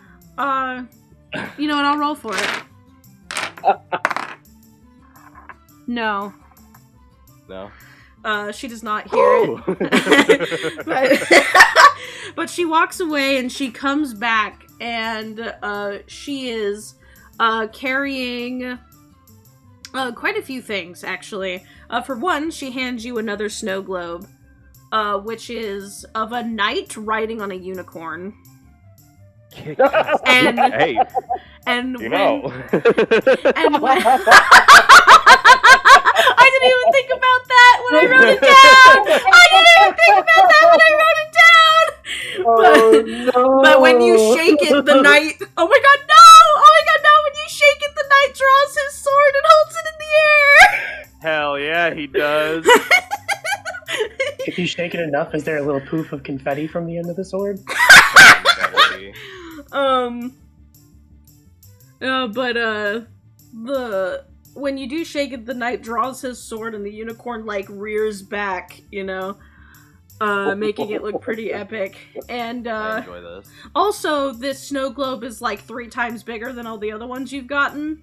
you know what, I'll roll for it. No. No? She does not hear it. But she walks away and she comes back and she is carrying quite a few things, actually. For one, she hands you another snow globe, which is of a knight riding on a unicorn. And Hey, and You when, know. and when I didn't even think about that when I wrote it down. I didn't even think about that when I wrote it down. No. But when you shake it, the knight. Oh my god, no! Oh my god, no! When you shake it, the knight draws his sword and holds it in the air. hell yeah, he does. If you shake it enough, is there a little poof of confetti from the end of the sword? When you do shake it, the knight draws his sword and the unicorn, like, rears back, you know, making it look pretty epic. And, I enjoy this. also, this snow globe is, like, 3 times bigger than all the other ones you've gotten.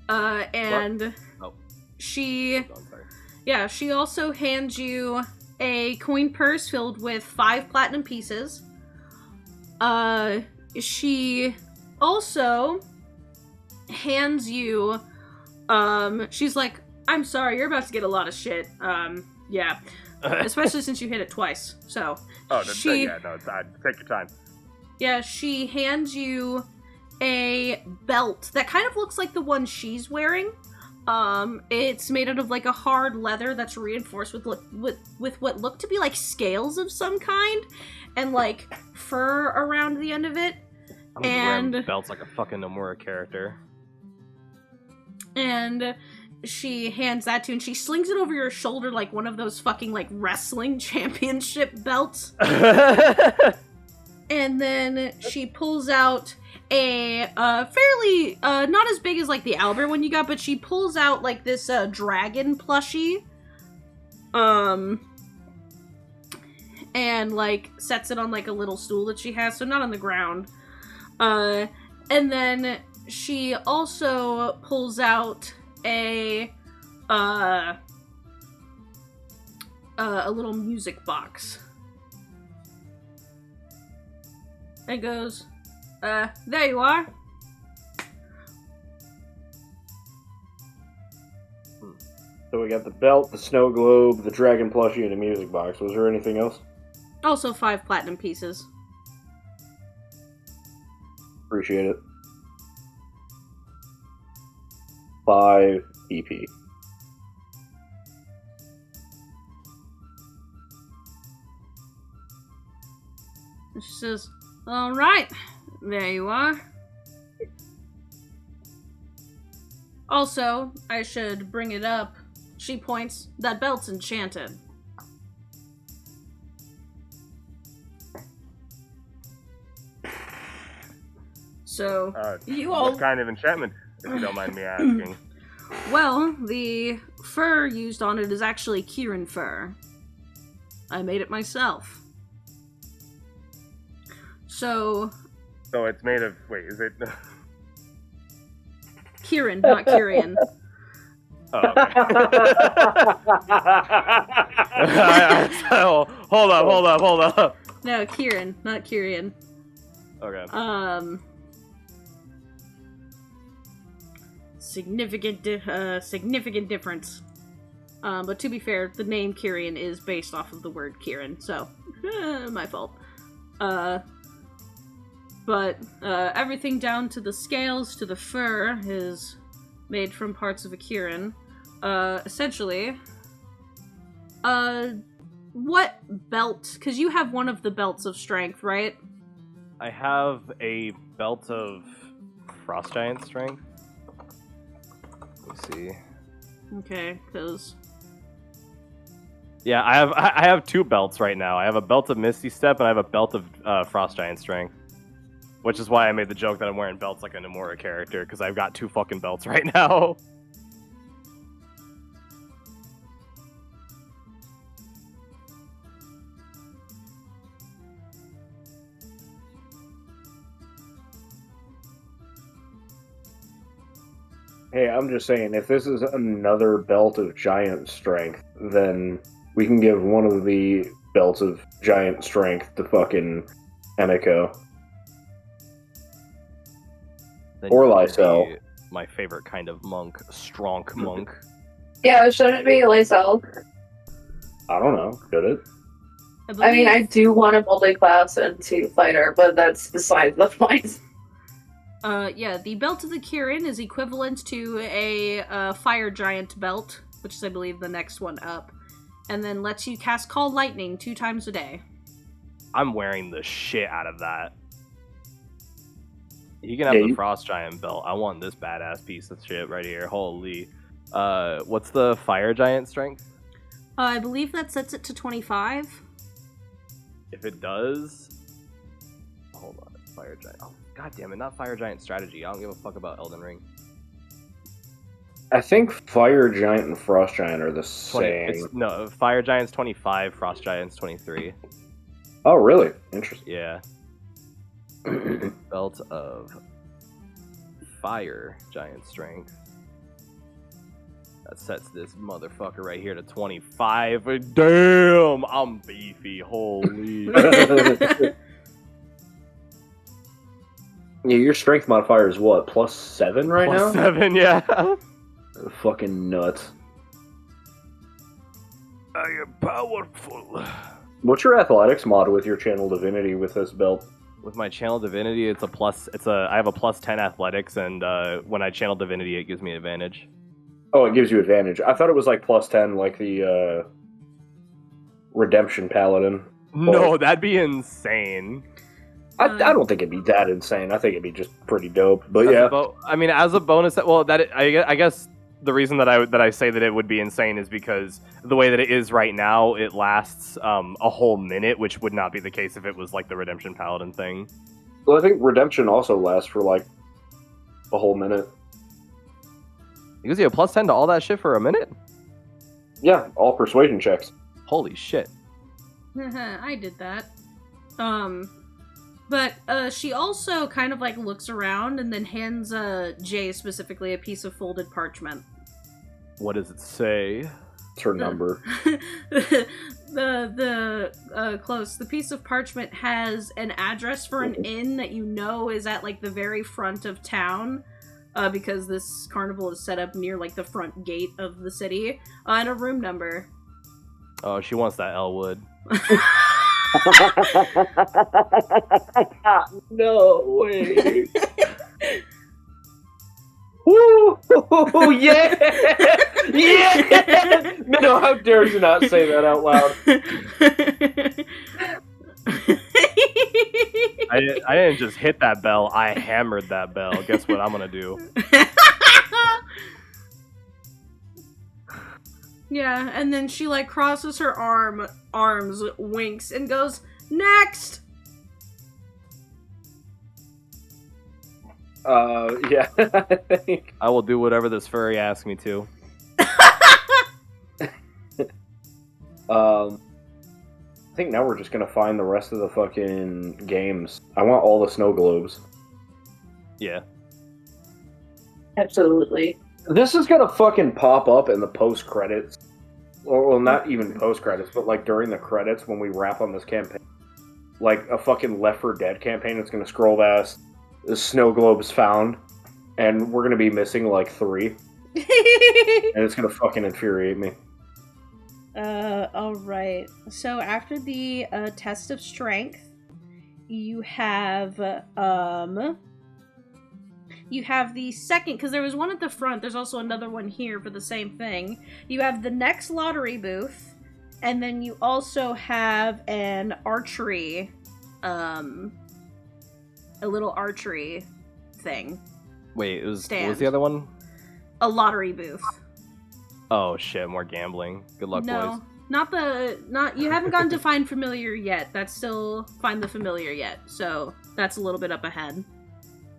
And Oh. she... Oh, sorry. Yeah, she also hands you a coin purse filled with 5 platinum pieces. She also hands you, she's like, "I'm sorry, you're about to get a lot of shit." Yeah. Especially since you hit it twice, so. Oh, she, take your time. Yeah, she hands you a belt that kind of looks like the one she's wearing. It's made out of, like, a hard leather that's reinforced with what look to be like scales of some kind, and, like, fur around the end of it. I'm just wearing belts like a fucking Nomura character. And she hands that to you, and she slings it over your shoulder like one of those fucking, like, wrestling championship belts. And then she pulls out a fairly not as big as, like, the Albert one you got, but she pulls out, like, this dragon plushie, and, like, sets it on, like, a little stool that she has, so not on the ground. And then she also pulls out a little music box. And goes, "There you are." So we got the belt, the snow globe, the dragon plushie, and a music box. Was there anything else? Also 5 platinum pieces. Appreciate it. 5 EP. And she says, all right, there you are. Also, I should bring it up. She points, that belt's enchanted. So, you all... What kind of enchantment, if you don't mind me asking? Well, the fur used on it is actually Kieran fur. I made it myself. So it's made of... Wait, is it... Kieran, not Kyrian. Oh, okay. So, hold up. No, Kieran, not Kyrian. Okay. Significant difference. But to be fair, the name Kyrian is based off of the word Kieran, so my fault. But everything down to the scales to the fur is made from parts of a Kieran. Essentially, what belt? Because you have one of the belts of strength, right? I have a belt of Frost Giant strength. Let's see. Okay, because... Yeah, I have two belts right now. I have a belt of Misty Step and I have a belt of Frost Giant strength. Which is why I made the joke that I'm wearing belts like a Nomura character, because I've got two fucking belts right now. Hey, I'm just saying, if this is another belt of giant strength, then we can give one of the belts of giant strength to fucking Emiko. Then Or you would Lysel. be my favorite kind of monk, Stronk monk. Yeah, shouldn't it be Lysel? I don't know. Could it? I mean, I do want a multi-class into fighter, but that's beside the point. Yeah, the belt of the Kieran is equivalent to a fire giant belt, which is, I believe, the next one up, and then lets you cast Call Lightning 2 times a day. I'm wearing the shit out of that. You can have the Frost Giant belt. I want this badass piece of shit right here. Holy. What's the Fire Giant strength? I believe that sets it to 25. If it does... Hold on. Fire Giant. Oh, god damn it. Not Fire Giant strategy. I don't give a fuck about Elden Ring. I think Fire Giant and Frost Giant are the same. No, Fire Giant's 25, Frost Giant's 23. Oh, really? Interesting. Yeah. Belt of Fire Giant strength. That sets this motherfucker right here to 25. Damn! I'm beefy. Holy. Yeah, your strength modifier is what? +7 right now? +7, yeah. Fucking nuts. I am powerful. What's your athletics mod with your channel divinity with this belt? With my channel divinity, I have a +10 athletics, and when I channel divinity, it gives me advantage. Oh, it gives you advantage. I thought it was like +10, like the Redemption Paladin. No, that'd be insane. I don't think it'd be that insane. I think it'd be just pretty dope. But yeah, I mean, as a bonus, I guess the reason that I say that it would be insane is because the way that it is right now, it lasts a whole minute, which would not be the case if it was like the Redemption Paladin thing. Well, I think Redemption also lasts for like a whole minute. It gives you a +10 to all that shit for a minute? Yeah, all persuasion checks. Holy shit. I did that. But she also kind of like looks around and then hands Jay specifically a piece of folded parchment. What does it say? It's her number. Close. The piece of parchment has an address for an inn that you know is at like the very front of town, because this carnival is set up near like the front gate of the city, and a room number. Oh, she wants that Elwood. No way. Woo! Yeah! Yeah! No, how dare you not say that out loud. I didn't just hit that bell. I hammered that bell. Guess what I'm gonna do? Yeah, and then she like crosses her arms, winks, and goes, "Next!" Yeah, I think. I will do whatever this furry asks me to. I think now we're just gonna find the rest of the fucking games. I want all the snow globes. Yeah. Absolutely. This is gonna fucking pop up in the post credits, or well, not even post credits, but like during the credits when we wrap on this campaign, like a fucking Left 4 Dead campaign. It's gonna scroll past the snow globes found, and we're gonna be missing like 3, and it's gonna fucking infuriate me. Alright. So after the test of strength, you have the second, because there was one at the front, there's also another one here for the same thing. You have the next lottery booth, and then you also have an archery, a little archery thing. Wait, what was Stand. the other one? A lottery booth. Oh shit, more gambling. Good luck, No, boys. not you haven't gotten to find familiar yet. That's still find the familiar yet. So that's a little bit up ahead.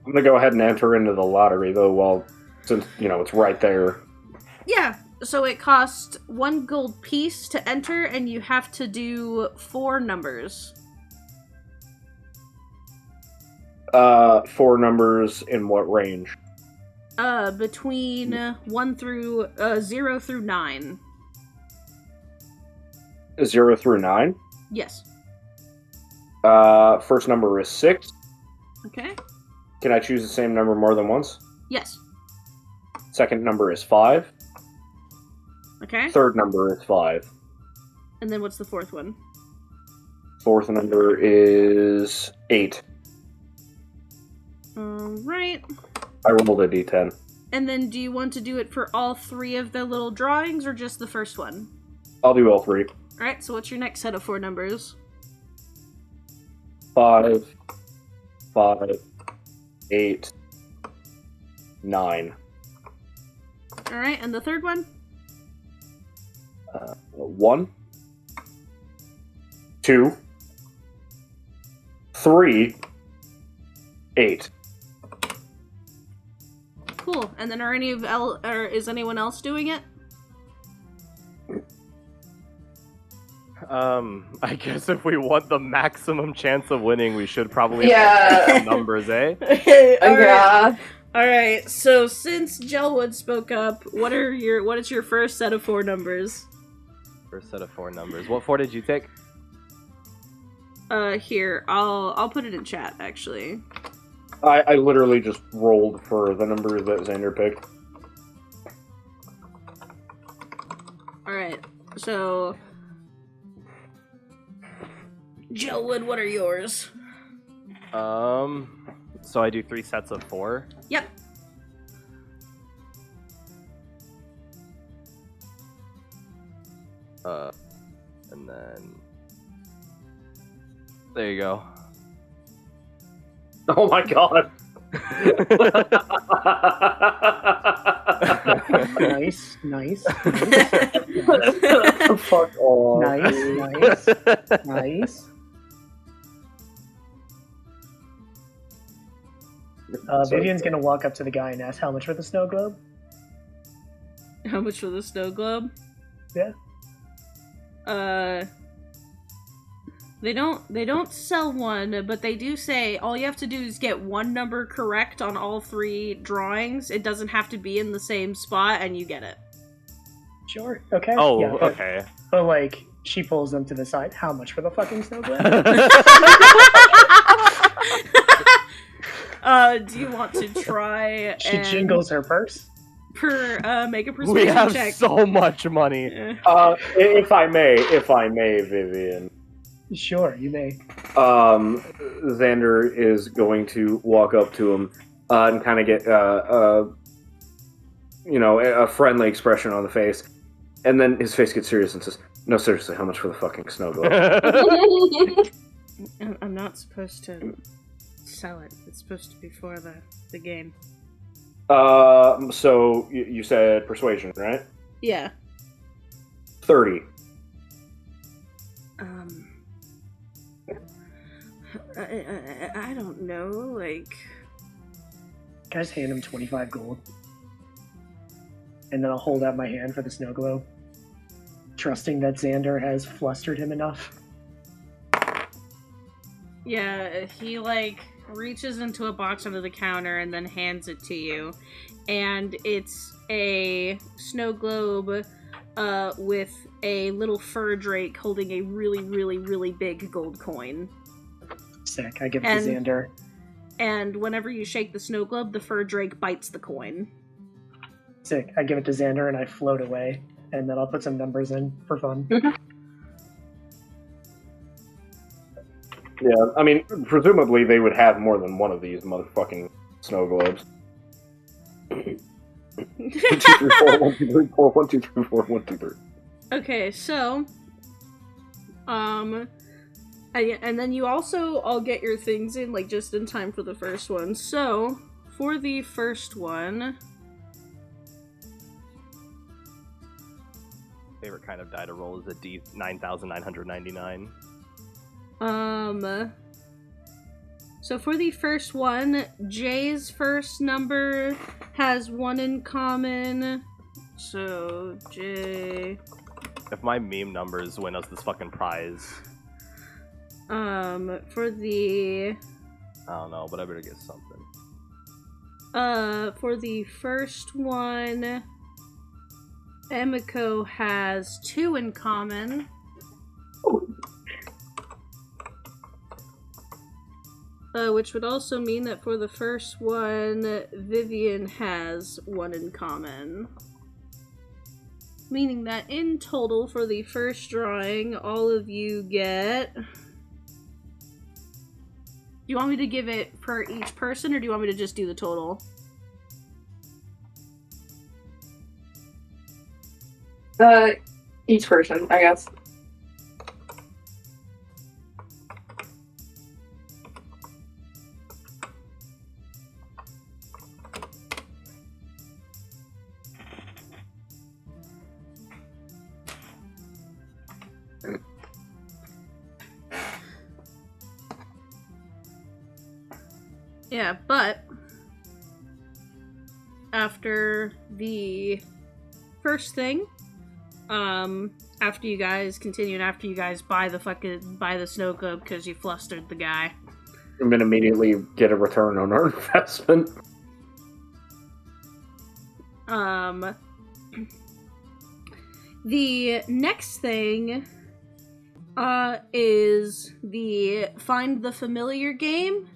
I'm gonna go ahead and enter into the lottery though, since it's right there. Yeah. So it costs 1 gold piece to enter, and you have to do 4 numbers. 4 numbers in what range? Between 0 through 9. 0 through 9. Yes. First number is 6. Okay. Can I choose the same number more than once? Yes. Second number is 5. Okay. Third number is 5. And then what's the fourth one? Fourth number is 8. Right. I rolled a d10. And then do you want to do it for all 3 of the little drawings, or just the first one? I'll do all 3. Alright, so what's your next set of 4 numbers? 5, 8, 9. Alright, and the third one? 1, 2, 3, 8. Cool. And then is anyone else doing it? I guess if we want the maximum chance of winning, we should probably Yeah. numbers, eh? Yeah. Alright, so since Gelwood spoke up, what is your first set of 4 numbers? First set of 4 numbers. What 4 did you take? Here, I'll put it in chat, actually. I literally just rolled for the numbers that Xander picked. Alright, so... Gelwood, what are yours? So I do 3 sets of 4? Yep. And then... There you go. Oh my god! Nice, nice, Fuck off. nice. Vivian's gonna walk up to the guy and ask how much for the snow globe. How much for the snow globe? Yeah. They don't sell one, but they do say all you have to do is get 1 number correct on all 3 drawings. It doesn't have to be in the same spot, and you get it. Sure. Okay. Oh, yeah, but, okay. But like, she pulls them to the side. How much for the fucking snow globe? Do you want to try? She and jingles her purse. Make a We persuasion have check. so much money. If I may, Vivian. Sure, you may. Xander is going to walk up to him and kind of get a friendly expression on the face, and then his face gets serious and says, "No, seriously, how much for the fucking snow globe?" I'm not supposed to sell it. It's supposed to be for the game. So you said persuasion, right? Yeah. 30. I don't know, like... Can I just hand him 25 gold? And then I'll hold out my hand for the snow globe, trusting that Xander has flustered him enough. Yeah, he, like, reaches into a box under the counter and then hands it to you. And it's a snow globe with a little fur drake holding a really, really, really big gold coin. Sick. I give it to Xander. And whenever you shake the snow globe, the fur drake bites the coin. Sick. I give it to Xander and I float away. And then I'll put some numbers in for fun. Yeah, I mean, presumably they would have more than one of these motherfucking snow globes. 1, 2, 3, 4, 1, 2, 3, 4, 1, 2, 3, 4, 1, 2, 3. Okay, so, and then you also all get your things in, like, just in time for the first one. So, for the first one... Favorite kind of die to roll is a D 9,999. So for the first one, Jay's first number has 1 in common. So, Jay... If my meme numbers win us this fucking prize... For the... I don't know, but I better get something. For the first one, Emiko has 2 in common. Which would also mean that for the first one, Vivian has 1 in common. Meaning that in total, for the first drawing, all of you get... Do you want me to give it per each person, or do you want me to just do the total? Each person, I guess. Yeah, but after the first thing, after you guys continue and after you guys buy the snow globe because you flustered the guy, And then immediately get a return on our investment. The next thing is the Find the Familiar game,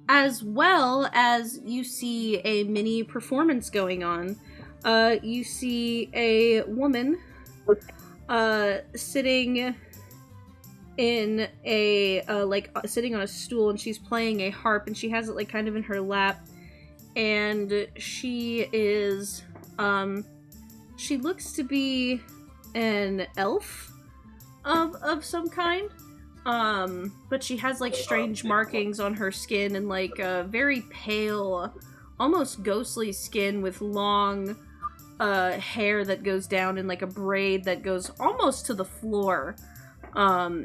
as well as you see a mini performance going on. You see a woman sitting in a sitting on a stool, and she's playing a harp, and she has it like kind of in her lap, and she is she looks to be an elf of some kind, but she has like strange markings on her skin and like a very pale, almost ghostly skin with long hair that goes down in like a braid that goes almost to the floor,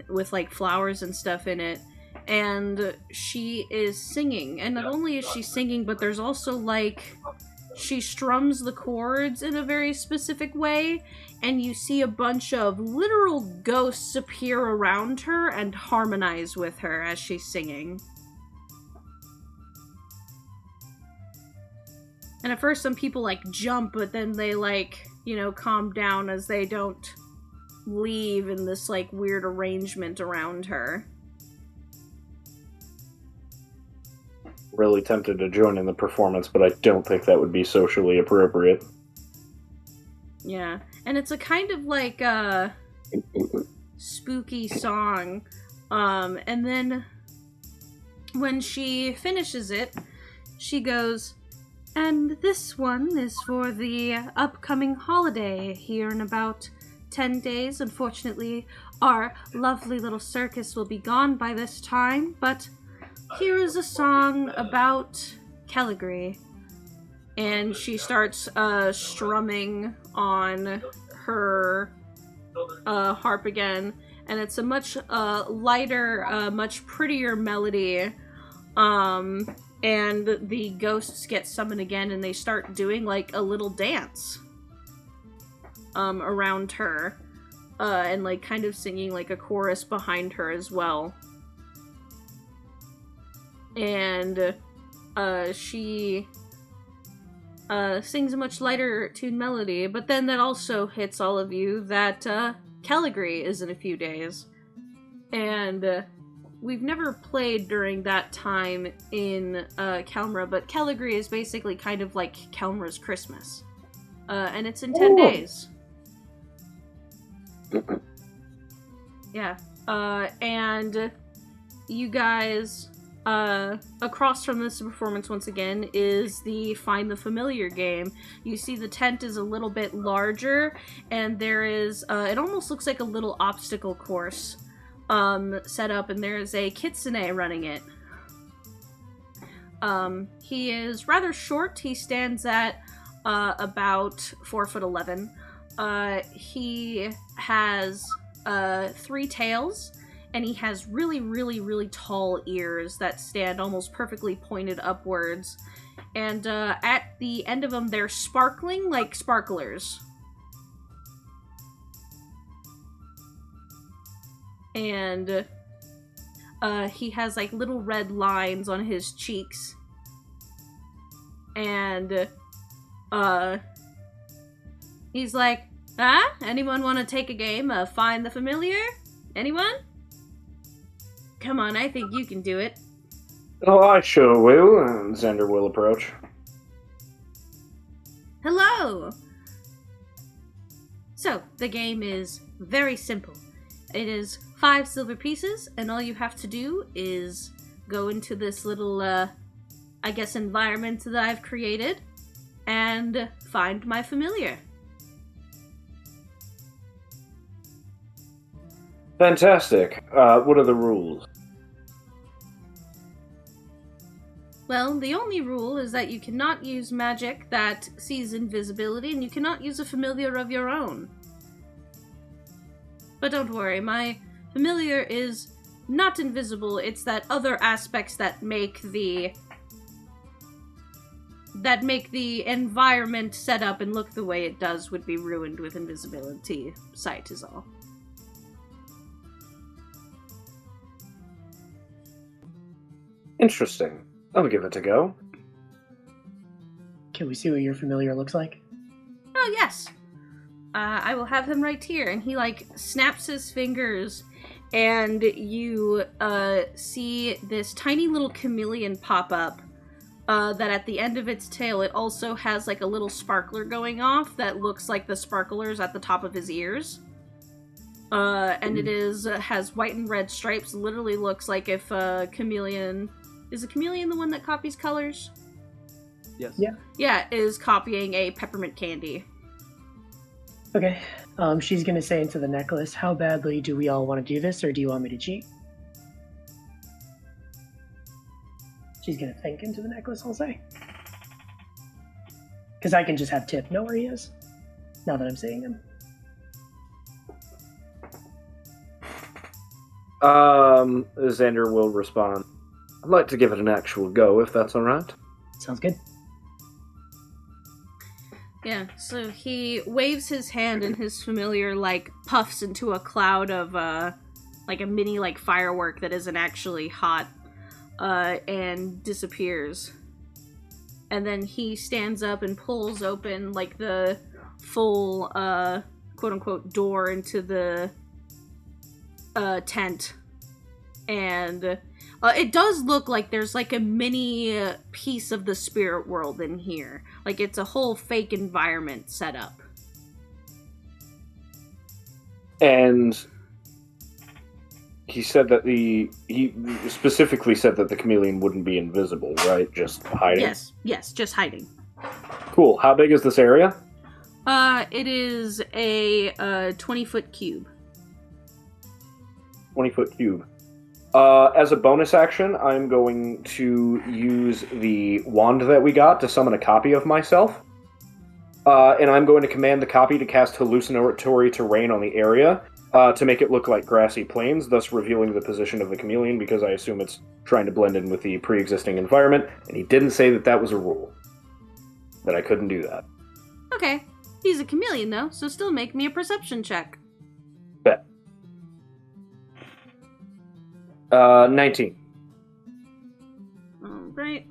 with like flowers and stuff in it. And she is singing, and not only is she singing, but there's also like she strums the chords in a very specific way, and you see a bunch of literal ghosts appear around her and harmonize with her as she's singing. And at first some people like jump, but then they like, you know, calm down as they don't leave in this like weird arrangement around her. Really tempted to join in the performance, but I don't think that would be socially appropriate. Yeah, and it's a kind of like spooky song. And then when she finishes it, she goes, "And this one is for the upcoming holiday here in about 10 days. Unfortunately, our lovely little circus will be gone by this time, but here is a song about Caligari. And she starts strumming on her harp again, and it's a much lighter, much prettier melody. And the ghosts get summoned again, and they start doing like a little dance around her, and like kind of singing like a chorus behind her as well. And she sings a much lighter tune melody, but then that also hits all of you that Caligari is in a few days. And we've never played during that time in Kelmra, but Caligari is basically kind of like Kelmra's Christmas. And it's in 10 days. Yeah. And you guys, across from this performance once again is the Find the Familiar game. You see the tent is a little bit larger, and there is, it almost looks like a little obstacle course set up, and there's a kitsune running it. He is rather short. He stands at about 4'11". He has 3 tails, and he has really, really, really tall ears that stand almost perfectly pointed upwards. And at the end of them, they're sparkling like sparklers. And he has like little red lines on his cheeks. And he's like, anyone want to take a game of Find the Familiar? Anyone? Come on, I think you can do it. Oh, I sure will. And Xander will approach. Hello! So, the game is very simple. It is 5 silver pieces, and all you have to do is go into this little, I guess, environment that I've created, and find my familiar. Fantastic. What are the rules? Well, the only rule is that you cannot use magic that sees invisibility, and you cannot use a familiar of your own. But don't worry, my familiar is not invisible. It's that other aspects that make the environment set up and look the way it does would be ruined with invisibility. Sight is all. Interesting. I'll give it a go. Can we see what your familiar looks like? Oh, yes. I will have him right here. And he, like, snaps his fingers, and you see this tiny little chameleon pop up, that at the end of its tail, it also has, like, a little sparkler going off that looks like the sparklers at the top of his ears. And it has white and red stripes. Literally looks like if a chameleon... Is a chameleon the one that copies colors? Yes. Yeah. Yeah, is copying a peppermint candy. Okay. She's gonna say into the necklace, how badly do we all want to do this, or do you want me to cheat? She's gonna think into the necklace, I'll say. Because I can just have Tip know where he is, now that I'm seeing him. Xander will respond. I'd like to give it an actual go, if that's alright. Sounds good. Yeah, so he waves his hand and his familiar, like, puffs into a cloud of, like a mini, like, firework that isn't actually hot, and disappears. And then he stands up and pulls open, like, the full, quote-unquote, door into the, tent. And it does look like there's like a mini piece of the spirit world in here. Like it's a whole fake environment set up. And he said that he specifically said that the chameleon wouldn't be invisible, right? Just hiding? Yes, just hiding. Cool. How big is this area? It is a 20-foot cube. 20-foot cube. As a bonus action, I'm going to use the wand that we got to summon a copy of myself. And I'm going to command the copy to cast hallucinatory terrain on the area to make it look like grassy plains, thus revealing the position of the chameleon, because I assume it's trying to blend in with the pre-existing environment, and he didn't say that that was a rule. That I couldn't do that. Okay. He's a chameleon, though, so still make me a perception check. Bet. 19. Alright.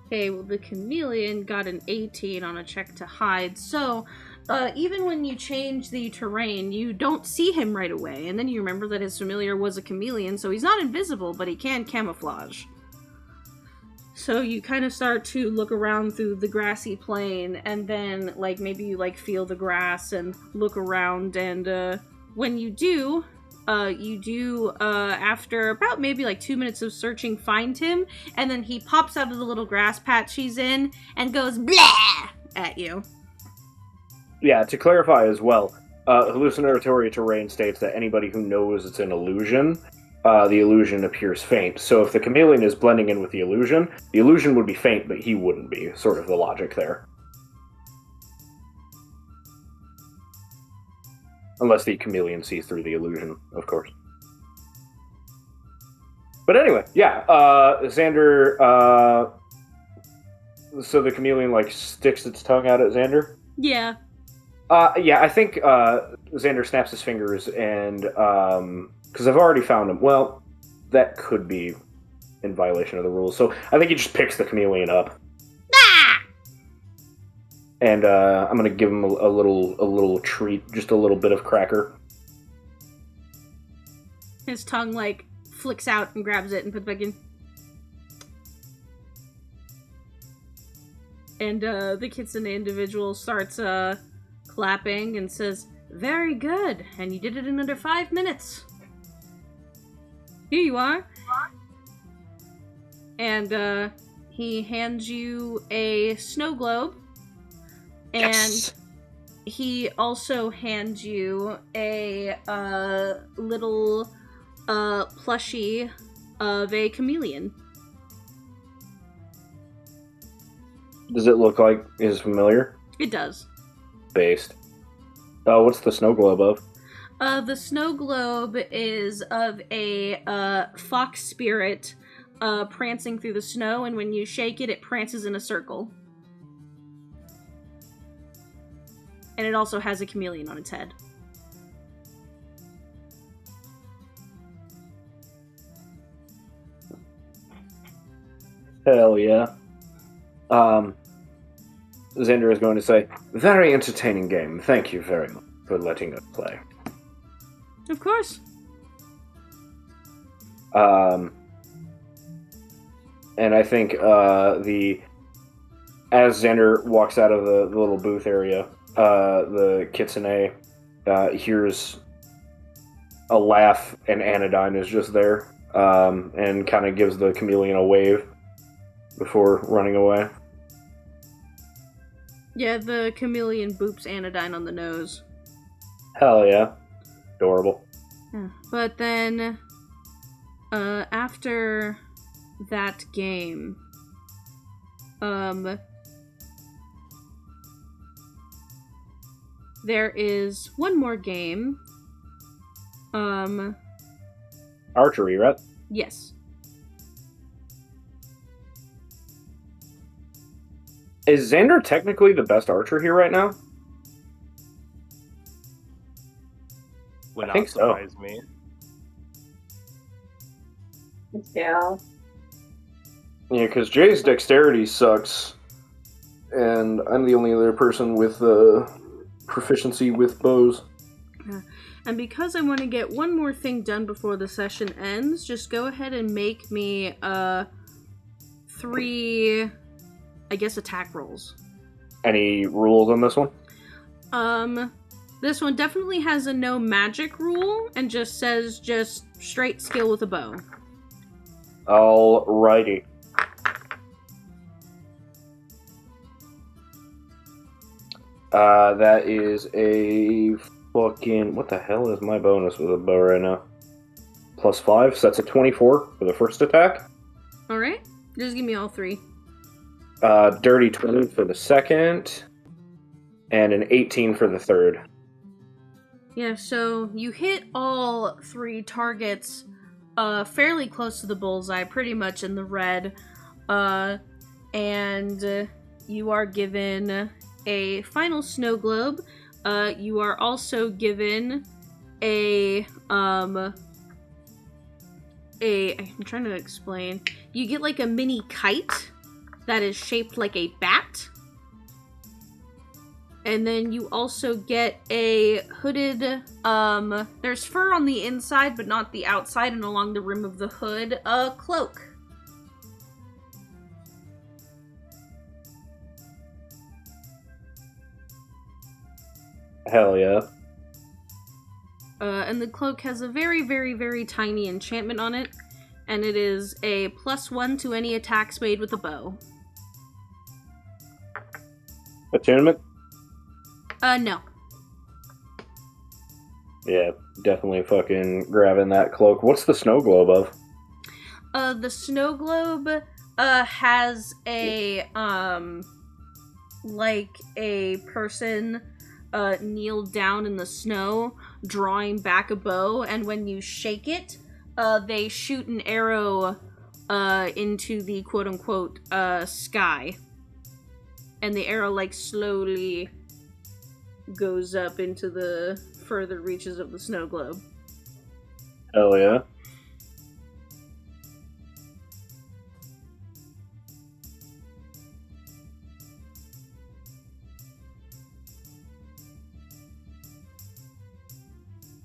Okay, well, the chameleon got an 18 on a check to hide, so even when you change the terrain, you don't see him right away, and then you remember that his familiar was a chameleon, so he's not invisible, but he can camouflage. So you kind of start to look around through the grassy plain, and then, like, maybe you, like, feel the grass and look around, and when you do, after about maybe like 2 minutes of searching, find him, and then he pops out of the little grass patch he's in and goes blah at you. Yeah, to clarify as well, hallucinatory terrain states that anybody who knows it's an illusion, the illusion appears faint. So if the chameleon is blending in with the illusion would be faint, but he wouldn't be, sort of the logic there. Unless the chameleon sees through the illusion, of course. But anyway, yeah, Xander, so the chameleon, like, sticks its tongue out at Xander? Yeah. Yeah, I think Xander snaps his fingers and, because I've already found him. Well, that could be in violation of the rules, so I think he just picks the chameleon up. And I'm gonna give him a little treat, just a little bit of cracker. His tongue, like, flicks out and grabs it and puts it back in. And the kitsune individual starts clapping and says, "Very good, and you did it in under 5 minutes. Here you are." And he hands you a snow globe. And Yes. he also hands you a little plushie of a chameleon. Does it look like his familiar? It does. Based. What's the snow globe of? The snow globe is of a fox spirit prancing through the snow, and when you shake it, it prances in a circle. And it also has a chameleon on its head. Hell yeah. Xander is going to say, "Very entertaining game. Thank you very much for letting us play." Of course. And I think as Xander walks out of the little booth area, the kitsune hears a laugh, and Anodyne is just there, and kind of gives the chameleon a wave before running away. Yeah, the chameleon boops Anodyne on the nose. Hell yeah. Adorable. Yeah. But then, after that game, there is one more game. Archery, right? Yes. Is Xander technically the best archer here right now? Would I not think so. surprise me. Yeah. Yeah, because Jay's dexterity sucks, and I'm the only other person with proficiency with bows. And because I want to get one more thing done before the session ends, just go ahead and make me 3, I guess, attack rolls. Any rules on this one? This one definitely has a no magic rule and just says just straight skill with a bow. Alrighty. That is a fucking... What the hell is my bonus with a bow right now? +5, so that's a 24 for the first attack. Alright. Just give me all three. Dirty 20 for the second. And an 18 for the third. Yeah, so you hit all three targets fairly close to the bullseye, pretty much in the red. And you are given a final snow globe. You are also given I'm trying to explain. You get like a mini kite that is shaped like a bat. And then you also get a hooded, there's fur on the inside, but not the outside, and along the rim of the hood, a cloak. Hell yeah. And the cloak has a very, very, very tiny enchantment on it, and it is a +1 to any attacks made with a bow. Attunement? No. Yeah, definitely fucking grabbing that cloak. What's the snow globe of? The snow globe, has a, like a person, kneeled down in the snow, drawing back a bow, and when you shake it, they shoot an arrow, into the quote-unquote, sky. And the arrow, like, slowly goes up into the further reaches of the snow globe. Hell yeah.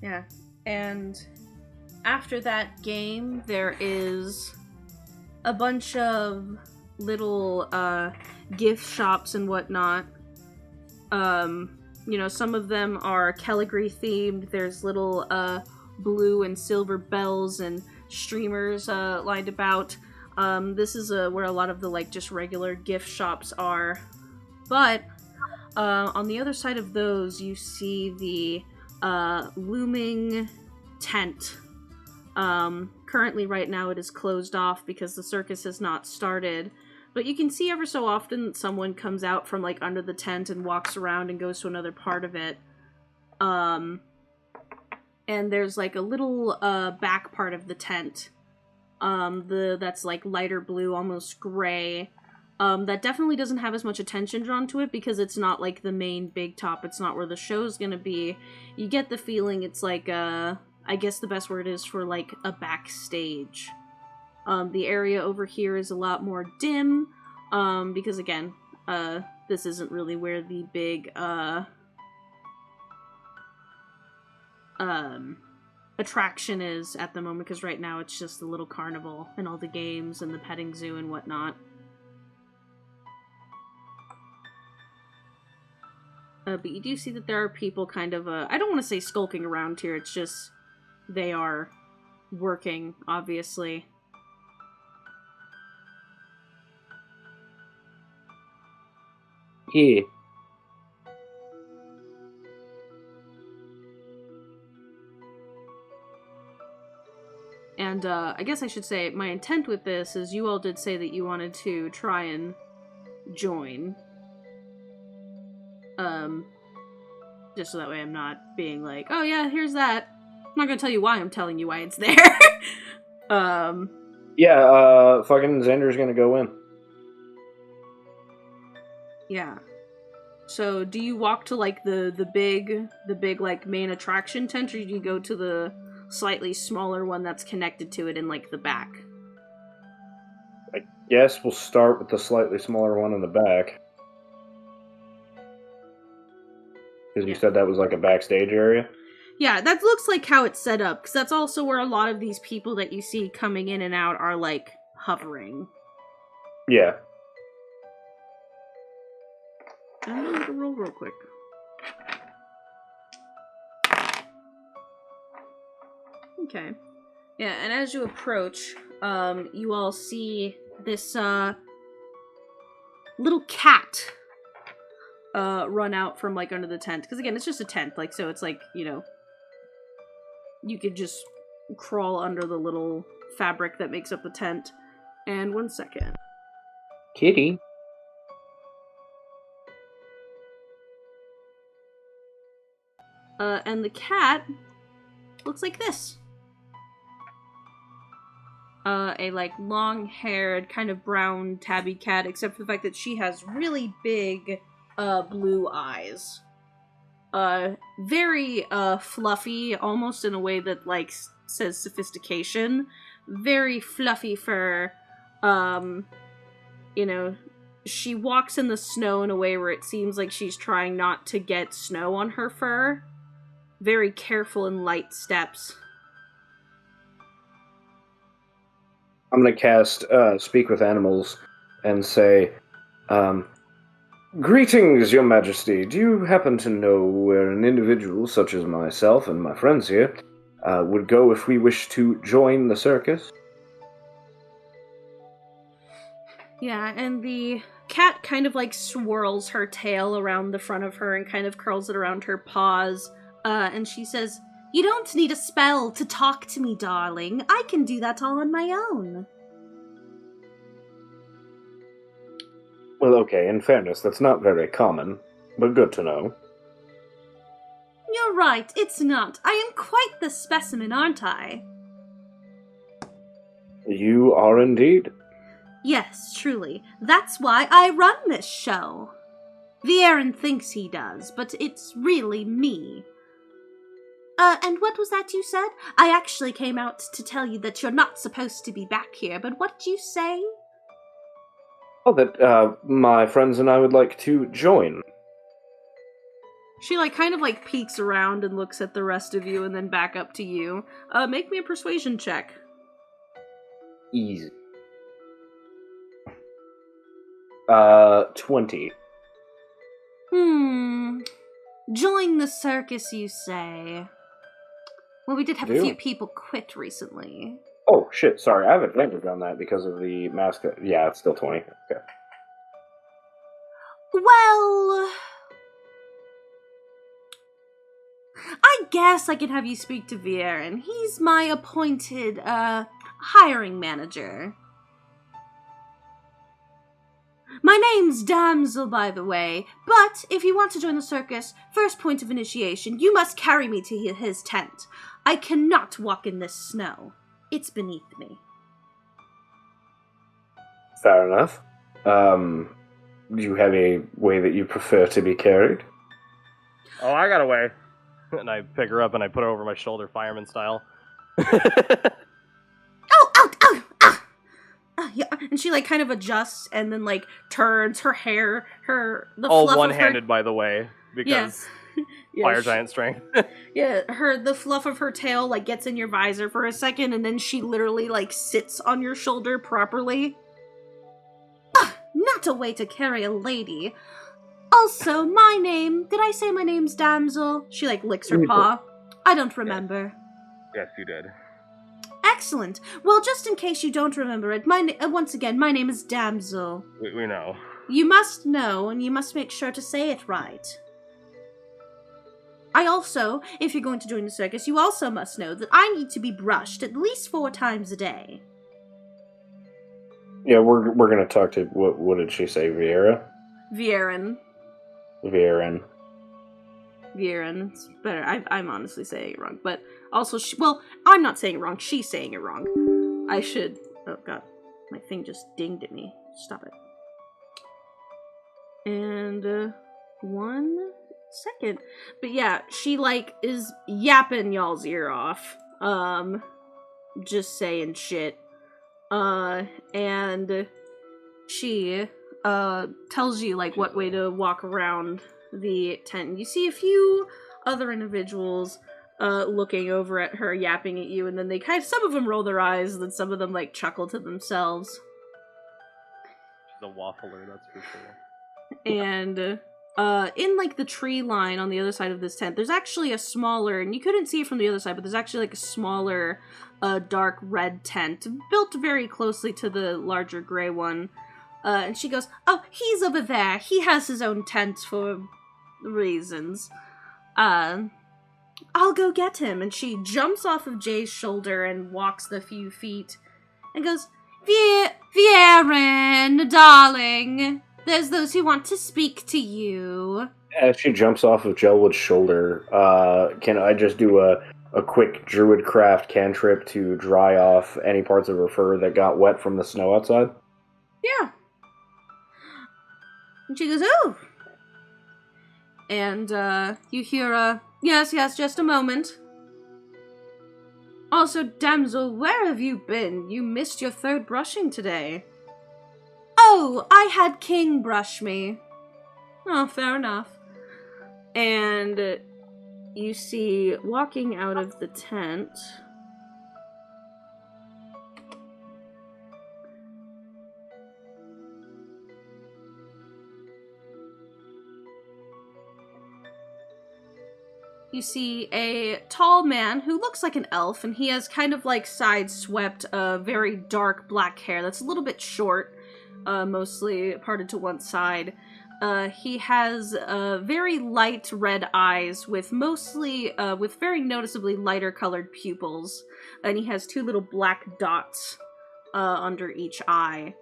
Yeah, and after that game, there is a bunch of little, gift shops and whatnot. You know, some of them are Caligari themed. There's little, blue and silver bells and streamers, lined about. This is, where a lot of the, like, just regular gift shops are. But, on the other side of those, you see the, looming tent. Currently, right now, it is closed off because the circus has not started. But you can see ever so often that someone comes out from, like, under the tent and walks around and goes to another part of it. And there's, like, a little, back part of the tent. That's, like, lighter blue, almost gray. That definitely doesn't have as much attention drawn to it because it's not, like, the main big top. It's not where the show's gonna be. You get the feeling it's, like, I guess the best word is for, like, a backstage. The area over here is a lot more dim, because again, this isn't really where the big, attraction is at the moment, because right now it's just the little carnival and all the games and the petting zoo and whatnot. But you do see that there are people kind of, I don't want to say skulking around here, it's just, they are working, obviously. Yeah. And, I guess I should say, my intent with this is you all did say that you wanted to try and join. Just so that way I'm not being like, oh yeah, here's that. I'm not gonna tell you why I'm telling you why it's there. Yeah, fucking Xander's gonna go in. Yeah. So, do you walk to, like, the big, like, main attraction tent, or do you go to the slightly smaller one that's connected to it in, like, the back? I guess we'll start with the slightly smaller one in the back. Because you said that was, like, a backstage area? Yeah, that looks like how it's set up, because that's also where a lot of these people that you see coming in and out are, like, hovering. Yeah. I'm gonna make a roll real quick. Okay. Yeah, and as you approach, you all see this, little cat, run out from, like, under the tent. Because, again, it's just a tent, like, so it's, like, you know, you could just crawl under the little fabric that makes up the tent. And 1 second. Kitty. And the cat looks like this. A, like, long-haired, kind of brown tabby cat, except for the fact that she has really big, blue eyes. Very, fluffy, almost in a way that, like, says sophistication. Very fluffy fur. You know, she walks in the snow in a way where it seems like she's trying not to get snow on her fur. Very careful and light steps. I'm gonna cast Speak with Animals and say, Greetings, Your Majesty. Do you happen to know where an individual such as myself and my friends here would go if we wish to join the circus? Yeah, and the cat kind of, like, swirls her tail around the front of her and kind of curls it around her paws, and she says, "You don't need a spell to talk to me, darling. I can do that all on my own." Well, okay, in fairness, that's not very common, but good to know. You're right, it's not. I am quite the specimen, aren't I? You are indeed. Yes, truly. That's why I run this show. Viren thinks he does, but it's really me. And what was that you said? I actually came out to tell you that you're not supposed to be back here, but what did you say? Oh, that, my friends and I would like to join. She, like, kind of, like, peeks around and looks at the rest of you and then back up to you. Make me a persuasion check. Easy. 20. Join the circus, you say? Well, we did have a few people quit recently. Oh, shit, sorry, I have advantage on that because of the mask. Yeah, it's still 20. Okay. Well, I guess I can have you speak to Viren. He's my appointed, hiring manager. My name's Damsel, by the way, but if you want to join the circus, first point of initiation, you must carry me to his tent. I cannot walk in this snow. It's beneath me. Fair enough. Do you have a way that you prefer to be carried? Oh, I got a way. And I pick her up and I put her over my shoulder, fireman style. Yeah, and she, like, kind of adjusts and then, like, turns her hair, the all fluff one-handed, of her... by the way, because fire giant strength. Yeah, the fluff of her tail, like, gets in your visor for a second, and then she literally, like, sits on your shoulder properly. Not a way to carry a lady. Also, my name... Did I say my name's Damsel? She, like, licks her paw. I don't remember. Yes, you did. Excellent. Well, just in case you don't remember it, once again, my name is Damsel. We know. You must know, and you must make sure to say it right. I also, if you're going to join the circus, you also must know that I need to be brushed at least 4 times a day. Yeah, we're gonna talk to, what did she say, Viren? Viren. It's better. I'm honestly saying it wrong, but also, I'm not saying it wrong. She's saying it wrong. I should. Oh god, my thing just dinged at me. Stop it. And 1 second. But yeah, she like is yapping y'all's ear off. Just saying shit. And she tells you like what way to walk around the tent. You see a few other individuals looking over at her, yapping at you, and then they some of them roll their eyes, and then some of them like chuckle to themselves. She's a waffler, that's for sure. And in like the tree line on the other side of this tent, there's actually a smaller, and you couldn't see it from the other side, but there's actually like a smaller, dark red tent built very closely to the larger gray one. And she goes, "Oh, he's over there. He has his own tent for reasons. I'll go get him." And she jumps off of Jay's shoulder and walks the few feet and goes, Viren, darling, there's those who want to speak to you. As she jumps off of Jelwood's shoulder, can I just do a quick druidcraft cantrip to dry off any parts of her fur that got wet from the snow outside? Yeah. And she goes, "Oh." And you hear yes, just a moment. "Also, damsel, where have you been? You missed your third brushing today." "Oh, I had King brush me." "Oh, fair enough." And you see, walking out of the tent, you see a tall man who looks like an elf, and he has kind of like side-swept, very dark black hair that's a little bit short, mostly parted to one side. He has very light red eyes with very noticeably lighter colored pupils, and he has 2 little black dots under each eye.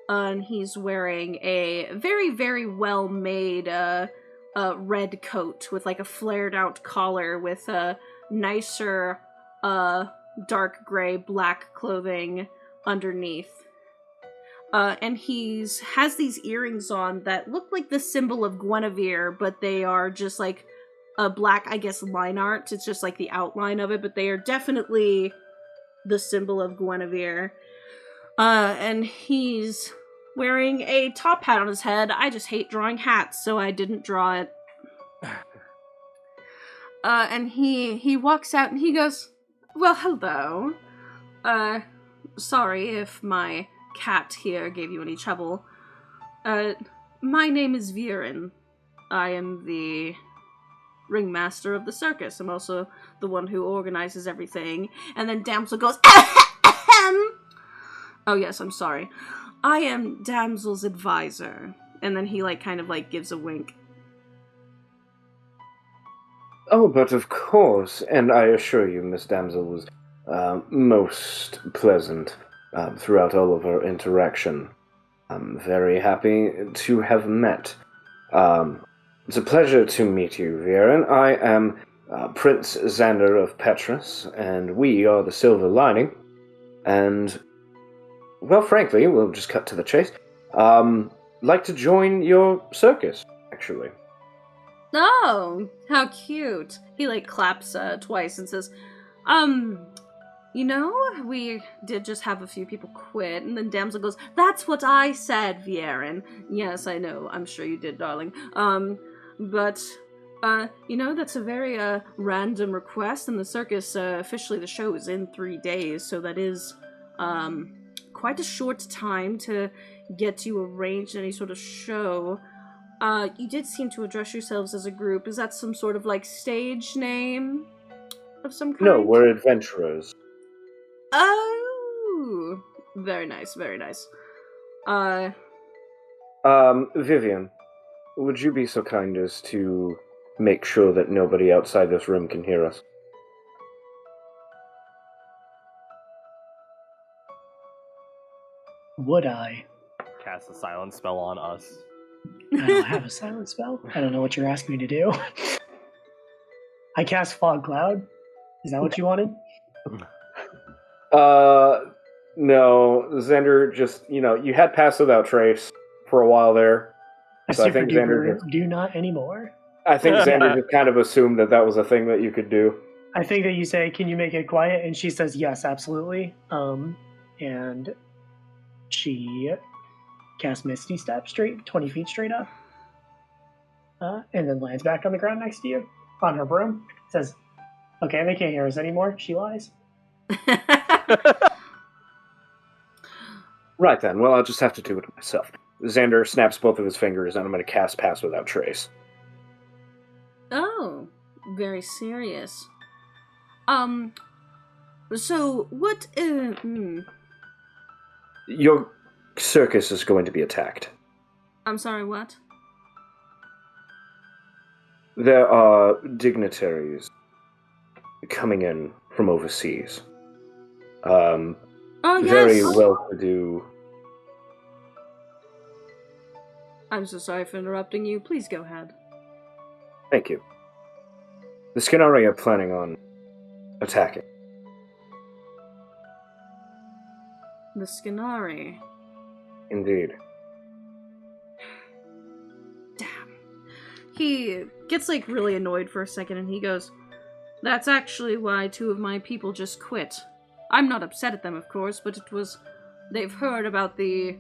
And he's wearing a very, very well-made red coat with like a flared out collar with a nicer dark gray black clothing underneath. And has these earrings on that look like the symbol of Guinevere, but they are just like a black, I guess, line art. It's just like the outline of it, but they are definitely the symbol of Guinevere. And he's wearing a top hat on his head. I just hate drawing hats, so I didn't draw it. And he walks out and he goes, "Well, hello. Sorry if my cat here gave you any trouble. My name is Viren. I am the ringmaster of the circus. I'm also the one who organizes everything." And then Damsel goes, "Ahem! Oh yes, I'm sorry. I am Damsel's advisor." And then he kind of gives a wink. "Oh, but of course, and I assure you, Miss Damsel was most pleasant throughout all of our interaction. I'm very happy to have met. It's a pleasure to meet you, Viren. I am Prince Xander of Petrus, and we are the Silver Lining. And, well, frankly, we'll just cut to the chase. Like to join your circus, actually." "Oh, how cute." He claps twice and says, we did just have a few people quit." And then Damsel goes, "That's what I said, Viren." "Yes, I know. I'm sure you did, darling. But that's a very random request, and the circus, officially the show is in 3 days, so that is quite a short time to get you arranged any sort of show. You did seem to address yourselves as a group. Is that some sort of stage name of some kind?" "No, we're adventurers." "Oh, very nice, very nice." Vivian, would you be so kind as to make sure that nobody outside this room can hear us? Would I? Cast a silence spell on us. I don't have a silent spell. I don't know what you're asking me to do. I cast Fog Cloud. Is that what you wanted? No. Xander just, you had Pass Without Trace for a while there. So I think Xander do not anymore. I think Xander just kind of assumed that was a thing that you could do. I think that you say, "Can you make it quiet?" And she says, "Yes, absolutely." And she casts Misty Step 20 feet straight up. And then lands back on the ground next to you on her broom. Says, "Okay, they can't hear us anymore." She lies. Right then. Well, I'll just have to do it myself. Xander snaps both of his fingers, and I'm going to cast Pass Without Trace. Oh, very serious. So what, Your circus is going to be attacked. I'm sorry, what? There are dignitaries coming in from overseas. Oh, Very yes! well-to-do. I'm so sorry for interrupting you. Please go ahead. Thank you. The Skinari are planning on attacking. The Skinari. Indeed. Damn. He gets, like, really annoyed for a second, and he goes, "That's actually why 2 of my people just quit. I'm not upset at them, of course, but it was... They've heard about the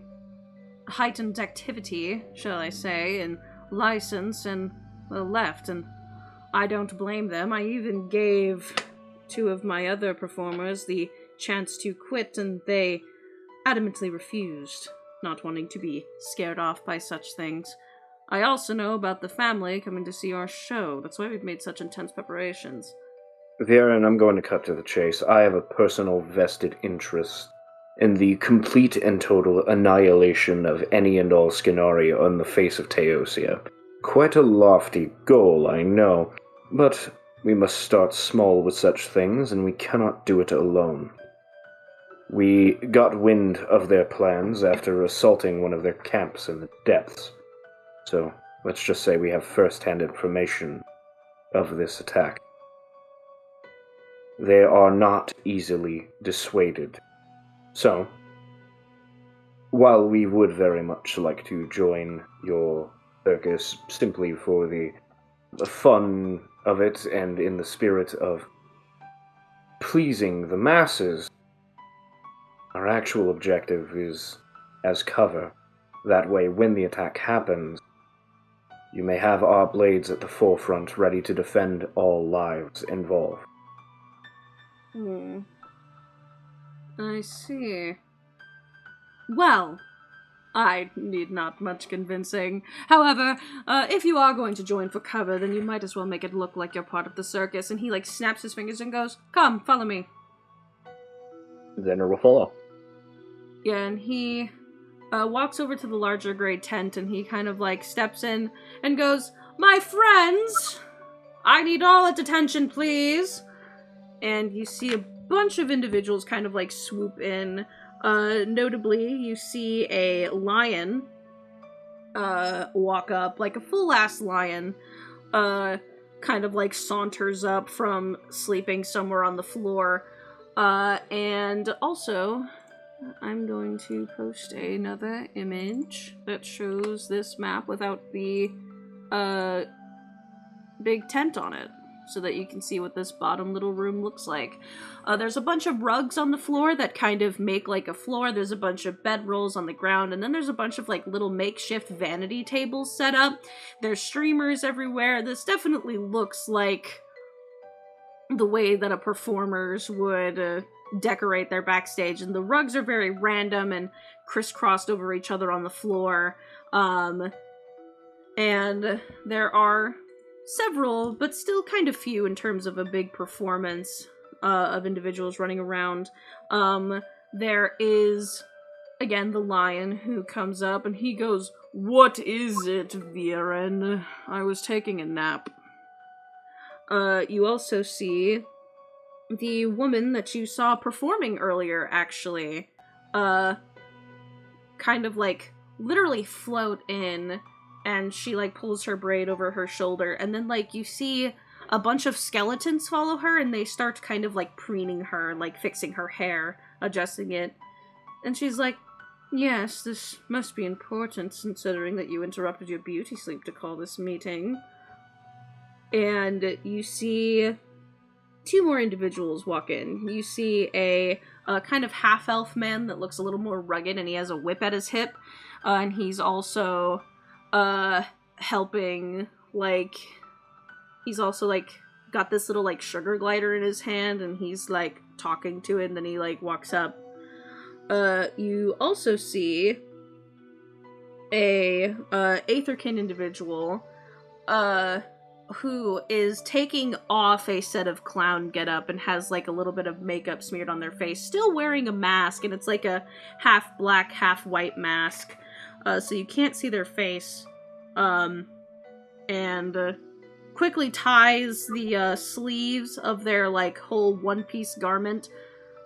heightened activity, shall I say, and license, and, well, left, and I don't blame them. I even gave 2 of my other performers the chance to quit, and they adamantly refused, not wanting to be scared off by such things. I also know about the family coming to see our show. That's why we've made such intense preparations." Viren, I'm going to cut to the chase. I have a personal vested interest in the complete and total annihilation of any and all Skinari on the face of Teosia. Quite a lofty goal, I know, but we must start small with such things, and we cannot do it alone. We got wind of their plans after assaulting one of their camps in the depths. So, let's just say we have first-hand information of this attack. They are not easily dissuaded. So, while we would very much like to join your circus simply for the fun of it and in the spirit of pleasing the masses, our actual objective is as cover. That way, when the attack happens, you may have our blades at the forefront ready to defend all lives involved. I see. Well, I need not much convincing. However, if you are going to join for cover, then you might as well make it look like you're part of the circus. And he, like, snaps his fingers and goes, "Come, follow me." Xander will follow. Yeah, and he walks over to the larger gray tent, and he kind of, like, steps in and goes, "My friends, I need all its attention, please." And you see a bunch of individuals kind of, like, swoop in. Notably, you see a lion walk up, like a full-ass lion, kind of, like, saunters up from sleeping somewhere on the floor. And also, I'm going to post another image that shows this map without the big tent on it, so that you can see what this bottom little room looks like. There's a bunch of rugs on the floor that kind of make like a floor. There's a bunch of bedrolls on the ground, and then there's a bunch of like little makeshift vanity tables set up. There's streamers everywhere. This definitely looks like the way that a performers would decorate their backstage, and the rugs are very random and crisscrossed over each other on the floor. And there are several, but still kind of few in terms of a big performance of individuals running around. There is, again, the lion who comes up and he goes, "What is it, Viren? I was taking a nap." You also see the woman that you saw performing earlier, actually, kind of like literally float in, and she like pulls her braid over her shoulder, and then like you see a bunch of skeletons follow her, and they start kind of like preening her, like fixing her hair, adjusting it, and she's like, "Yes, this must be important, considering that you interrupted your beauty sleep to call this meeting." And you see 2 more individuals walk in. You see a kind of half-elf man that looks a little more rugged, and he has a whip at his hip, and he's also helping, like, he's also, like, got this little, like, sugar glider in his hand, and he's, like, talking to it, and then he, like, walks up. You also see a Aetherkin individual, who is taking off a set of clown getup and has like a little bit of makeup smeared on their face, still wearing a mask, and it's like a half black, half white mask, so you can't see their face, and quickly ties the sleeves of their like whole one-piece garment,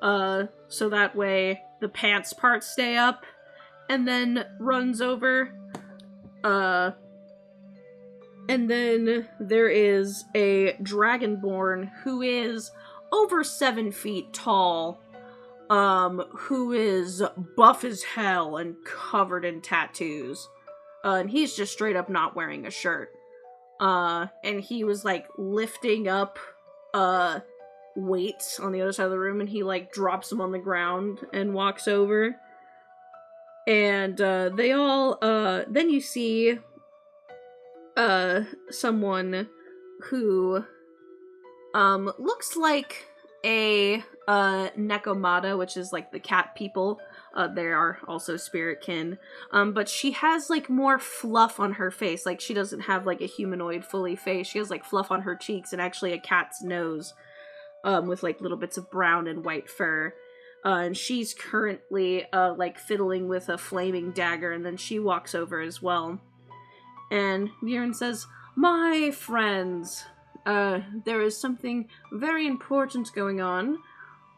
so that way the pants parts stay up, and then runs over, and then there is a dragonborn who is over 7 feet tall, who is buff as hell and covered in tattoos. And he's just straight up not wearing a shirt. And he was, like, lifting up, weights on the other side of the room, and he, like, drops them on the ground and walks over. And, they all, then you see someone who looks like a Nekomata, which is like the cat people. They are also spiritkin, but she has like more fluff on her face. Like she doesn't have like a humanoid fully face. She has like fluff on her cheeks and actually a cat's nose, with like little bits of brown and white fur. And she's currently like fiddling with a flaming dagger, and then she walks over as well. And Viren says, "My friends, there is something very important going on.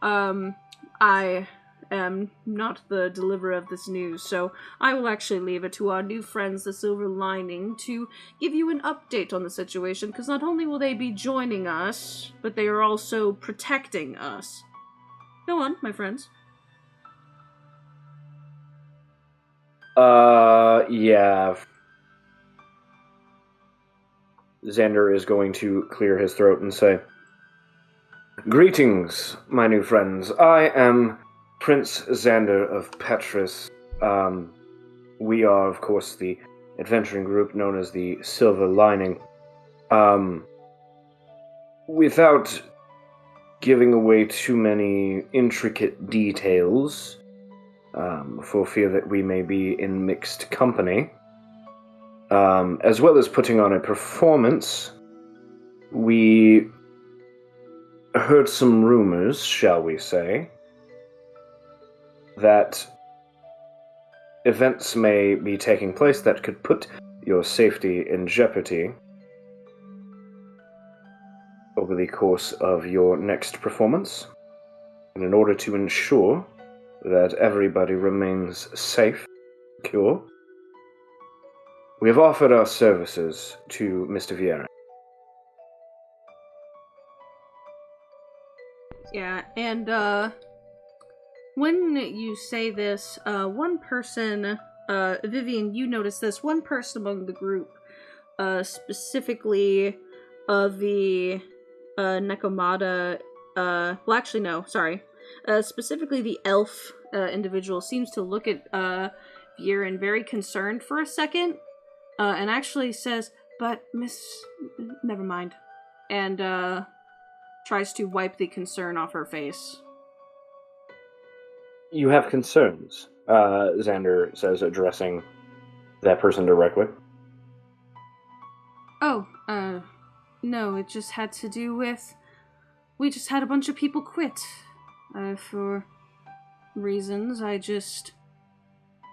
I am not the deliverer of this news, so I will actually leave it to our new friends, the Silver Lining, to give you an update on the situation, because not only will they be joining us, but they are also protecting us. Go on, my friends." Yeah. Xander is going to clear his throat and say, "Greetings, my new friends. I am Prince Xander of Petrus. We are, of course, the adventuring group known as the Silver Lining. Without giving away too many intricate details, for fear that we may be in mixed company, as well as putting on a performance, we heard some rumors, shall we say, that events may be taking place that could put your safety in jeopardy over the course of your next performance. And in order to ensure that everybody remains safe, secure, we have offered our services to Mr. Vieira." Yeah, and, when you say this, one person, Vivian, you notice this, one person among the group, specifically, the, Nekomata, well, actually, no, sorry. Specifically the elf, individual seems to look at, Viren very concerned for a second, and actually says, "But, never mind," and, tries to wipe the concern off her face. "You have concerns," Xander says, addressing that person directly. "Oh, no, it just had to do with... We just had a bunch of people quit. For reasons, I just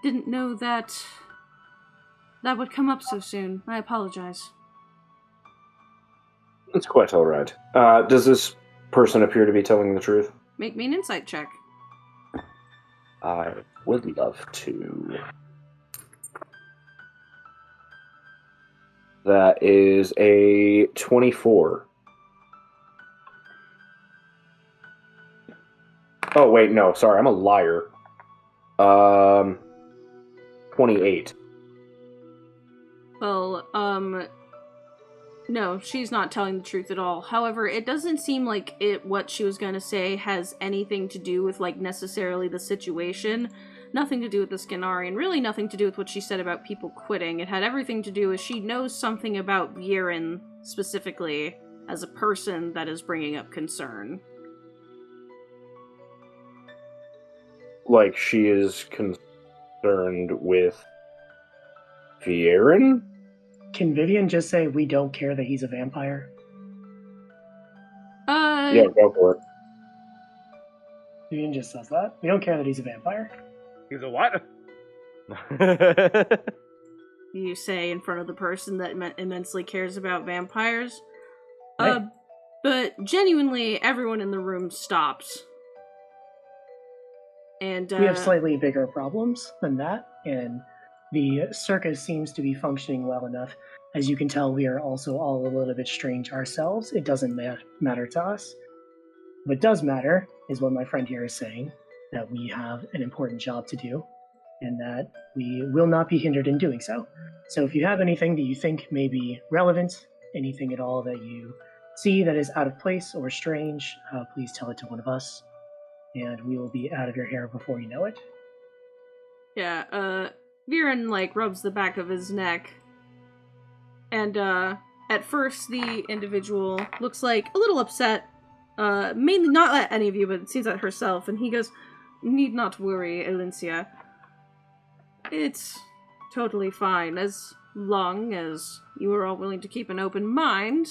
didn't know that would come up so soon. I apologize." It's quite alright. Does this person appear to be telling the truth? Make me an insight check. I would love to. That is a 24. Oh, wait, no, sorry, I'm a liar. 28. Well, no, she's not telling the truth at all. However, it doesn't seem like what she was gonna say has anything to do with, like, necessarily the situation. Nothing to do with the Skinari, and really nothing to do with what she said about people quitting. It had everything to do with she knows something about Viren, specifically, as a person that is bringing up concern. Like, she is concerned with Viren? Can Vivian just say we don't care that he's a vampire? Yeah, go for it. Vivian just says that. We don't care that he's a vampire. He's a what? You say in front of the person that immensely cares about vampires. Hey. But genuinely, everyone in the room stops. And We have slightly bigger problems than that, and the circus seems to be functioning well enough. As you can tell, we are also all a little bit strange ourselves. It doesn't matter to us. What does matter is what my friend here is saying, that we have an important job to do, and that we will not be hindered in doing so. So if you have anything that you think may be relevant, anything at all that you see that is out of place or strange, please tell it to one of us, and we will be out of your hair before you know it. Yeah, Viren, rubs the back of his neck. And, at first, the individual looks like a little upset. Mainly not at any of you, but it seems at herself. And he goes, "Need not worry, Elincia. It's totally fine, as long as you are all willing to keep an open mind.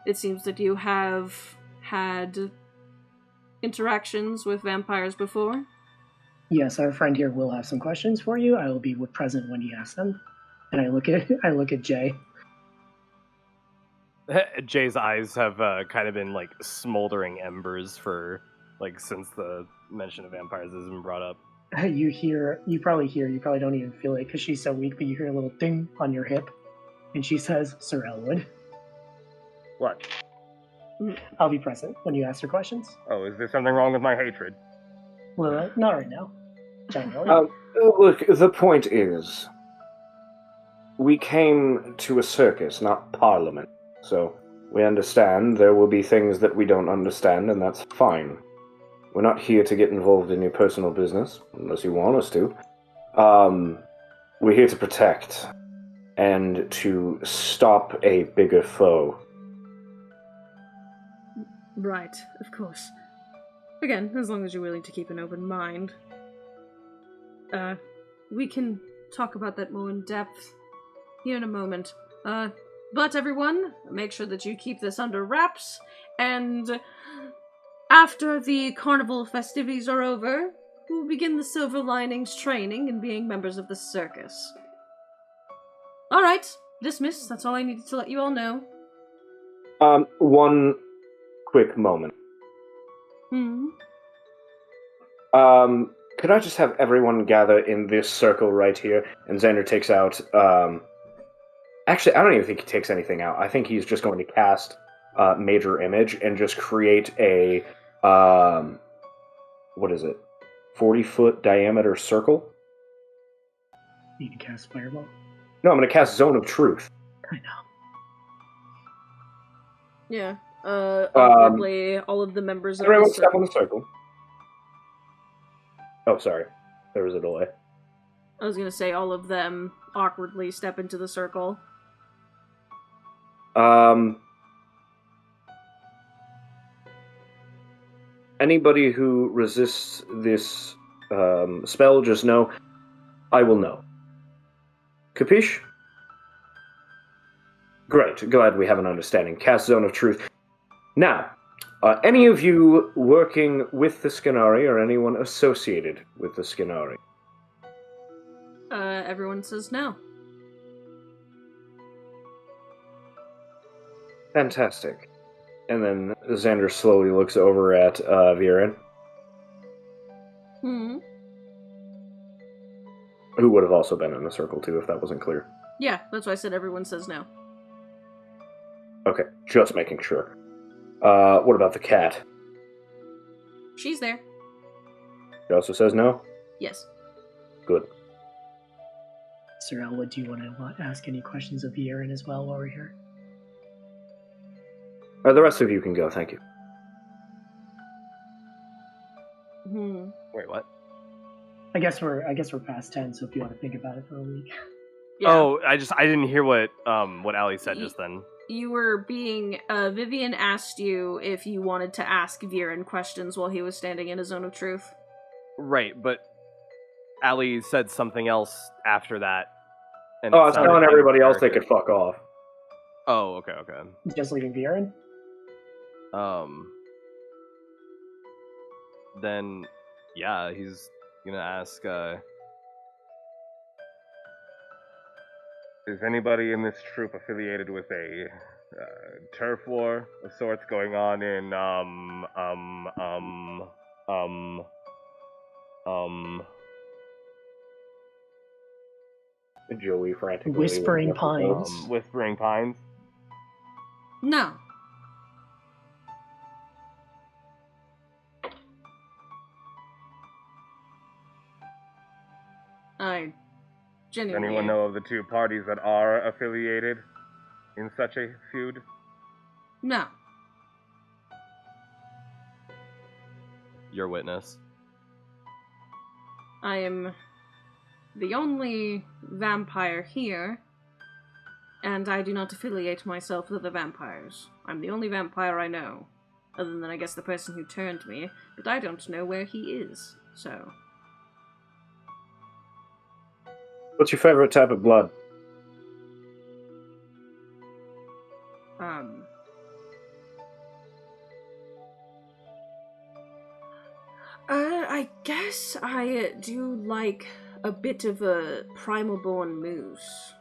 It seems that you have had interactions with vampires before." Yes, our friend here will have some questions for you. I will be present when he asks them. And I look at Jay. Jay's eyes have kind of been smoldering embers for since the mention of vampires has been brought up. You probably don't even feel it because she's so weak, but you hear a little ding on your hip, and she says, "Sir Elwood." What? I'll be present when you ask her questions. Oh, is there something wrong with my hatred? Well, not right now. Generally. Look, the point is, we came to a circus, not Parliament. So, we understand there will be things that we don't understand, and that's fine. We're not here to get involved in your personal business, unless you want us to. We're here to protect, and to stop a bigger foe. Right, of course. Again, as long as you're willing to keep an open mind. We can talk about that more in depth here in a moment. But everyone, make sure that you keep this under wraps, and after the carnival festivities are over, we'll begin the Silver Linings training and being members of the circus. Alright, dismissed. That's all I needed to let you all know. One quick moment. Could I just have everyone gather in this circle right here? And Xander takes out, actually, I don't even think he takes anything out. I think he's just going to cast Major Image and just create a, 40-foot diameter circle? You can cast Fireball. No, I'm going to cast Zone of Truth. I know. Yeah. Awkwardly, all of the members of Everyone the step on the circle. Oh, sorry. There was a delay. I was gonna say all of them awkwardly step into the circle. Anybody who resists this spell, just know I will know. Capiche? Great, glad we have an understanding. Cast Zone of Truth. Now, any of you working with the Skinari or anyone associated with the Skinari? Everyone says no. Fantastic. And then Xander slowly looks over at Viren, who would have also been in the circle too, if that wasn't clear. Yeah, that's why I said everyone says no. Okay, just making sure. What about the cat? She's there. She also says no? Yes. Good. Sir Elwood, do you want to ask any questions of Viren as well while we're here? The rest of you can go, thank you. Wait, what? I guess we're past 10, so if you want to think about it for a week. Yeah. Oh, I didn't hear what Ali said just then. You were being, Vivian asked you if you wanted to ask Viren questions while he was standing in a Zone of Truth. Right, but Ali said something else after that. And Oh, it I was sounded telling in everybody else they character. could fuck off. Oh, okay. Just leaving Viren? Then, yeah, he's gonna ask, Is anybody in this troop affiliated with a turf war of sorts going on in Joey frantically. Whispering Pines. Whispering Pines? No. I Does genuinely. anyone know of the two parties that are affiliated in such a feud? No. your witness. I am the only vampire here, and I do not affiliate myself with the vampires. I'm the only vampire I know, other than I guess the person who turned me, but I don't know where he is, so... What's your favorite type of blood? I guess I do like a bit of a primal born moose.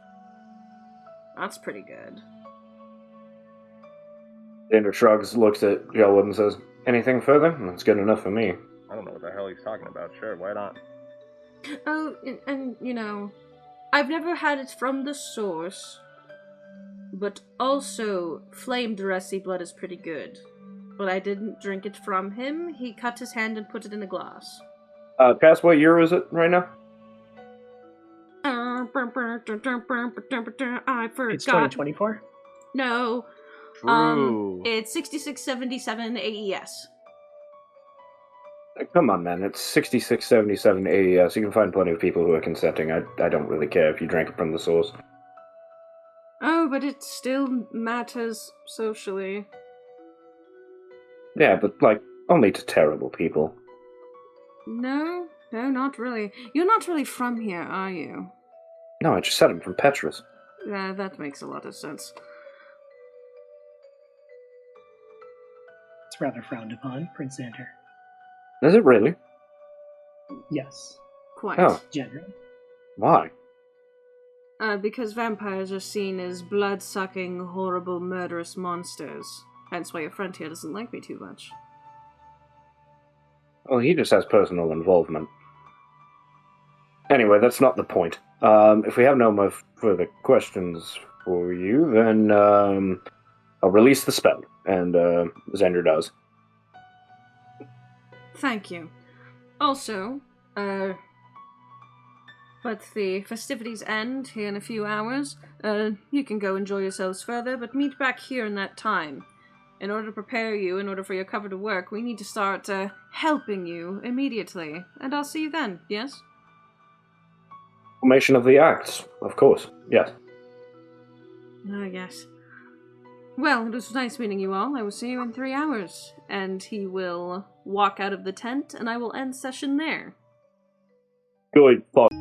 That's pretty good. Dander shrugs, looks at Gelwood and says, "Anything further? That's good enough for me." I don't know what the hell he's talking about. Sure, why not? Oh, and you know, I've never had it from the source, but also Flame Duresi blood is pretty good. But I didn't drink it from him. He cut his hand and put it in a glass. Past what year is it right now? I forgot. It's 2024? No. True. It's 6677 AES. Come on, man. It's 6677 AES. You can find plenty of people who are consenting. I don't really care if you drank it from the source. Oh, but it still matters socially. Yeah, but, only to terrible people. No, not really. You're not really from here, are you? No, I just said I'm from Petrus. Yeah, that makes a lot of sense. It's rather frowned upon, Prince Xander. Is it really? Yes, Quite. Oh. generally. Why? Because vampires are seen as blood-sucking, horrible, murderous monsters. Hence why your friend here doesn't like me too much. Well, he just has personal involvement. Anyway, that's not the point. If we have no more further questions for you, then I'll release the spell. And Xander does. Thank you. Also, but the festivities end here in a few hours. You can go enjoy yourselves further, but meet back here in that time. In order to prepare you, in order for your cover to work, we need to start helping you immediately. And I'll see you then, yes? Formation of the acts, of course. Yes. Yes. Well, it was nice meeting you all. I will see you in 3 hours. And he will walk out of the tent, and I will end session there. Good fuck.